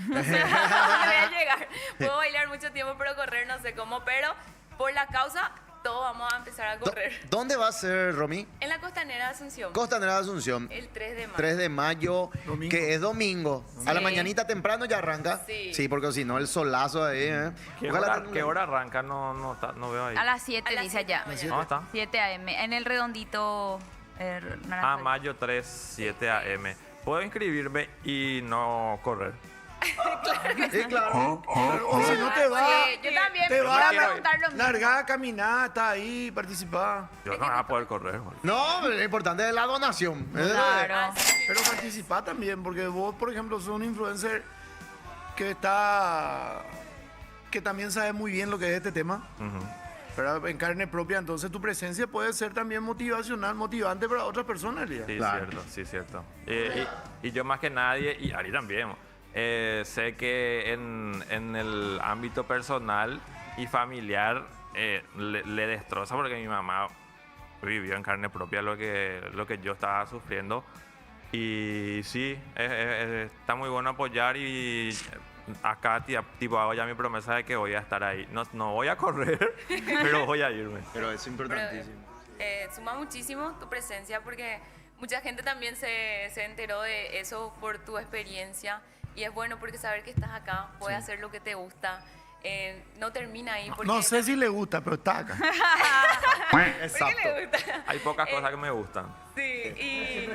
no sé a dónde voy a llegar. Puedo bailar mucho tiempo, pero correr no sé cómo. Pero por la causa, todos vamos a empezar a correr.
¿Dónde va a ser, Romy?
En la Costanera de Asunción.
Costanera de Asunción.
El 3 de mayo.
3 de mayo,
Domingo.
que es domingo. A la
Sí.
mañanita temprano ya arranca.
Sí.
porque si no, el solazo ahí, Ojalá
¿Qué hora arranca? No veo ahí.
A las 7
A las
dice
7
allá.
de la mañana.
¿Dónde está?
7 a.m. En el redondito naranja.
Mayo 3, 7 a.m. ¿Puedo inscribirme y no correr?
Sí, claro.
O si no te va,
Sí, yo también
te
me
va
iba a
quiero-
preguntar lo mismo.
largar, caminar, está ahí, participar.
Yo no voy a poder correr. boludo.
No, pero lo importante es la donación.
Claro.
Pero participar también, porque vos, por ejemplo, sos un influencer que también sabe muy bien lo que es este tema,
Ujú.
¿verdad? En carne propia, entonces tu presencia puede ser también motivacional, motivante para otras personas, Elías.
Sí,
Claro.
cierto, sí, cierto. Y yo más que nadie, y Ari también, sé que en el ámbito personal y familiar le destroza porque mi mamá vivió en carne propia lo que yo estaba sufriendo. Y sí, está muy bueno apoyar y acá tipo hago ya mi promesa de que voy a estar ahí. No voy a correr, pero voy a irme.
Pero es importantísimo.
Suma muchísimo tu presencia porque mucha gente también se enteró de eso por tu experiencia y es bueno porque saber que estás acá, puedes hacer lo que te gusta, no termina ahí. Porque
No sé si le gusta, pero está acá.
Exacto.
¿Por qué le gusta?
Hay pocas cosas que me gustan.
Sí, y...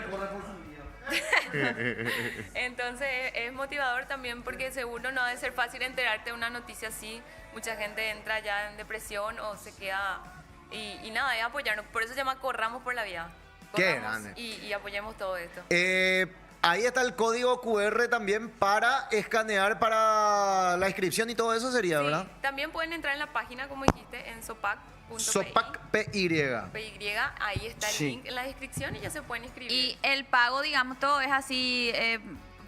Entonces es motivador también porque seguro no ha de ser fácil enterarte de una noticia así. Mucha gente entra ya en depresión o se queda... Y nada, es apoyarnos. Por eso se llama Corramos por la Vida.
Qué
Corramos
grande.
y apoyemos todo esto.
Ahí está el código QR también para escanear para la inscripción y todo eso sería,
Sí,
¿verdad?
también pueden entrar en la página, como dijiste, en sopac.pi.
Sopac PY.
PY, ahí está el
Sí.
link en la descripción y ya se pueden inscribir.
Y el pago, digamos, todo es así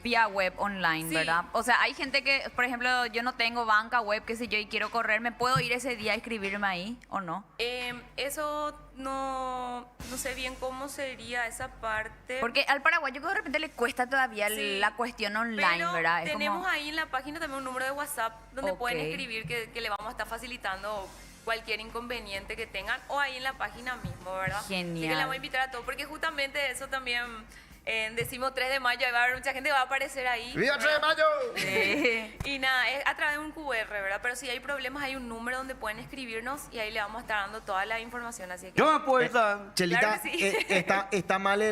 vía web online,
Sí.
¿verdad? O sea, hay gente que, por ejemplo, yo no tengo banca web, qué sé yo, y quiero correr, ¿me puedo ir ese día a inscribirme ahí o no?
Eso no sé bien cómo sería esa parte.
Porque al paraguayo que de repente le cuesta todavía
Sí,
la cuestión online,
pero
¿verdad? Es
tenemos
como-
ahí en la página también un número de WhatsApp donde
Ok.
pueden escribir que le vamos a estar facilitando cualquier inconveniente que tengan o ahí en la página mismo, ¿verdad? Así que
Genial.
le voy a invitar a todos porque justamente eso también decimos 3 de mayo, ahí va a haber mucha gente que va a aparecer ahí.
¡Viva 3 de
¿verdad?
mayo!
Y nada, es a través de un QR, ¿verdad? Pero si hay problemas hay un número donde pueden escribirnos y ahí le vamos a estar dando toda la información, así que...
Yo me puedo estar.
Chelita,
Claro que sí.
está mal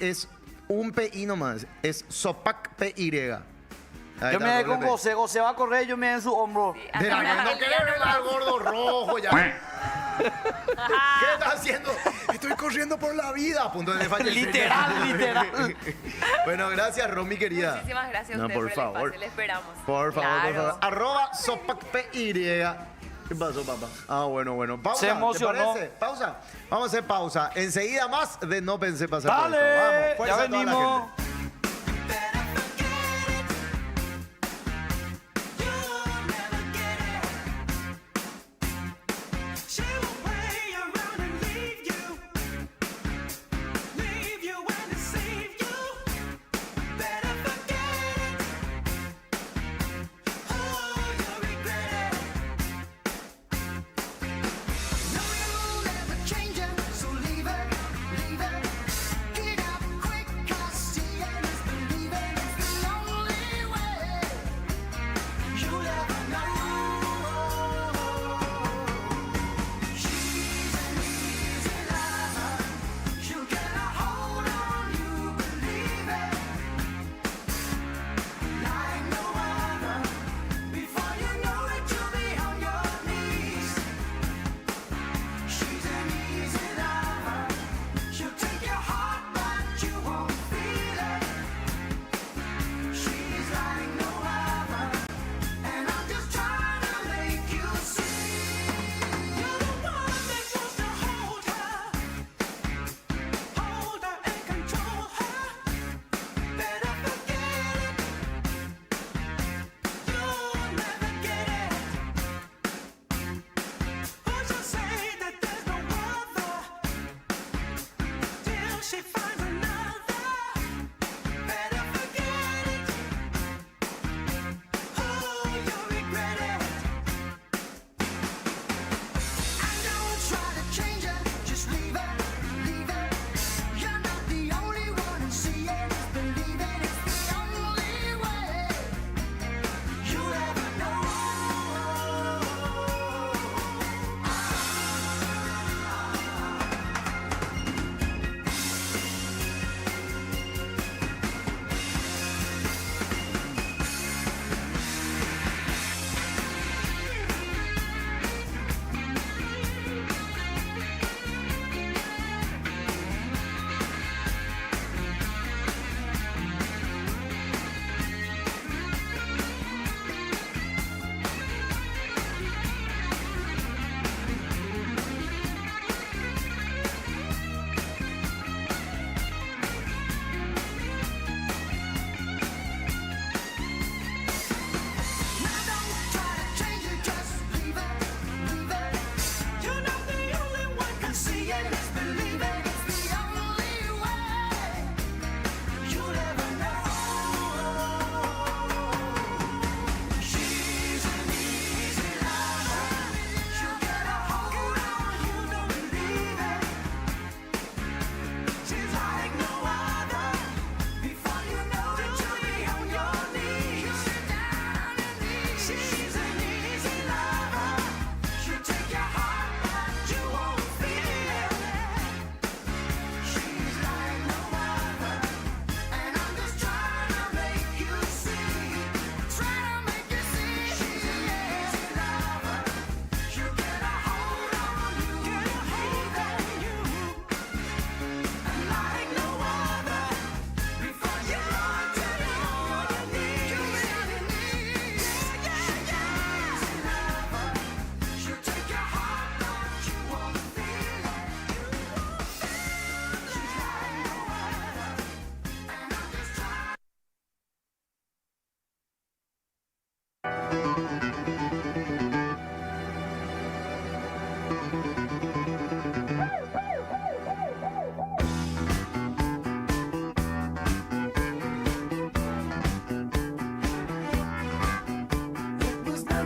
es un PI nomás, es Sopac PY. Ahí
Yo
está,
me voy
doble
con
P.
José. José va a correr, yo me voy en su hombro.
De la
Ahora,
no
el
querés
día
ver al gordo rojo ya. ¿Qué estás haciendo? Estoy corriendo por la vida a punto de fallecer.
Literal.
Bueno, gracias, Romy, querida.
Muchísimas gracias a
No,
ustedes
por
por el
favor.
espacio, le esperamos.
Por favor, por
Claro.
favor. @SopacPY. ¿Qué pasó, papá? Bueno. Pausa.
Se emocionó.
¿Te parece? Pausa. Vamos a hacer pausa. Enseguida más de No Pensé Pasar por
Dale,
esto. Vamos,
ya
fuerza a toda la
venimos.
gente.
She will play around and leave you and deceive you. Better forget it. Oh, you'll regret it. No, you'll never change her, so leave her. Give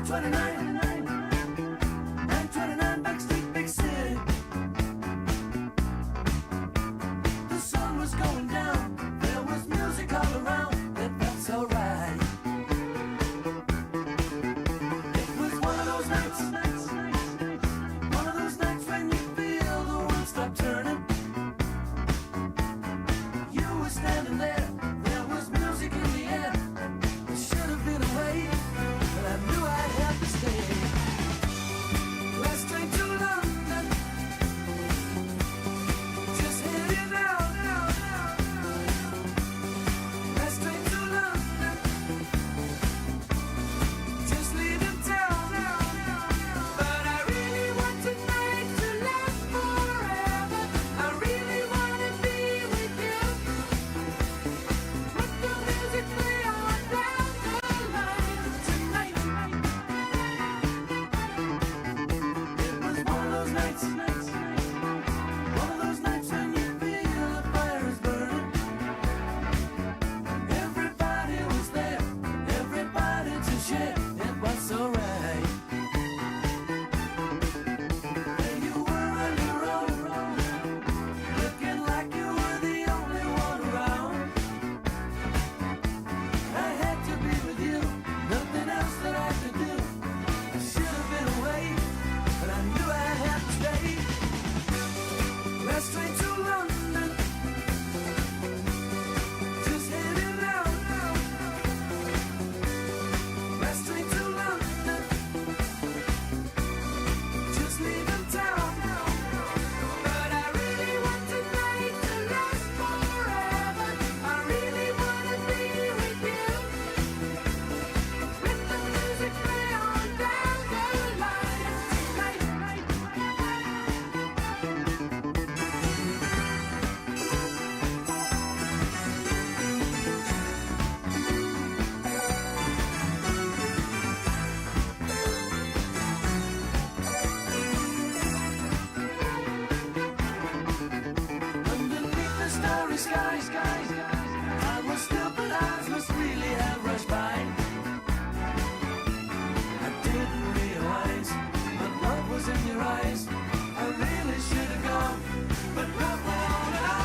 929 Backstreet, big city. The sun was going down, there was music all around, it felt so right. It was one of those nights when you feel the world stop turning. You were standing there, there was music in the air. It should have been away, but I knew I'd have to stay. Last train to London, just heading out. Last train to London, just leaving town. But I really want tonight to last forever. I really want to be with you. Let the music play on down the line tonight. It was one of those nights when you feel the fire is burning. Everybody was there, everybody to share. It was so right. And you were on your own, looking like you were the only one around. I had to be with you, nothing else that I could do. I should have been away, but I knew I had to stay. Last train to London, just heading out. Last train to London, just leaving town. But I really want tonight to last forever. I really want to be with you. Let the music play on down the line tonight. Underneath the starry sky, I was still, but eyes must really have rushed by. I didn't realize, but love was in your eyes. I really should have gone, but love went on and on.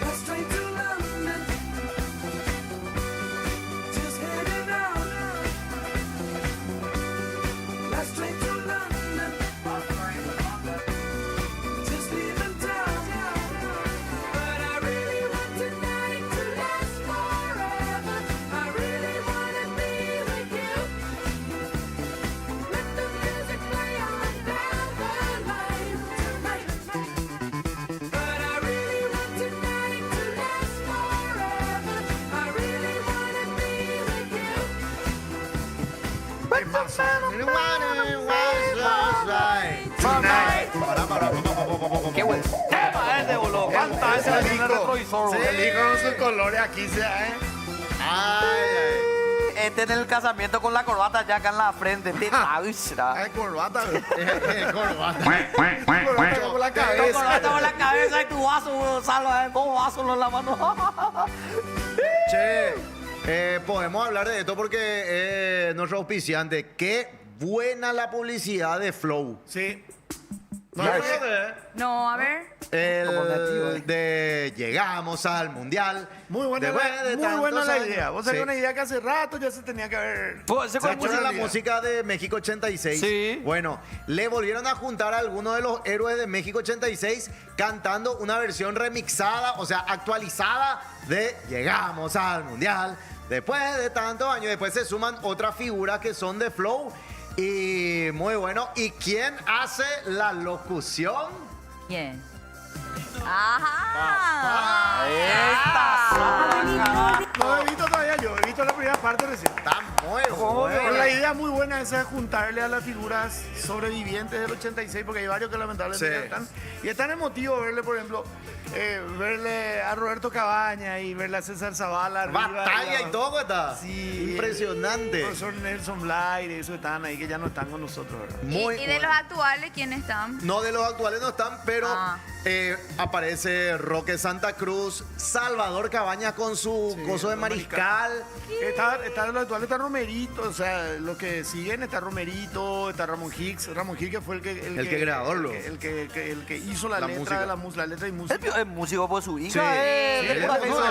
Last train to London, just heading out. Last train to London, just leaving town. But I really want tonight to last forever. I really want to be with you. Let the music play on down the line tonight. But I really want tonight to last forever. I really want to be with you.
Qué buen tema este, boludo. ¿Cuántas veces le tiene el retrovisor,
Sí,
boludo?
el hijo con sus colores aquí se
Este en el casamiento con la corbata ya acá en la frente.
Hay corbata.
Corbata.
Corbata por la
Con
cabeza.
corbata por la cabeza y tu vaso, salva, dos vasos en la mano.
Che, podemos hablar de esto porque nuestro auspiciante, qué buena la publicidad de Flow.
Sí.
No, a ver.
El de llegamos al mundial.
Muy buena,
después de
muy buena
tantos
la
años.
idea. Vos sabés
Sí.
una idea que hace rato ya se tenía que haber.
¿Se acuerdan la música de México 86?
Sí.
Bueno, le volvieron a juntar a algunos de los héroes de México 86 cantando una versión remixada, o sea, actualizada de Llegamos al Mundial. Después de tantos años, después se suman otras figuras que son de Flow. Y muy bueno. ¿Y quién hace la locución?
¿Quién? Ajá.
No he visto todavía yo, he visto la primera parte recién.
Está muy
Pero
bueno.
la idea idea muy buena esa de juntarle a las figuras sobrevivientes del 86, porque hay varios que lamentablemente
Sí.
ya están. Y es tan emotivo verle, por ejemplo, verle a Roberto Cabaña y verle a César Zavala. arriba,
Batalla y todo, está.
Sí.
Impresionante.
El profesor Nelson Blair, esos están ahí que ya no están con nosotros, ¿verdad?
¿Y de los actuales quiénes están?
No, de los actuales no están, pero
Ah.
aparece Roque Santa Cruz, Salvador Cabañas con su coso de mariscal.
Está de los actuales, está Romerito, o sea, los que siguen está Romerito, está Ramón Hicks. Ramón Hicks que fue el que
creador, lo.
el que hizo la,
La
letra
música.
de la letra y música.
Es músico por su hija.
Sí,
él
sí,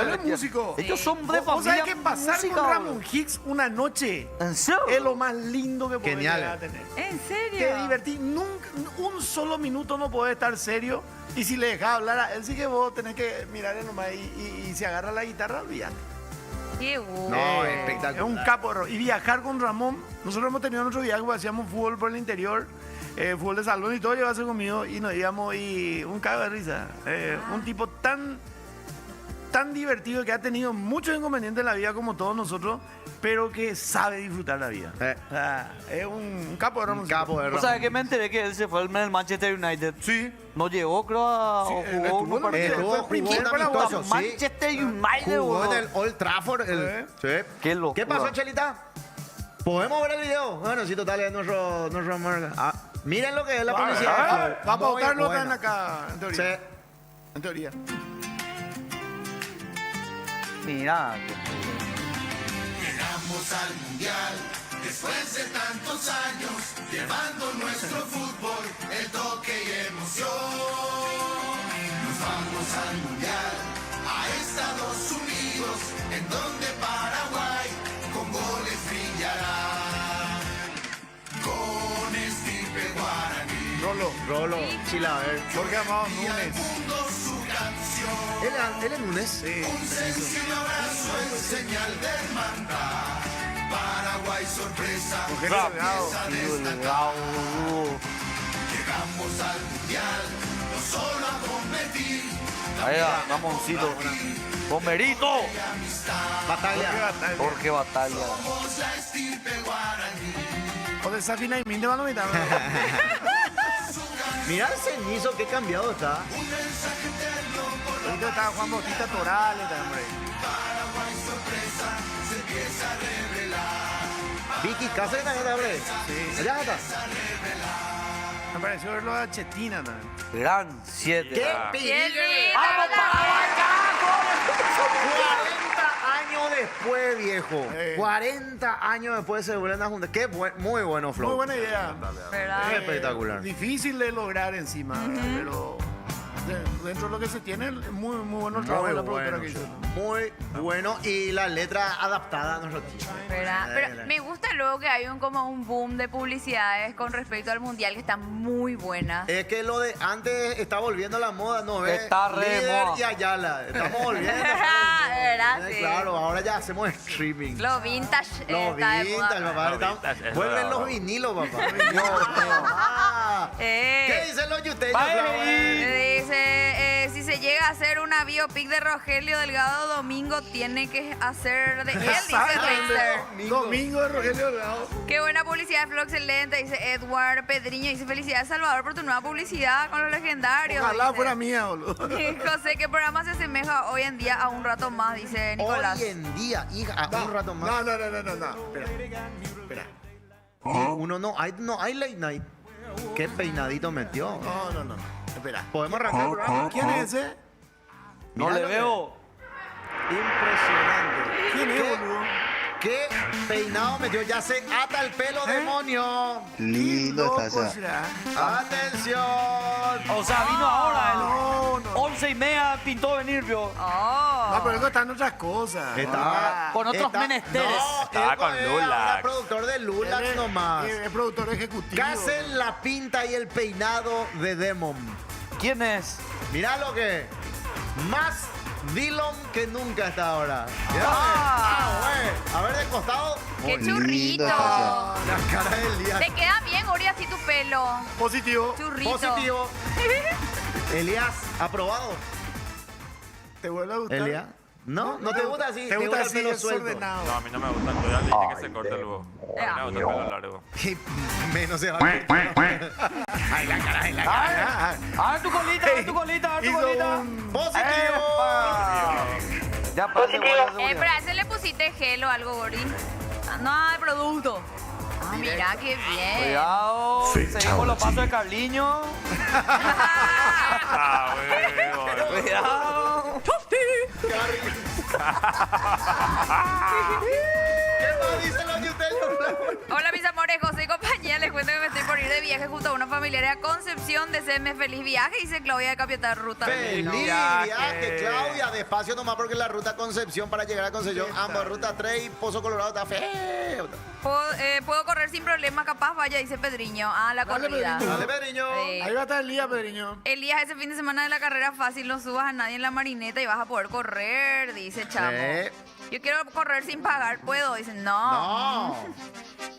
Él es músico.
Ellos son de
¿Vos sabés
familia
que pasar
música,
con
boludo?
Ramón Hicks una noche
¿En serio?
es lo más lindo que podés
Genial.
llegar a tener?
¿En serio?
Te divertí, nunca, un solo minuto no podés estar serio. Y si le dejás hablar a él, sí que vos tenés que mirarle nomás y si agarra la guitarra, olvídate.
Qué gusto.
No, espectacular.
Es un capo. Y viajar con Ramón, nosotros hemos tenido nuestro viaje, pues, hacíamos fútbol por el interior, fútbol de salón y todo, llevarse conmigo y nos íbamos y un cago de risa. Un tipo tan divertido que ha tenido muchos inconvenientes en la vida como todos nosotros, pero que sabe disfrutar la vida. O sea, es un capo de Ramón.
Un capo de
¿Vos sabés que me enteré que él se fue al Manchester United?
Sí.
No llegó, creo, a
Sí,
o
él
jugó
estuvo
unos
en
partidos.
Jugó un
primero
amistoso,
A
sí.
Manchester United,
Jugó
boludo.
en el Old Trafford. Sí.
Qué locura.
¿Qué pasó, Chelita? ¿Podemos ver el video? Bueno, sí, total, es nuestro marca. Miren lo que es la publicidad.
Va a
Muy
pautarlo
buena.
también acá, en teoría.
Sí.
En teoría.
Mira.
Llegamos al mundial después de tantos años, llevando nuestro fútbol, el toque y emoción. Nos vamos al mundial, a Estados Unidos, en donde Paraguay con goles brillará. Con estirpe guaraní,
Rolo, chila, a ver.
Jorge Amado
y al
Núñez.
mundo su canción.
Él es Núñez.
Sí.
Un sencillo abrazo en señal de hermandad. Paraguay sorpresa.
Eugenio Delgado.
Delgado, boludo.
Llegamos al mundial, no solo a competir,
Ahí va, Ramoncito. Pomerito.
Batalla.
Jorge Batalla.
somos la estirpe guaraní.
O desafina y minde van a mitad.
Mira el cenizo, qué cambiado está.
Ahorita estaba Juan Bautista Torales también por ahí.
Vicky Cáceres también, hombre.
Sí.
Allá está.
Me pareció verlo a Chetina también.
Gran 7.
¡Qué
¡Qué
pirigue!
lindo!
¡Vamos, Paraguay, carajo!
40 años después, viejo.
Sí.
40 años después se vuelven a juntar. Qué muy bueno, Flo.
Muy buena idea.
¿Verdad?
Espectacular.
Difícil de lograr encima, ¿verdad? Pero dentro de lo que se tiene, muy bueno el trabajo de la productora que hizo.
Muy bueno. Y la letra adaptada a nuestro tiempo.
¿Verdad? Pero me gusta luego que hay como un boom de publicidades con respecto al mundial que están muy buenas.
Es que lo de antes está volviendo a la moda, ¿no ves?
Está re de
Líder
moda.
y Ayala. Estamos volviendo.
¿Verdad? Sí.
Claro, ahora ya hacemos streaming.
Lo vintage
Los
está de moda.
vintage, papá.
Lo
Estamos-
vintage, es
Vuelven
verdad.
los vinilos, papá. Ah. ¿Qué dicen los yuteños, Flavio?
Dice, si se llega a hacer una biopic de Rogelio Delgado Domingo, tiene que hacer de él, dice Racer.
Domingo de Rogelio Delgado.
Qué buena publicidad, Flo, excelente, dice Edward Pedriño. Dice, felicidades, Salvador, por tu nueva publicidad con los legendarios.
Ojalá
dice.
fuera mía, boludo.
José, ¿qué programa se asemeja hoy en día a un rato más? Dice Nicolás.
Hoy en día, hija, a un rato más.
No. Espera.
Uno no hay late night. Qué peinadito metió.
No. Espera.
¿Podemos arrancar el programa?
¿Quién es ese?
No
Mirá
le
lo que-
veo.
Impresionante.
¿Quién es,
¿Qué-
boludo?
¿Qué peinado metió? Ya se ata el pelo, demonio.
Lindo está
Atención.
O sea, vino ahora.
No.
11:30 pintó venir, vio.
Oh.
No, pero eso está en otras cosas.
Está
Con otros menesteres.
No,
Estaba
él
con
es
Lulax.
ahora productor de Lulax
Él es-
nomás.
Es productor ejecutivo.
Casen la pinta y el peinado de Demon.
¿Quién es?
Mirá lo que. Más Dillon que nunca hasta ahora. Mirá, güey. A ver, de costado.
¡Qué churrito!
La cara del día.
Te queda bien, Uri, así tu pelo.
Positivo.
Churrito.
Positivo. Elías, aprobado.
¿Te vuelve a gustar?
Elías. ¿No? ¿No te gusta así?
¿Te gusta
el
así
pelo suelto?
desordenado?
No, a mí no me gusta. Yo ya le dije que se corte luego. A mí me gusta el pelo largo.
Y menos se va a cortar. Ay, la cara, ay, la cara.
A ver tu colita, a ver tu colita, a ver tu
Hizo
colita.
un...
¡Positivo!
¡Epa! Ya pase, guarda seguridad.
Pero a ese le pusiste gel o algo, Gori. No, de producto. Ah, mira qué bien.
Cuidado, seguimos los pasos de Carliño.
Ah, huevo.
Cuidado.
¿Qué más dice la Yutelio?
Hola mis amores, José y compañía, les cuento que me estoy por ir de viaje junto a una familiar a Concepción. Deséenme feliz viaje, dice Claudia de Capital Ruta.
¡Feliz
viaje.
viaje, Claudia! Despacio nomás porque la ruta Concepción para llegar a Concepción, ambas ruta 3 y Pozo Colorado está feo.
Puedo correr sin problemas, capaz vaya, dice Pedriño. Ah, la
Dale,
corrida.
Pedriño.
Dale, Pedriño.
Sí.
Ahí va a estar Elías, Pedriño.
Elías, ese fin de semana de la carrera fácil, no subas a nadie en la marineta y vas a poder correr, dice Chamo. Yo quiero correr sin pagar, ¿puedo? Dicen, no.
No.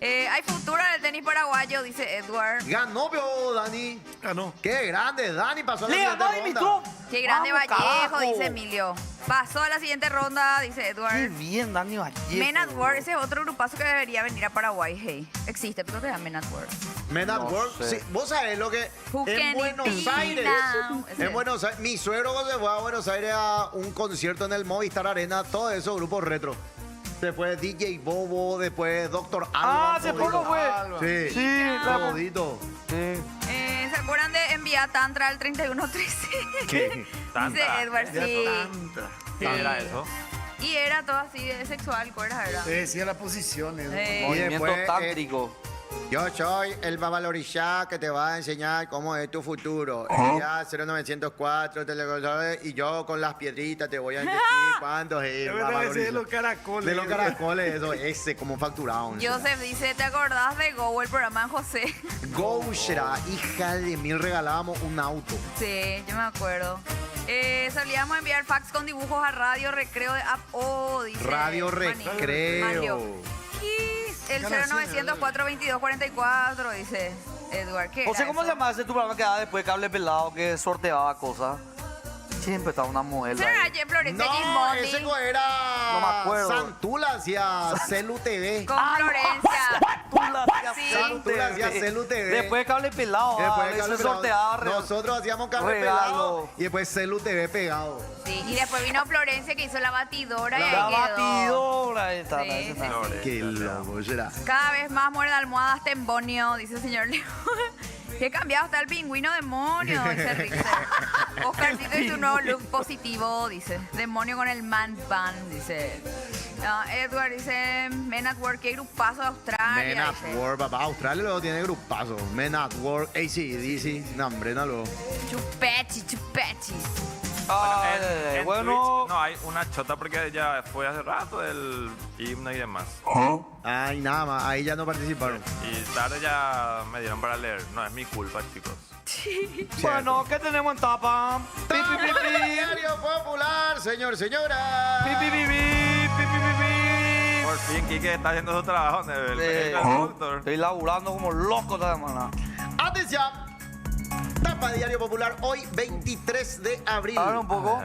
Hay futuro en el tenis paraguayo, dice Edward.
Ganó, vio, Dani.
Ganó.
¡Qué grande! Dani pasó a la
Liga,
siguiente
no, y mi
ronda.
truco.
Qué grande
Vamos,
Vallejo,
carajo.
dice Emilio. Pasó a la siguiente ronda, dice
Qué
Edward.
bien, Dani Vallejo.
Men at Work, ese es otro grupazo que debería venir a Paraguay, hey. Existe, pero que es Men at Work.
Men at
No
Work,
sé.
sí. Vos sabés lo que
Who
en
can
Buenos
it be
Aires,
now? Ese.
en Buenos Aires, mi suegro se fue a Buenos Aires a un concierto en el Movistar Arena, todos esos grupos retro. Después DJ Bobo, después Doctor Alba.
Ah, hace poco fue.
Sí,
Sí, la
todito.
Sí.
¿Se acuerdan de enviar Tantra al 3113?
¿Qué?
Dice
Tantra.
Edward, sí.
Tanta.
¿Qué era eso?
Y era todo así de sexual, ¿cuál era?
Te decía las posiciones.
Movimiento
después,
tántrico.
Yo soy el Babalorishá que te va a enseñar cómo es tu futuro. Ya 0904, y yo con las piedritas te voy a decir cuántos es el
Es verdad, ese
Babalorishá.
de los caracoles.
De los caracoles, eso, ese, como facturado.
Joseph dice, ¿te acordás de Go, el programa de José?
Goushra, hija de mil, regalábamos un auto.
Sí, yo me acuerdo. Solíamos enviar fax con dibujos a Radio Recreo de dice
Radio
Manilio.
Recreo.
Y el
Ganaciones,
0900 422 44, dice Edward. ¿Qué
O sea,
era
¿cómo se
eso?
llamaba ese tu programa que daba después de Cable Pelado que sorteaba cosas? Siempre estaba una mujer
¿Ese era
ahí.
Florencia
No,
Gimondi?
ese era.
No me acuerdo.
Santula hacia Celu TV.
Con Florencia. Sí.
Santula hacia Celu TV.
Después de Cable Pelado,
Después de
eso
Cable
sorteaba.
Pelado. Nosotros hacíamos cable
regalo.
pelado y después Celu TV pegado.
Sí, y después vino Florencia que hizo la batidora y ahí
La
quedó.
batidora esta.
Sí,
esa
sí,
está.
sí.
Qué loco será.
Cada vez más muerde almohadas demonio, dice el señor Leo. Qué cambiado está el pingüino demonio, dice Richter. Oscarcito y su nuevo look positivo, dice. Demonio con el man bun, dice. Edward dice, Men at Work, qué grupazo de Australia.
Men at
dice.
Work, papá. Australia luego tiene grupazo. Men at Work, AC/DC. No, hombre, no lo.
Chupechi, chupechi.
Ay,
En
bueno.
Twitch no hay una chota porque ya fue hace rato el himno y demás.
Ay, nada más. Ahí ya no participaron.
Y tarde ya me dieron para leer. No es mi culpa, chicos.
Bueno, ¿qué tenemos en tapa? Pi, pi, pi, pi.
Diario Popular, señor, señora.
Pi, pi, pi, pi, pi, pi, pi, pi.
Por fin, Kike está haciendo su trabajo, el doctor.
Estoy laburando como loco esta semana.
Atención. Tapa de Diario Popular hoy, 23 de abril.
A ver un poco.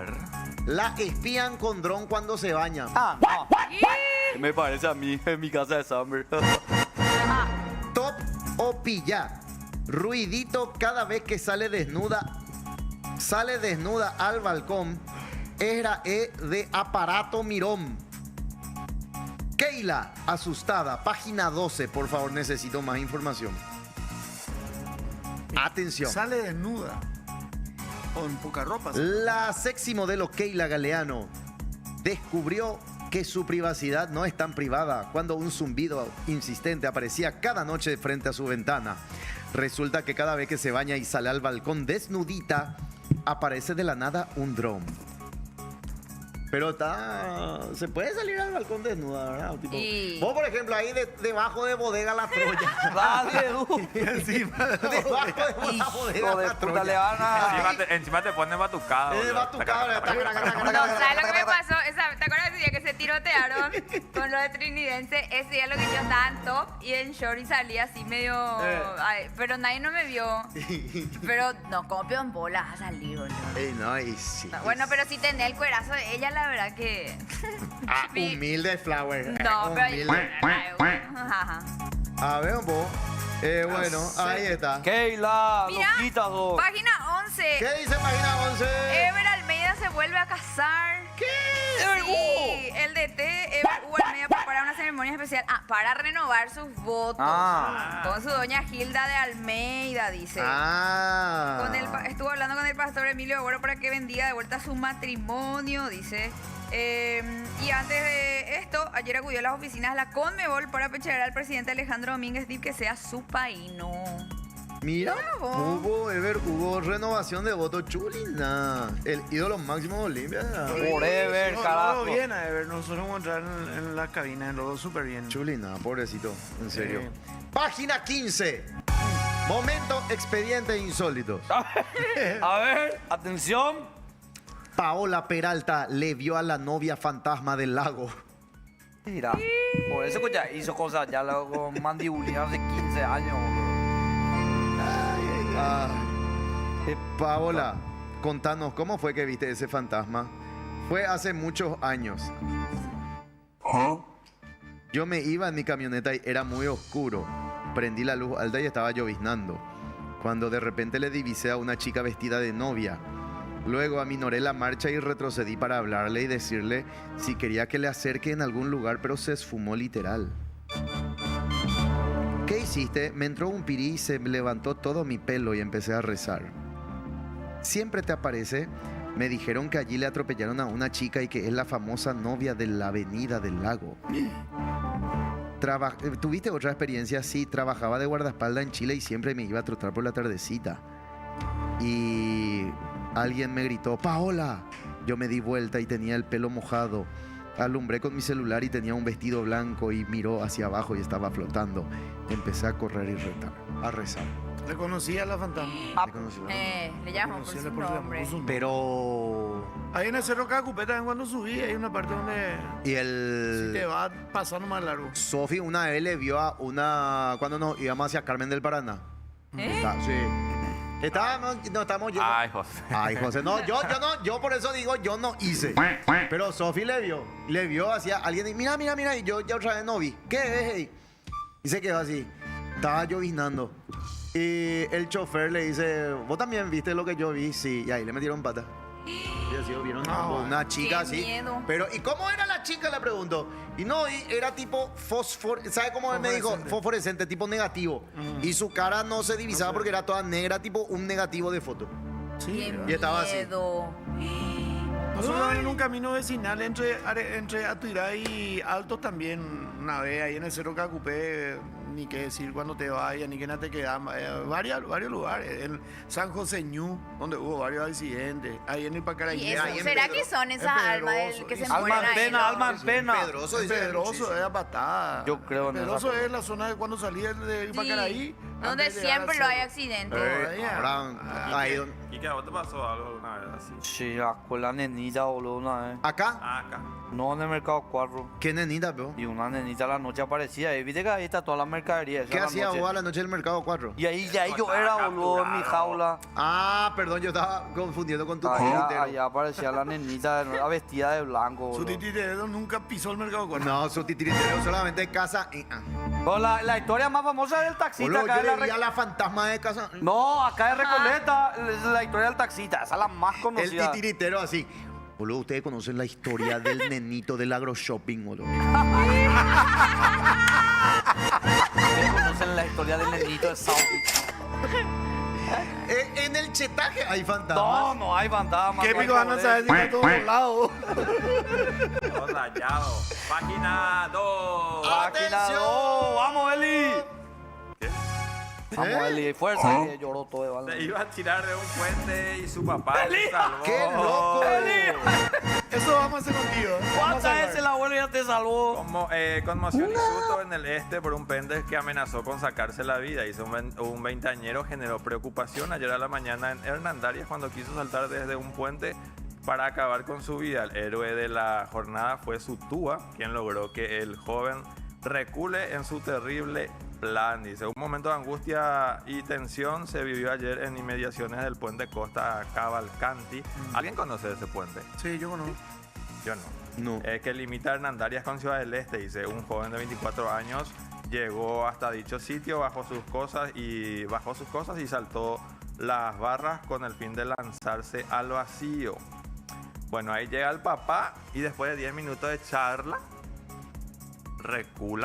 La espían con dron cuando se baña.
Ah, no. Me parece a mí en mi casa de Summer.
Top o pilla. Ruidito cada vez que sale desnuda al balcón. Era de aparato mirón. Keila, asustada. Página 12, por favor, necesito más información. Atención.
Sale desnuda. O en poca ropa.
La sexy modelo Keila Galeano descubrió que su privacidad no es tan privada cuando un zumbido insistente aparecía cada noche frente a su ventana. Resulta que cada vez que se baña y sale al balcón desnudita, aparece de la nada un dron. Pero se puede salir al balcón desnuda, ¿verdad? Tipo,
Y-
vos, por ejemplo, ahí debajo de bodega La Troya.
Dale, Edu.
Encima debajo de la bodega
Hijo de
La
puta,
Troya.
le van a...
Encima te ponen batucado.
Batucado,
No, ¿sabes lo que me pasó? ¿Te acuerdas? día que se tirotearon con lo de Trinidense, ese día lo que yo estaba en top y en short y salía así medio... ay, pero nadie no me vio. Pero no, como peón bola a salir, boludo.
Ey, no, y sí.
Bueno, pero si tenés el cuerazo de ella, la verdad que...
Ah, humilde Flower.
No, pero...
Humilde.
Ajá.
A ver un poco. Bueno, ahí está.
Keila,
Mira,
loquita dos.
página 11.
¿Qué dice página 11?
Ever Almeida se vuelve a casar.
¿Qué?
Sí, el DT Ever Hugo Almeida prepara una ceremonia especial para renovar sus votos con su doña Gilda de Almeida, dice. Estuvo hablando con el pastor Emilio Agüero para que bendiga de vuelta su matrimonio, dice. Y antes de esto, ayer acudió a las oficinas de la Conmebol para pechear al presidente Alejandro Domínguez Dip que sea su paíno.
Mira, hubo renovación de voto chulina. El ídolo máximo de Olimpia.
Forever, carajo.
Bien, a ver, nosotros vamos a entrar en la cabina, lo súper bien.
Chulina, pobrecito, en serio. Página 15. Momento expediente insólito.
A ver, atención.
Paola Peralta le vio a la novia fantasma del lago.
Mira, por eso que ya hizo cosas ya con mandibulina hace 15 años.
Paola, contanos, ¿cómo fue que viste ese fantasma? Fue hace muchos años. Yo me iba en mi camioneta y era muy oscuro. Prendí la luz alta y estaba lloviznando. Cuando de repente le divisé a una chica vestida de novia. Luego aminoré la marcha y retrocedí para hablarle y decirle si quería que le acerque en algún lugar, pero se esfumó literal. ¿Qué hiciste? Me entró un pirí y se me levantó todo mi pelo y empecé a rezar. ¿Siempre te aparece? Me dijeron que allí le atropellaron a una chica y que es la famosa novia de la Avenida del Lago. ¿Tuviste otra experiencia? Sí, trabajaba de guardaespaldas en Chile y siempre me iba a trotar por la tardecita. Y alguien me gritó, ¡Paola! Yo me di vuelta y tenía el pelo mojado. Alumbré con mi celular y tenía un vestido blanco y miró hacia abajo y estaba flotando. Empecé a correr y a rezar.
Reconocía a la fantasma.
Le llamo por su nombre.
Pero...
Ahí en el Cerro Cacupé también cuando subí, hay una parte donde...
Y el...
Si te va pasando más largo.
Sofi una vez le vio a una... Cuando nos íbamos hacia Carmen del Paraná. Sí. Estábamos yendo.
Ay, José.
Ay, José. No, yo por eso digo, yo no hice. Pero Sofi le vio hacia alguien y mira, y yo ya otra vez no vi. ¿Qué es? Y se quedó así. Estaba lloviznando. Y el chofer le dice, ¿vos también viste lo que yo vi? Sí, y ahí le metieron pata. Y así vieron una chica
qué
así.
miedo.
Pero, ¿y cómo era la chica? Le pregunto. Y no, era tipo ¿sabe cómo él me dijo? Fosforescente, tipo negativo. Y su cara no se divisaba porque era toda negra, tipo un negativo de foto.
Sí,
Y estaba así.
nosotros en un camino vecinal entre Atuirá y Alto también, una vez ahí en el Cerro Cacupé, ni qué decir cuando te vayas, ni que no te quedas, varios lugares, en San José Ñu, donde hubo varios accidentes, ahí en el Pacaraí.
¿Y eso?
ahí en
¿Será
Pedro-
que son esas
en
almas
Pedroso,
que se
y-
mueren ahí?
Alma en pena.
Pedroso, dice.
Pedroso es patada.
Yo creo en
Pedroso
esa
es la zona de cuando salí de Pacaraí.
Donde
antes de llegar
siempre
al
lo hay
cerro.
accidentes.
Ahí donde-
¿Y que a vos te pasó algo alguna vez así?
Sí, con la nenita, boludo, una vez.
¿Acá?
Acá.
No, en el mercado 4.
¿Qué nenita, pero?
Y una nenita a la noche aparecía. Y viste que ahí está toda la mercadería. esa
¿Qué
a la
hacía
noche.
vos a la noche del mercado 4?
Y ahí yo era, boludo, en mi jaula.
Ah, perdón, yo estaba confundiendo con tu
Allá
titiritero.
aparecía la nenita vestida de blanco,
Su
boludo.
titiritero nunca pisó el mercado cuarto.
No, su titiritero solamente casa y...
Pero la historia más famosa es del taxista.
Boludo,
Acá
yo
de
le vi a la fantasma de casa...
No, acá de Recoleta, es la historia del taxista. Esa es la más
El
conocida.
titiritero así. Boludo, ustedes conocen la historia del nenito del agroshopping, boludo.
Ustedes conocen la historia del nenito de South.
En el chetaje hay fantasmas.
No hay fantasma.
¿Qué
no hay
pico van a
poder.
saber si está todo volado?
Todo rayado. Página 2.
Página
¡Atención!
2. Vamos, Eli. Vamos,
¿Eh?
Eli. Fuerza. Que lloró todo de bala.
Se iba a tirar de un puente y su papá le salvó.
¡Qué loco!
Eso vamos a hacer contigo.
¿Cuántas veces el abuelo ya te salvó?
Como, conmoción y susto en el este por un pende que amenazó con sacarse la vida. Hizo un veinteañero, generó preocupación ayer a la mañana en Hernandarias cuando quiso saltar desde un puente Para acabar con su vida, el héroe de la jornada fue Sutúa, quien logró que el joven recule en su terrible plan. Dice, un momento de angustia y tensión se vivió ayer en inmediaciones del puente Costa Cavalcanti. ¿Alguien conoce ese puente?
Sí, yo conozco.
Yo no.
No.
Que limita Hernandarias con Ciudad del Este. Dice, un joven de 24 años llegó hasta dicho sitio, bajó sus cosas y saltó las barras con el fin de lanzarse al vacío. Bueno, ahí llega el papá y después de 10 minutos de charla,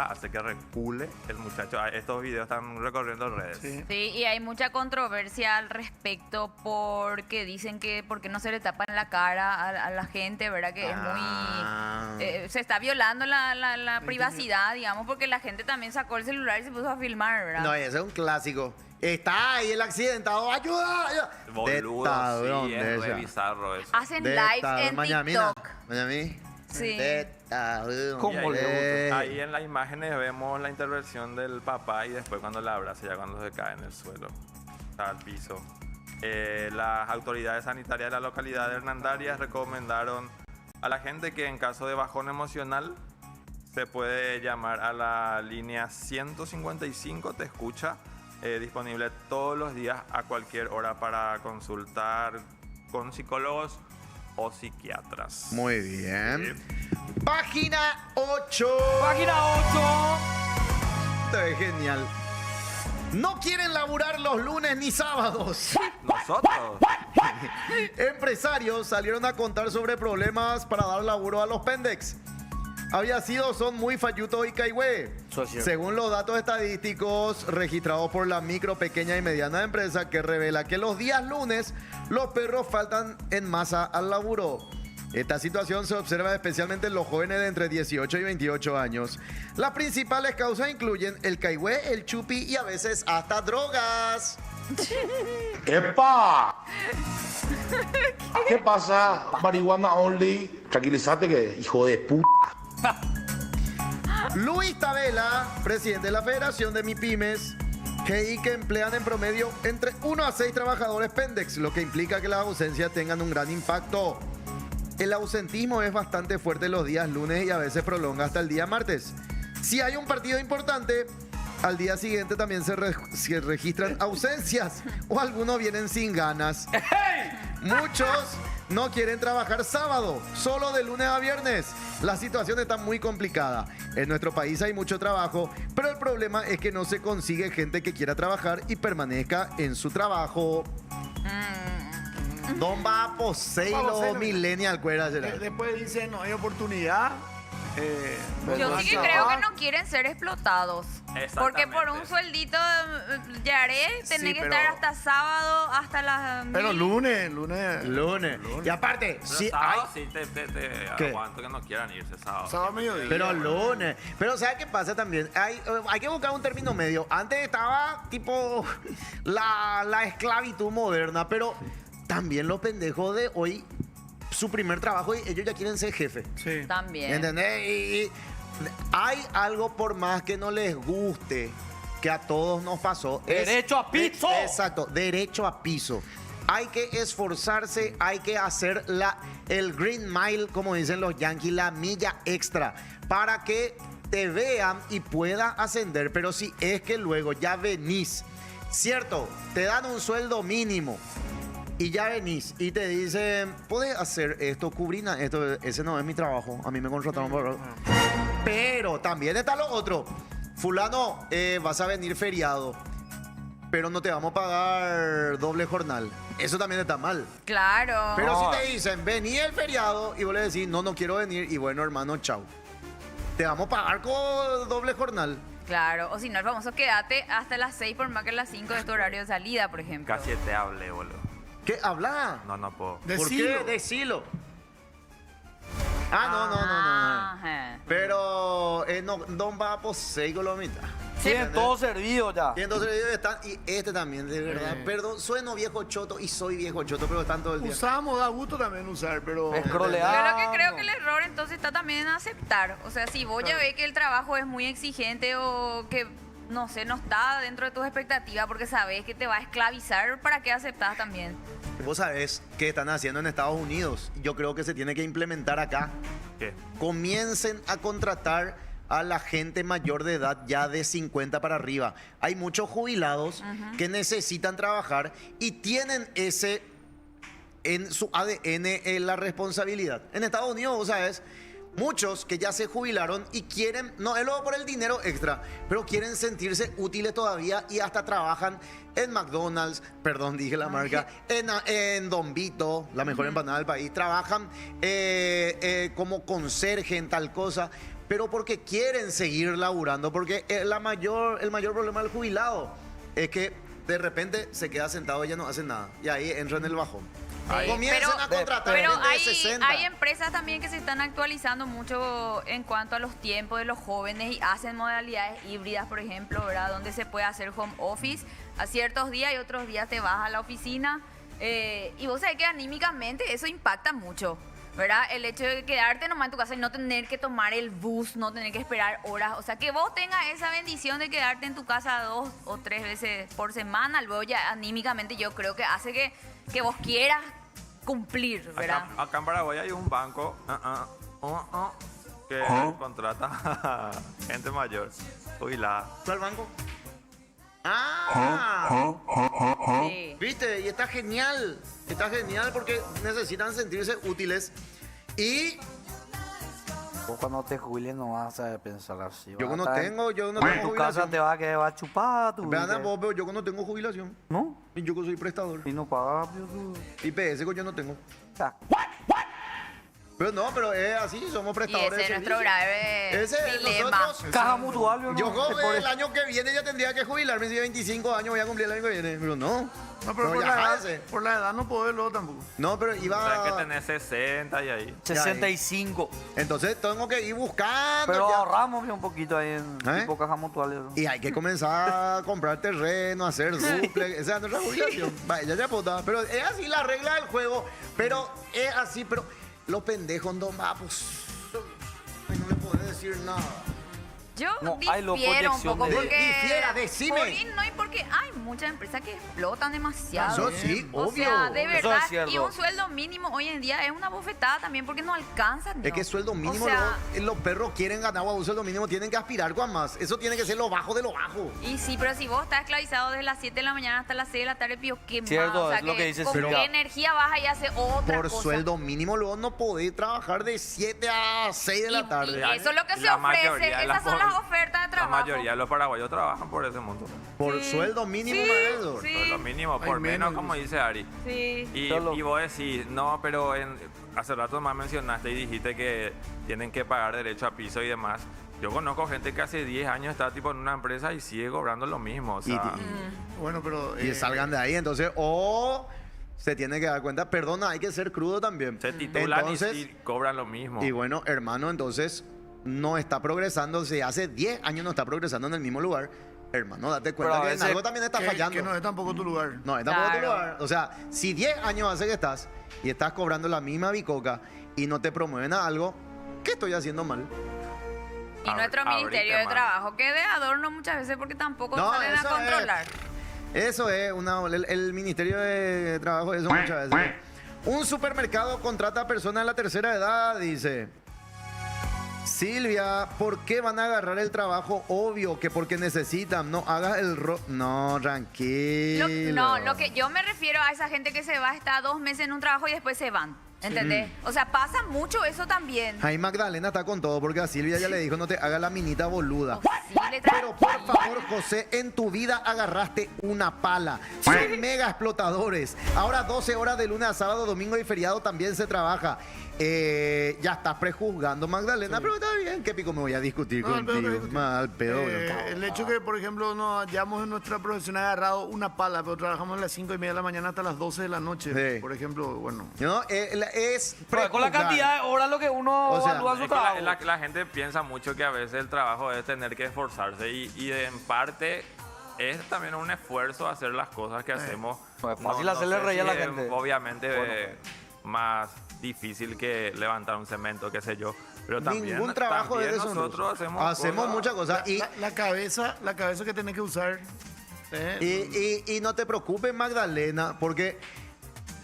hace que recule el muchacho. Estos videos están recorriendo redes.
Sí.
Sí, y hay mucha controversia al respecto porque dicen que porque no se le tapa en la cara a la gente, ¿verdad? Que es muy... se está violando la privacidad, digamos, porque la gente también sacó el celular y se puso a filmar, ¿verdad?
No, ese es un clásico. Está ahí el accidentado. ¡Ayuda! ayuda!
Boludo,
Tabrón,
sí,
de
es re
esa.
bizarro eso.
Hacen
De
live
tabrón.
en
Mañamina.
TikTok.
Mañamí.
Sí.
De tabrón.
¿Cómo le gusta?
Ahí en las imágenes vemos la intervención del papá y después cuando la abraza, ya cuando se cae en el suelo, al piso. Las autoridades sanitarias de la localidad de Hernandarias recomendaron a la gente que en caso de bajón emocional se puede llamar a la línea 155, te escucha, disponible todos los días a cualquier hora para consultar con psicólogos o psiquiatras.
Muy bien.
Sí.
Página 8.
Página 8.
Esto es genial. No quieren laburar los lunes ni sábados.
Nosotros.
Empresarios salieron a contar sobre problemas para dar laburo a los pendex. Había sido, son muy fallutos y caigüe.
Eso es cierto.
Según los datos estadísticos registrados por la micro, pequeña y mediana empresa, que revela que los días lunes los perros faltan en masa al laburo. Esta situación se observa especialmente en los jóvenes de entre 18 y 28 años. Las principales causas incluyen el caigüe, el chupi y a veces hasta drogas.
¡Epa! ¿Qué pasa? Marihuana only. Tranquilízate que, hijo de puta.
Luis Tabela, presidente de la Federación de MIPYMES, que emplean en promedio entre 1 a 6 trabajadores pendex, lo que implica que las ausencias tengan un gran impacto. El ausentismo es bastante fuerte los días lunes y a veces prolonga hasta el día martes. Si hay un partido importante, al día siguiente también se registran ausencias o algunos vienen sin ganas. Muchos no quieren trabajar sábado, solo de lunes a viernes. La situación está muy complicada. En nuestro país hay mucho trabajo, pero el problema es que no se consigue gente que quiera trabajar y permanezca en su trabajo. Don va a poseerlo millennial, cuera.
Después dice, no hay oportunidad.
Yo sí que creo que no quieren ser explotados. Porque por un sueldito ya haré, tenés que
pero-
estar hasta sábado, hasta las...
Pero
1000.
Lunes. Y aparte,
Pero
si hay...
sábado sí te
¿Qué?
aguanto que no quieran irse sábado.
Sábado a mediodía.
Pero lunes. Pero ¿sabes qué pasa también? Hay que buscar un término medio. Antes estaba tipo la esclavitud moderna, pero también los pendejos de hoy, su primer trabajo, y ellos ya quieren ser jefe.
Sí.
También.
¿Entendés? Y hay algo por más que no les guste, que a todos nos pasó.
Derecho a piso.
Exacto, derecho a piso. Hay que esforzarse, hay que hacer el green mile, como dicen los yankees, la milla extra, para que te vean y puedas ascender. Pero si es que luego ya venís, cierto, te dan un sueldo mínimo y ya venís y te dicen, puedes hacer esto, cubrina esto, ese no es mi trabajo, a mí me contrataron por... Pero también está lo otro. Fulano, vas a venir feriado, pero no te vamos a pagar doble jornal. Eso también está mal.
Claro.
Pero
No.
si te dicen, vení el feriado y vos le decís, no quiero venir, y bueno, hermano, chau. Te vamos a pagar con doble jornal.
Claro. O si no, el famoso quédate hasta las 6 por más que las 5 de tu horario de salida, por ejemplo.
Casi te hablé, boludo.
¿Qué? ¿Habla?
No puedo.
¿Por qué? Decilo. No.
Ajá.
Pero no, Don va a poseer con la mitad.
Tienen todo servido ya.
Y entonces ellos están, y este también, de verdad. Perdón, sueno viejo choto y soy viejo choto, pero están todo el día.
Usamos, da gusto también usar, pero...
Escrolear.
Yo lo que creo que el error entonces está también en aceptar. O sea, si vos ya ves que el trabajo es muy exigente o que no sé, no está dentro de tus expectativas porque sabes que te va a esclavizar, ¿para qué aceptás también?
Vos sabés qué están haciendo en Estados Unidos. Yo creo que se tiene que implementar acá.
¿Qué?
Comiencen a contratar a la gente mayor de edad ya de 50 para arriba. Hay muchos jubilados que necesitan trabajar y tienen ese en su ADN la responsabilidad. En Estados Unidos, vos sabés, muchos que ya se jubilaron y quieren, no es luego por el dinero extra, pero quieren sentirse útiles todavía y hasta trabajan en McDonald's, perdón, dije la marca, en Don Vito, la mejor empanada del país, trabajan como conserje en tal cosa, pero porque quieren seguir laburando, porque el mayor problema del jubilado es que de repente se queda sentado y ya no hace nada, y ahí entra en el bajón. Comiencen a contratar
Pero
gente de 60.
hay empresas también que se están actualizando mucho en cuanto a los tiempos de los jóvenes y hacen modalidades híbridas, por ejemplo, ¿verdad? Donde se puede hacer home office a ciertos días y otros días te vas a la oficina. Y vos sabés que anímicamente eso impacta mucho, ¿verdad? El hecho de quedarte nomás en tu casa y no tener que tomar el bus, no tener que esperar horas. O sea, que vos tengas esa bendición de quedarte en tu casa 2 o 3 veces por semana, luego ya anímicamente yo creo que hace que vos quieras cumplir, ¿verdad?
Acá en Paraguay hay un banco que contrata a gente mayor, jubilada.
¿Cuál banco? ¡Ah!
Sí.
¿Viste? Y está genial. Está genial porque necesitan sentirse útiles. Y
Vos cuando te jubiles no vas a pensar así.
yo
vas
no
a estar
tengo
en tu casa
jubilación.
te va a quedar chupar tu
Vean,
vida.
vos, pero yo no tengo jubilación.
¿No?
Y yo que soy prestador.
Y no pagas, tú.
IPS que yo no tengo.
Ya.
Pero no, pero es así, somos
Y
prestadores
ese
de
es nuestro
servicio.
grave
Ese,
dilema.
nosotros,
Caja mutual, ¿no?
yo
Te pones-
el año que viene ya tendría que jubilarme. Si de 25 años voy a cumplir el año que viene. Pero no.
No, pero
No,
por,
ya
la
jádense.
edad, por la edad no puedo verlo tampoco.
No, pero
O sea,
iba.
que tenés 60 y ahí.
65.
Entonces tengo que ir buscando.
Pero
ya.
ahorramos bien un poquito ahí en
¿Eh?
tipo caja mutual.
Y hay que comenzar a comprar terreno, hacer duplex. Esa es nuestra jubilación. Vaya, ya puta. Pero es así la regla del juego. Pero es así, pero los pendejos no pues. Ay, no le podés decir nada.
Yo
No, hay la
difiero un
proyección
poco
de-
porque...
Difiera, decime.
No, y porque hay muchas empresas que explotan demasiado.
Eso sí,
O
obvio.
sea, de
Eso
verdad,
es cierto.
y un sueldo mínimo hoy en día es una bofetada también porque no alcanza.
Es que sueldo mínimo,
O sea,
los perros quieren ganar a un sueldo mínimo, tienen que aspirar con más. Eso tiene que ser lo bajo de lo bajo.
y sí, pero si vos estás esclavizado desde las 7 de la mañana hasta las 6 de la tarde, pío, ¿qué más?
Cierto,
O sea,
es lo que dice
¿con
Silvia.
qué energía vas y haces otra
Por
cosa?
sueldo mínimo, luego no podés trabajar de 7 a 6 de la tarde.
Y eso es lo que
Y
se
la
ofrece,
mayoría de
esas son
las
las ofertas de
La
trabajo.
mayoría de los paraguayos trabajan por ese monto.
Por
Sí.
sueldo mínimo,
Sí,
maestro.
sí.
Por lo mínimo,
Hay
por menos,
menos,
como dice Ari.
Sí.
Y vos decís, no, pero hace rato más mencionaste y dijiste que tienen que pagar derecho a piso y demás. Yo conozco gente que hace 10 años está tipo en una empresa y sigue cobrando lo mismo. O sea,
Bueno, pero.
Y salgan de ahí, entonces, o se tiene que dar cuenta, perdona, hay que ser crudo también.
se titulan
Entonces,
y cobran lo mismo.
y bueno, hermano, entonces no está progresando, si hace 10 años no está progresando en el mismo lugar, hermano, date
Pero
cuenta
a
que en
veces
algo también está fallando.
Que no es tampoco tu lugar.
No, es tampoco tu
Claro.
lugar. O sea, si 10 años hace que estás y estás cobrando la misma bicoca y no te promueven a algo, ¿qué estoy haciendo mal?
Y nuestro
Abrite,
Ministerio de
man.
Trabajo, que de adorno muchas veces porque tampoco
No,
salen a
eso
controlar.
Eso es el Ministerio de Trabajo, eso muchas veces. Un supermercado contrata a personas de la tercera edad, dice. Silvia, ¿por qué van a agarrar el trabajo? Obvio que porque necesitan, no hagas el No, tranquilo.
Lo que yo me refiero a esa gente que se va, está 2 meses en un trabajo y después se van. ¿Entendés? O sea, pasa mucho eso también.
Ahí Magdalena está con todo porque a Silvia ya le dijo no te haga la minita boluda.
Posible,
Pero por favor, José, en tu vida agarraste una pala. Son mega explotadores. Ahora 12 horas de lunes a sábado, domingo y feriado también se trabaja. Ya estás prejuzgando, Magdalena, pero está bien. ¿Qué pico me voy a discutir
No, al pedo,
contigo?
no discutir.
Mal pedo.
El hecho que, por ejemplo, nos hayamos en nuestra profesión agarrado una pala, pero trabajamos a las 5:30 de la mañana hasta las 12 de la noche.
Sí.
Por ejemplo, bueno.
No, es
Pero con la
prejuzgar.
cantidad de horas lo que uno
O sea,
evalúa
Es
su
que
trabajo.
la gente piensa mucho que a veces el trabajo es tener que esforzarse y en parte es también un esfuerzo hacer las cosas que hacemos.
No es fácil hacerle
sé
reír a la
si es
gente.
Obviamente
Bueno.
más difícil que levantar un cemento, qué sé yo. Pero también,
ningún trabajo
también
es deshonroso.
nosotros
Hacemos
cosas-
muchas cosas. Y,
La cabeza que tenés que usar.
y no te preocupes, Magdalena, porque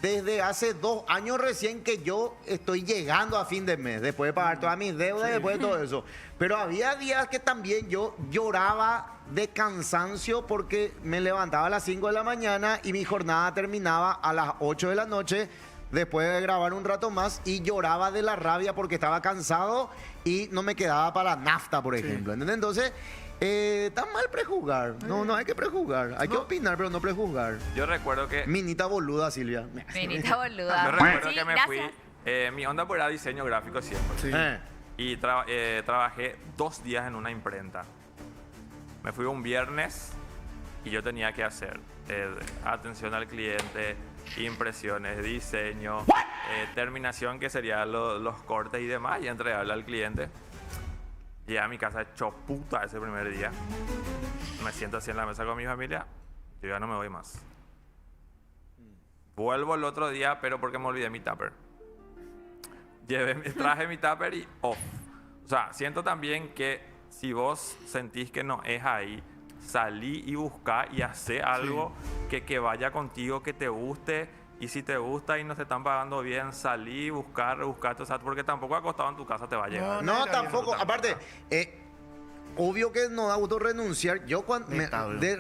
desde hace 2 años recién que yo estoy llegando a fin de mes, después de pagar todas mis deudas y después de todo eso. Pero había días que también yo lloraba de cansancio porque me levantaba a las 5 de la mañana y mi jornada terminaba a las 8 de la noche después de grabar un rato más y lloraba de la rabia porque estaba cansado y no me quedaba para nafta, por ejemplo. ¿Entendés? Entonces, está mal prejuzgar. No hay que prejuzgar. Hay que opinar, pero no prejuzgar.
Yo recuerdo que...
Minita boluda, Silvia.
Minita boluda.
Yo recuerdo
Sí,
que me
gracias.
fui... mi onda pues era diseño gráfico siempre. Y trabajé 2 días en una imprenta. Me fui un viernes y yo tenía que hacer atención al cliente, impresiones, diseño, terminación, que serían los cortes y demás, y entregarle al cliente. Llegué a mi casa hecho puta ese primer día. Me siento así en la mesa con mi familia. Yo ya no me voy más. Vuelvo el otro día, pero porque me olvidé mi tupper. Traje mi tupper y off. O sea, siento también que si vos sentís que no es ahí, salí y buscá y hacé algo que vaya contigo, que te guste. Y si te gusta y no te están pagando bien, salí, buscar, o sea, porque tampoco acostado en tu casa te va a llegar.
No, tampoco. Aparte, obvio que no da gusto renunciar. Yo cuando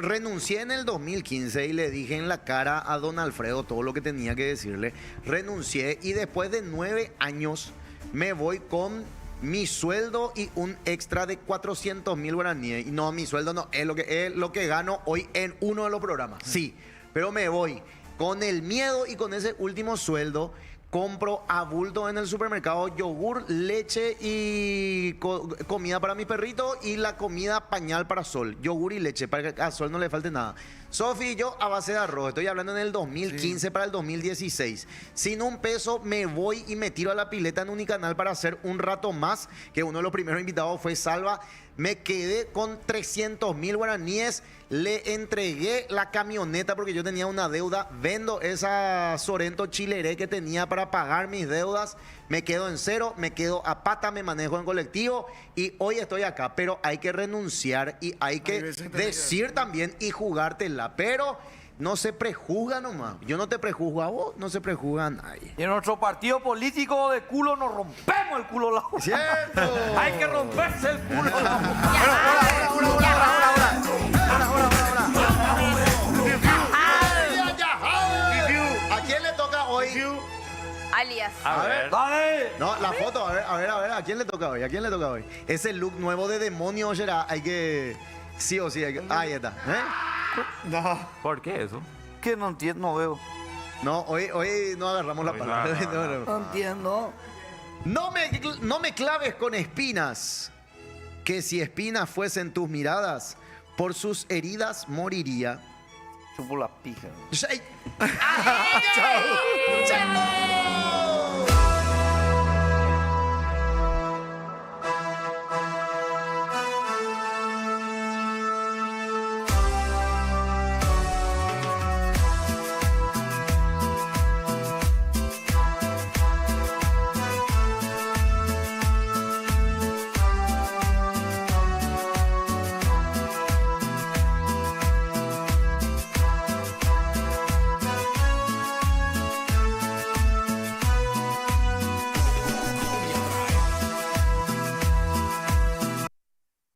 renuncié en el 2015 y le dije en la cara a don Alfredo todo lo que tenía que decirle. Renuncié y después de 9 años me voy con mi sueldo y un extra de 400.000 guaraníes. Y no, mi sueldo no, es lo que gano hoy en uno de los programas. Sí, pero me voy con el miedo y con ese último sueldo. Compro a bulto en el supermercado yogur, leche y comida para mi perrito y la comida pañal para Sol. Yogur y leche para que a Sol no le falte nada. Sofi y yo a base de arroz. Estoy hablando en el 2015 para el 2016. Sin un peso me voy y me tiro a la pileta en Unicanal para hacer un rato más, que uno de los primeros invitados fue Salva. Me quedé con 300.000 guaraníes. Le entregué la camioneta porque yo tenía una deuda. Vendo esa Sorento Chileré que tenía para pagar mis deudas. Me quedo en cero, me quedo a pata, me manejo en colectivo y hoy estoy acá. Pero hay que renunciar y hay que decir también y jugártela. Pero no se prejuzga nomás. Yo no te prejuzgo a vos, no se prejuzga a nadie.
Y en nuestro partido político de culo nos rompemos el culo.
¡Cierto!
Hay que romperse el culo.
¿A quién le toca hoy?
Alias.
A ver.
Dale.
No, la foto, a ver, ¿a quién le toca hoy? ¿A quién le toca hoy? Ese look nuevo de demonio, será, hay que... Sí o sí, hay que... Ahí está.
No.
¿Por qué eso?
Que no entiendo, no veo.
No, hoy no agarramos la
Hoy
palabra.
no.
No entiendo.
No me claves con espinas, que si espinas fuesen tus miradas, por sus heridas moriría.
Chupo la pija.
¡Chao!